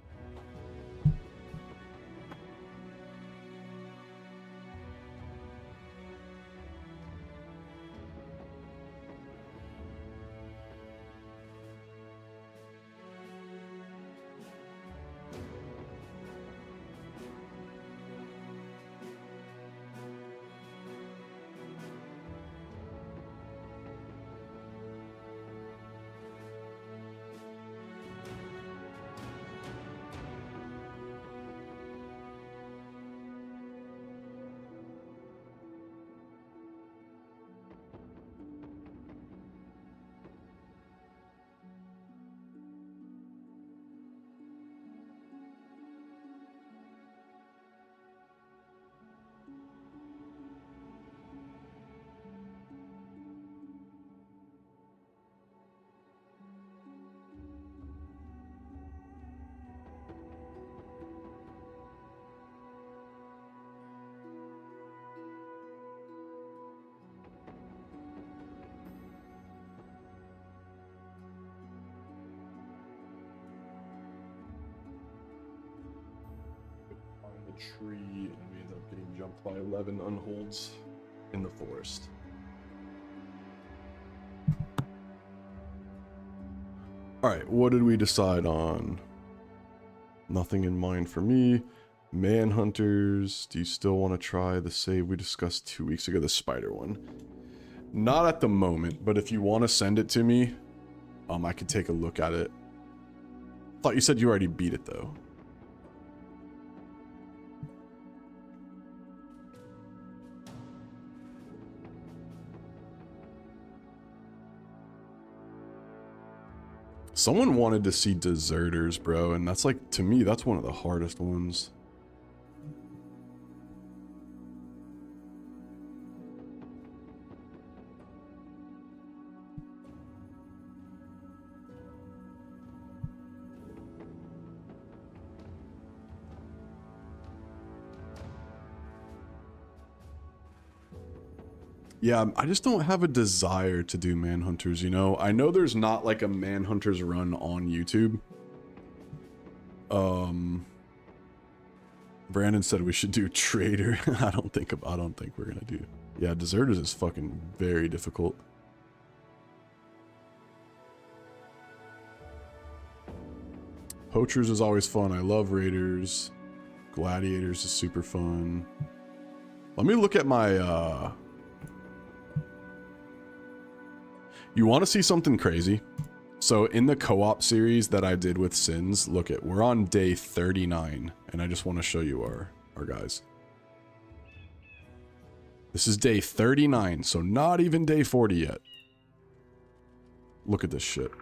tree, and we ended up getting jumped by 11 unholds in the forest. Alright, what did we decide on? Nothing in mind for me. Manhunters. Do you still want to try the save we discussed 2 weeks ago? The spider one. Not at the moment, but if you want to send it to me, I could take a look at it. Thought you said you already beat it though. Someone wanted to see Deserters, bro, and that's like, to me, that's one of the hardest ones. Yeah, I just don't have a desire to do Manhunters, you know? I know there's not like a Manhunters run on YouTube. Brandon said we should do Trader. I don't think we're gonna do. Yeah, Deserters is fucking very difficult. Poachers is always fun. I love Raiders. Gladiators is super fun. Let me look at my You want to see something crazy? So in the co-op series that I did with Sins, look at, we're on day 39, and I just want to show you our guys. This is day 39, so not even day 40 yet. Look at this shit.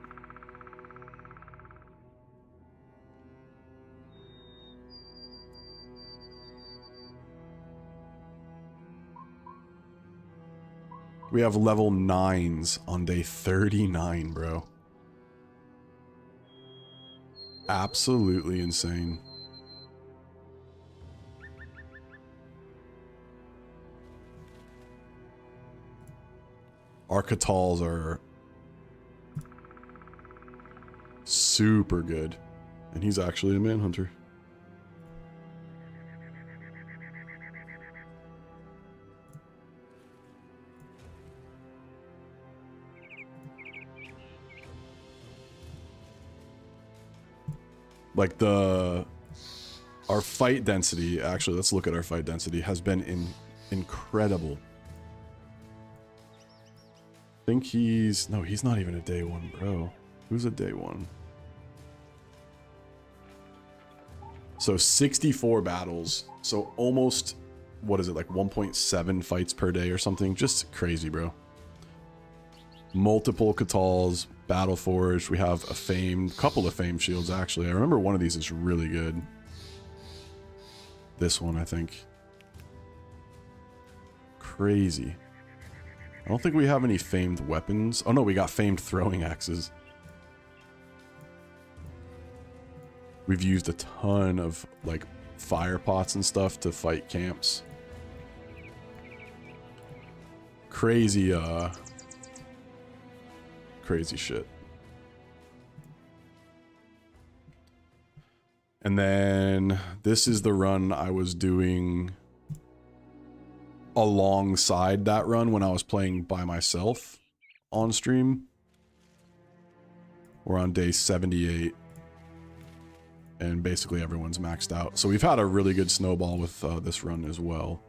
We have level 9s on day 39, bro. Absolutely insane. Our Catals are super good. And he's actually a Manhunter. Like our fight density, actually, let's look at our fight density, has been incredible. I think he's not even a day 1, bro. Who's a day 1? So 64 battles. So almost, what is it, like 1.7 fights per day or something? Just crazy, bro. Multiple Catals, Battle Forge. We have a couple of famed shields, actually. I remember one of these is really good. This one, I think. Crazy. I don't think we have any famed weapons. Oh no, we got famed throwing axes. We've used a ton of like fire pots and stuff to fight camps. Crazy shit. And then this is the run I was doing alongside that run when I was playing by myself on stream. We're on day 78. And basically everyone's maxed out. So we've had a really good snowball with this run as well.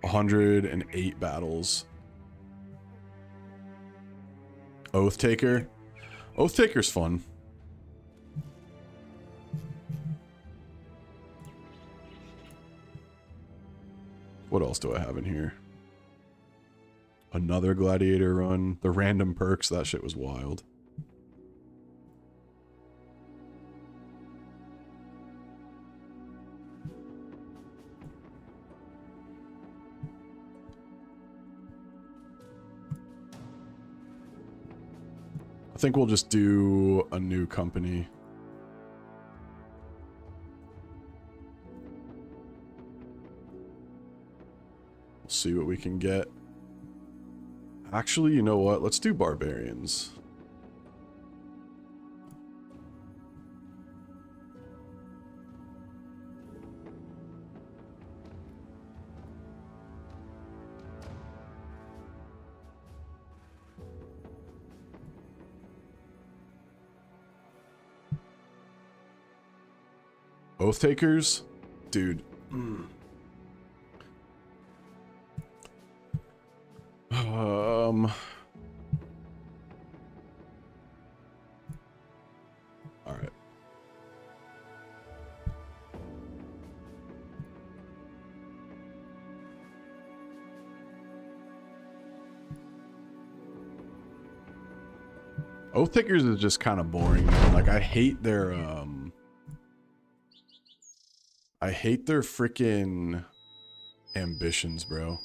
$108 battles. Oath Taker. Oath Taker's fun. What else do I have in here? Another Gladiator run. The random perks, that shit was wild. I think we'll just do a new company. We'll see what we can get. Actually, you know what? Let's do Barbarians. Oath Takers? Dude. All right. Oath Takers is just kind of boring, man. Like, I hate their freaking ambitions, bro.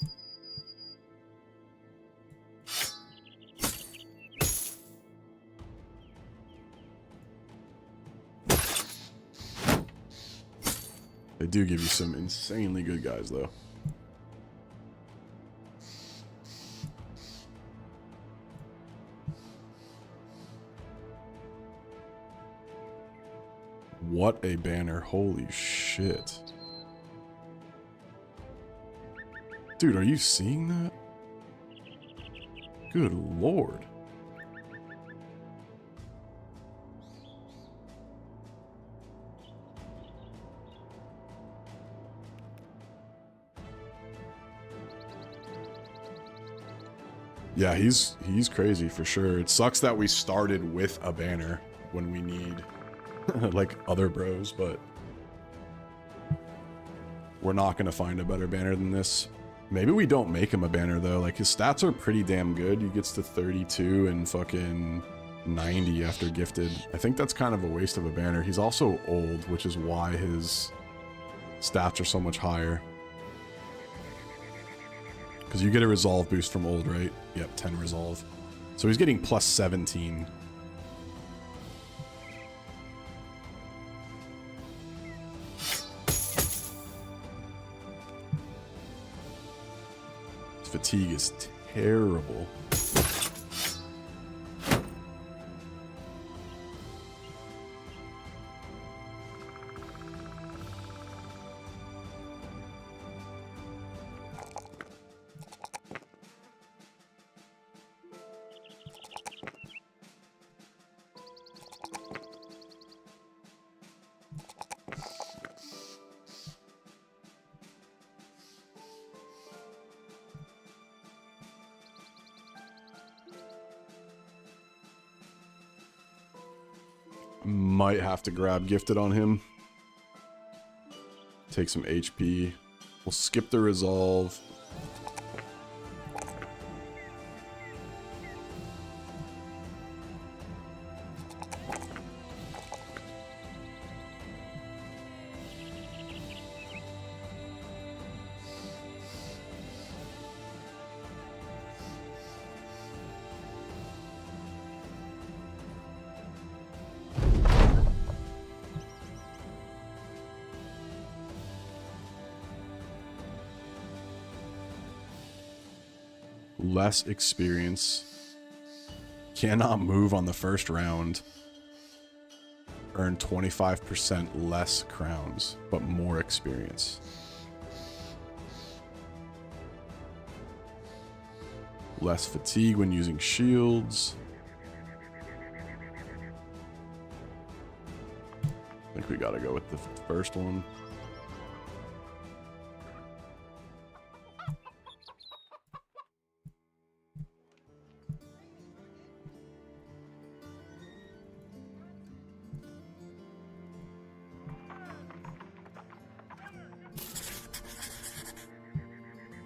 They do give you some insanely good guys, though. What a banner. Holy shit. Dude, are you seeing that? Good lord. Yeah, he's crazy for sure. It sucks that we started with a banner when we need like other bros, but we're not gonna find a better banner than this. Maybe we don't make him a banner though. Like, his stats are pretty damn good. He gets to 32 and fucking 90 after gifted. I think that's kind of a waste of a banner. He's also old, which is why his stats are so much higher. Because you get a resolve boost from old, right? Yep, 10 resolve. So he's getting plus 17. His fatigue is terrible. Might have to grab gifted on him. Take some HP. We'll skip the resolve. Less experience. Cannot move on the first round. Earn 25% less crowns, but more experience. Less fatigue when using shields. I think we gotta go with the first one.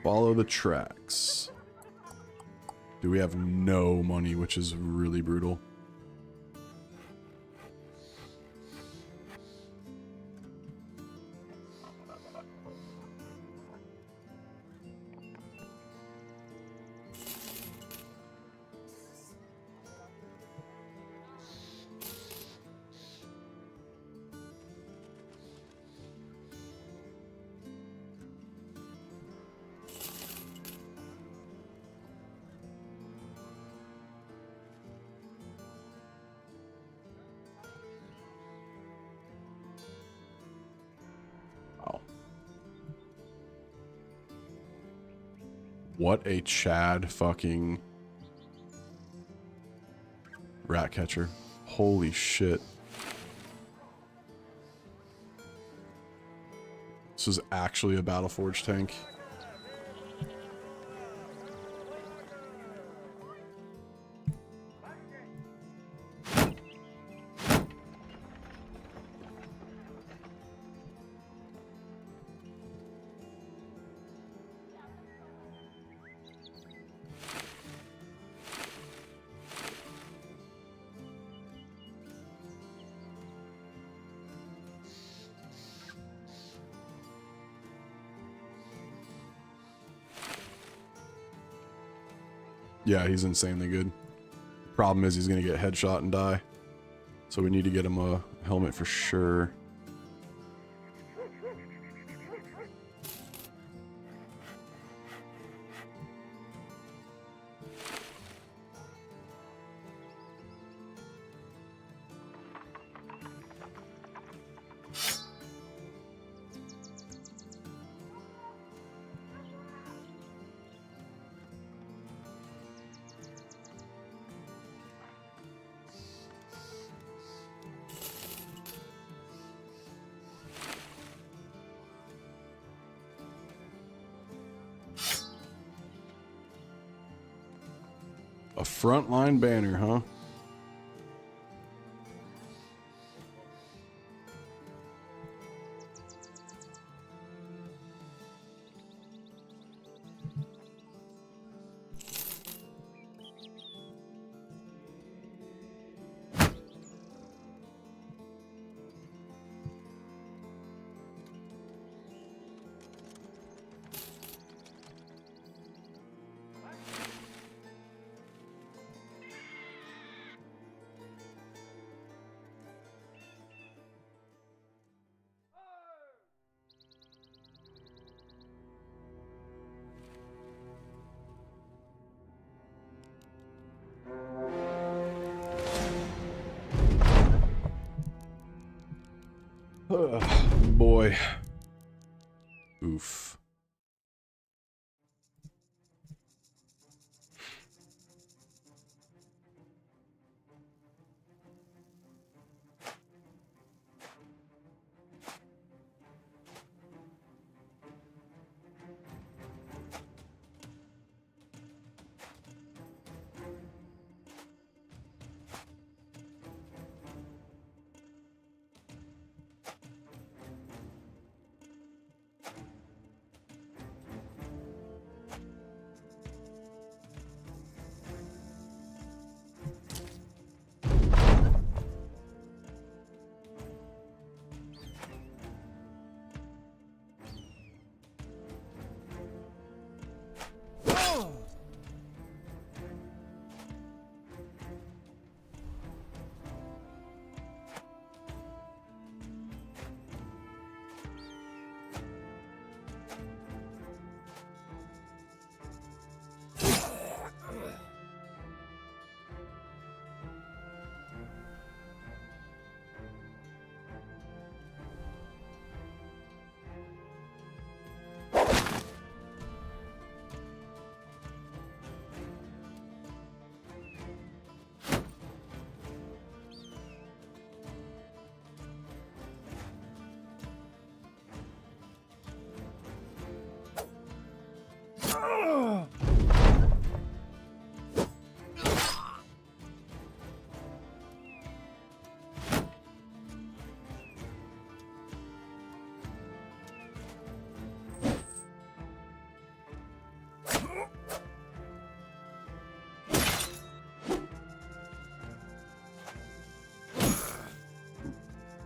Follow the tracks. Do we have no money, which is really brutal. What a Chad fucking rat catcher. Holy shit. This is actually a Battleforge tank. Yeah, he's insanely good. Problem is he's gonna get headshot and die. So we need to get him a helmet for sure. A frontline banner, huh? Boy. Oof.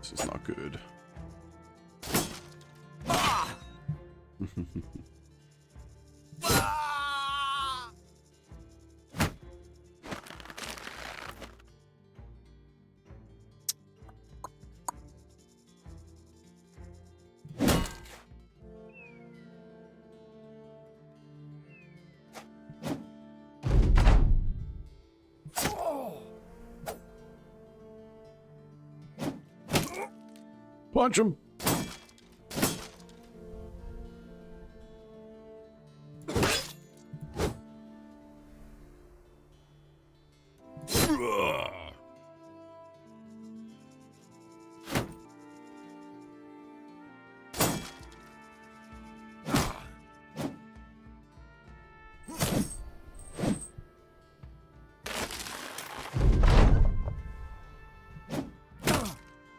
This is not good. Punch him.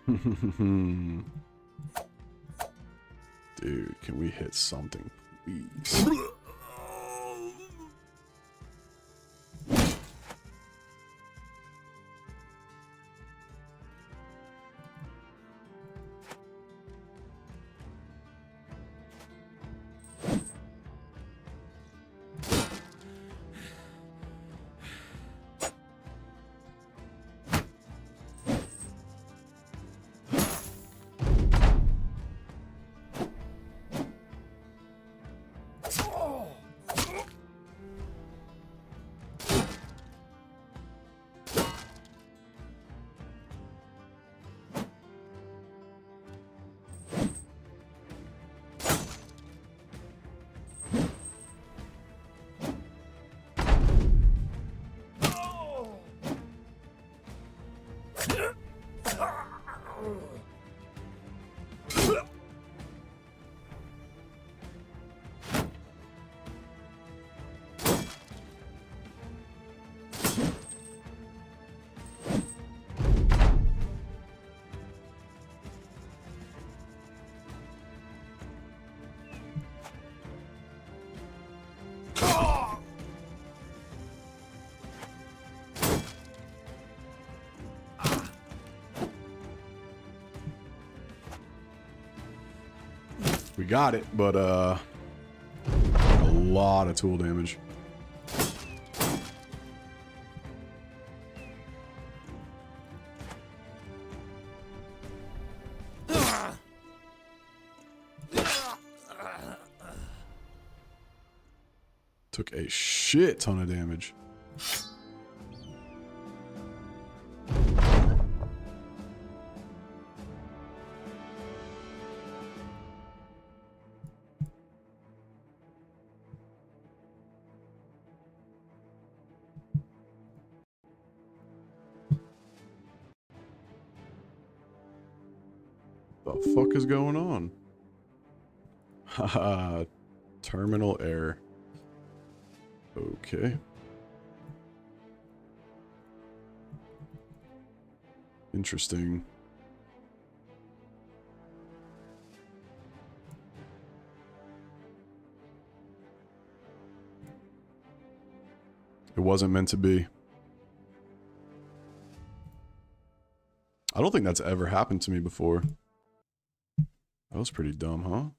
Dude, can we hit something, please? We got it, but a lot of tool damage. Took a shit ton of damage. The fuck is going on? Haha, terminal error. Okay. Interesting. It wasn't meant to be. I don't think that's ever happened to me before. That was pretty dumb, huh?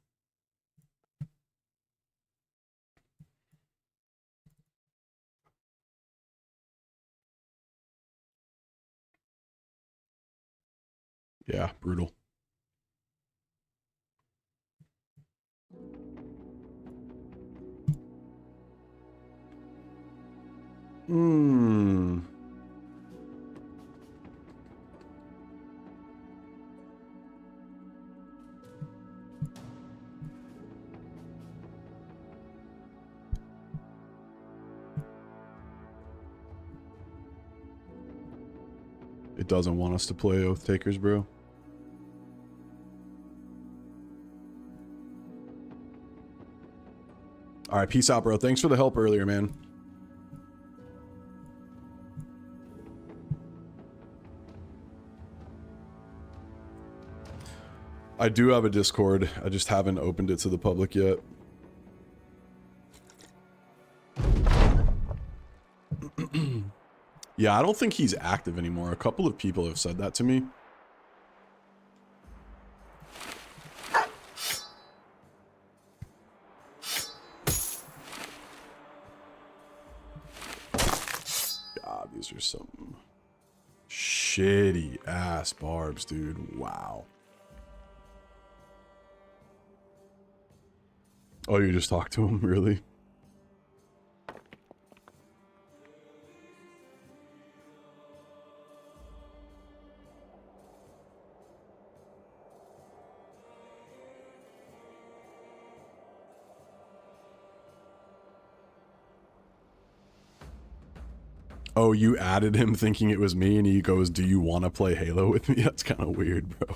Yeah, brutal. Hmm. It doesn't want us to play Oath Takers, bro. All right, peace out, bro. Thanks for the help earlier, man. I do have a Discord. I just haven't opened it to the public yet. Yeah, I don't think he's active anymore. A couple of people have said that to me. God, these are some shitty ass barbs, dude. Wow. Oh, you just talked to him, really? Oh, you added him thinking it was me, and he goes, "Do you want to play Halo with me?" That's kind of weird, bro.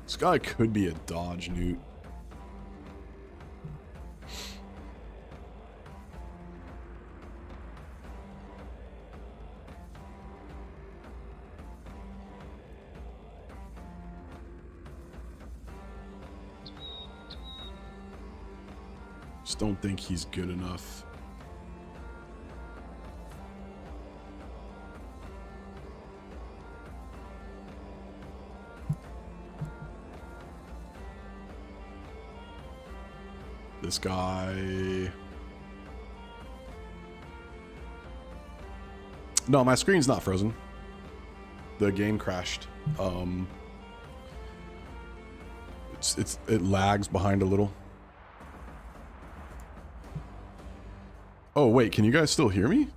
This guy could be a dodge newt. Just don't think he's good enough. This guy... No, my screen's not frozen. The game crashed. It lags behind a little. Oh wait, can you guys still hear me?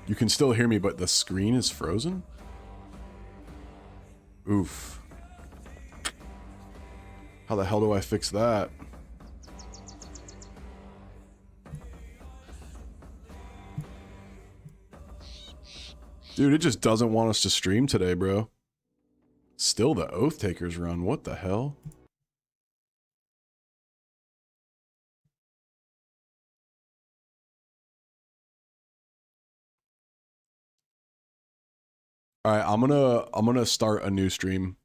You can still hear me, but the screen is frozen? Oof. How the hell do I fix that? Dude, it just doesn't want us to stream today, bro. Still the Oath Takers run. What the hell? All right, I'm gonna start a new stream.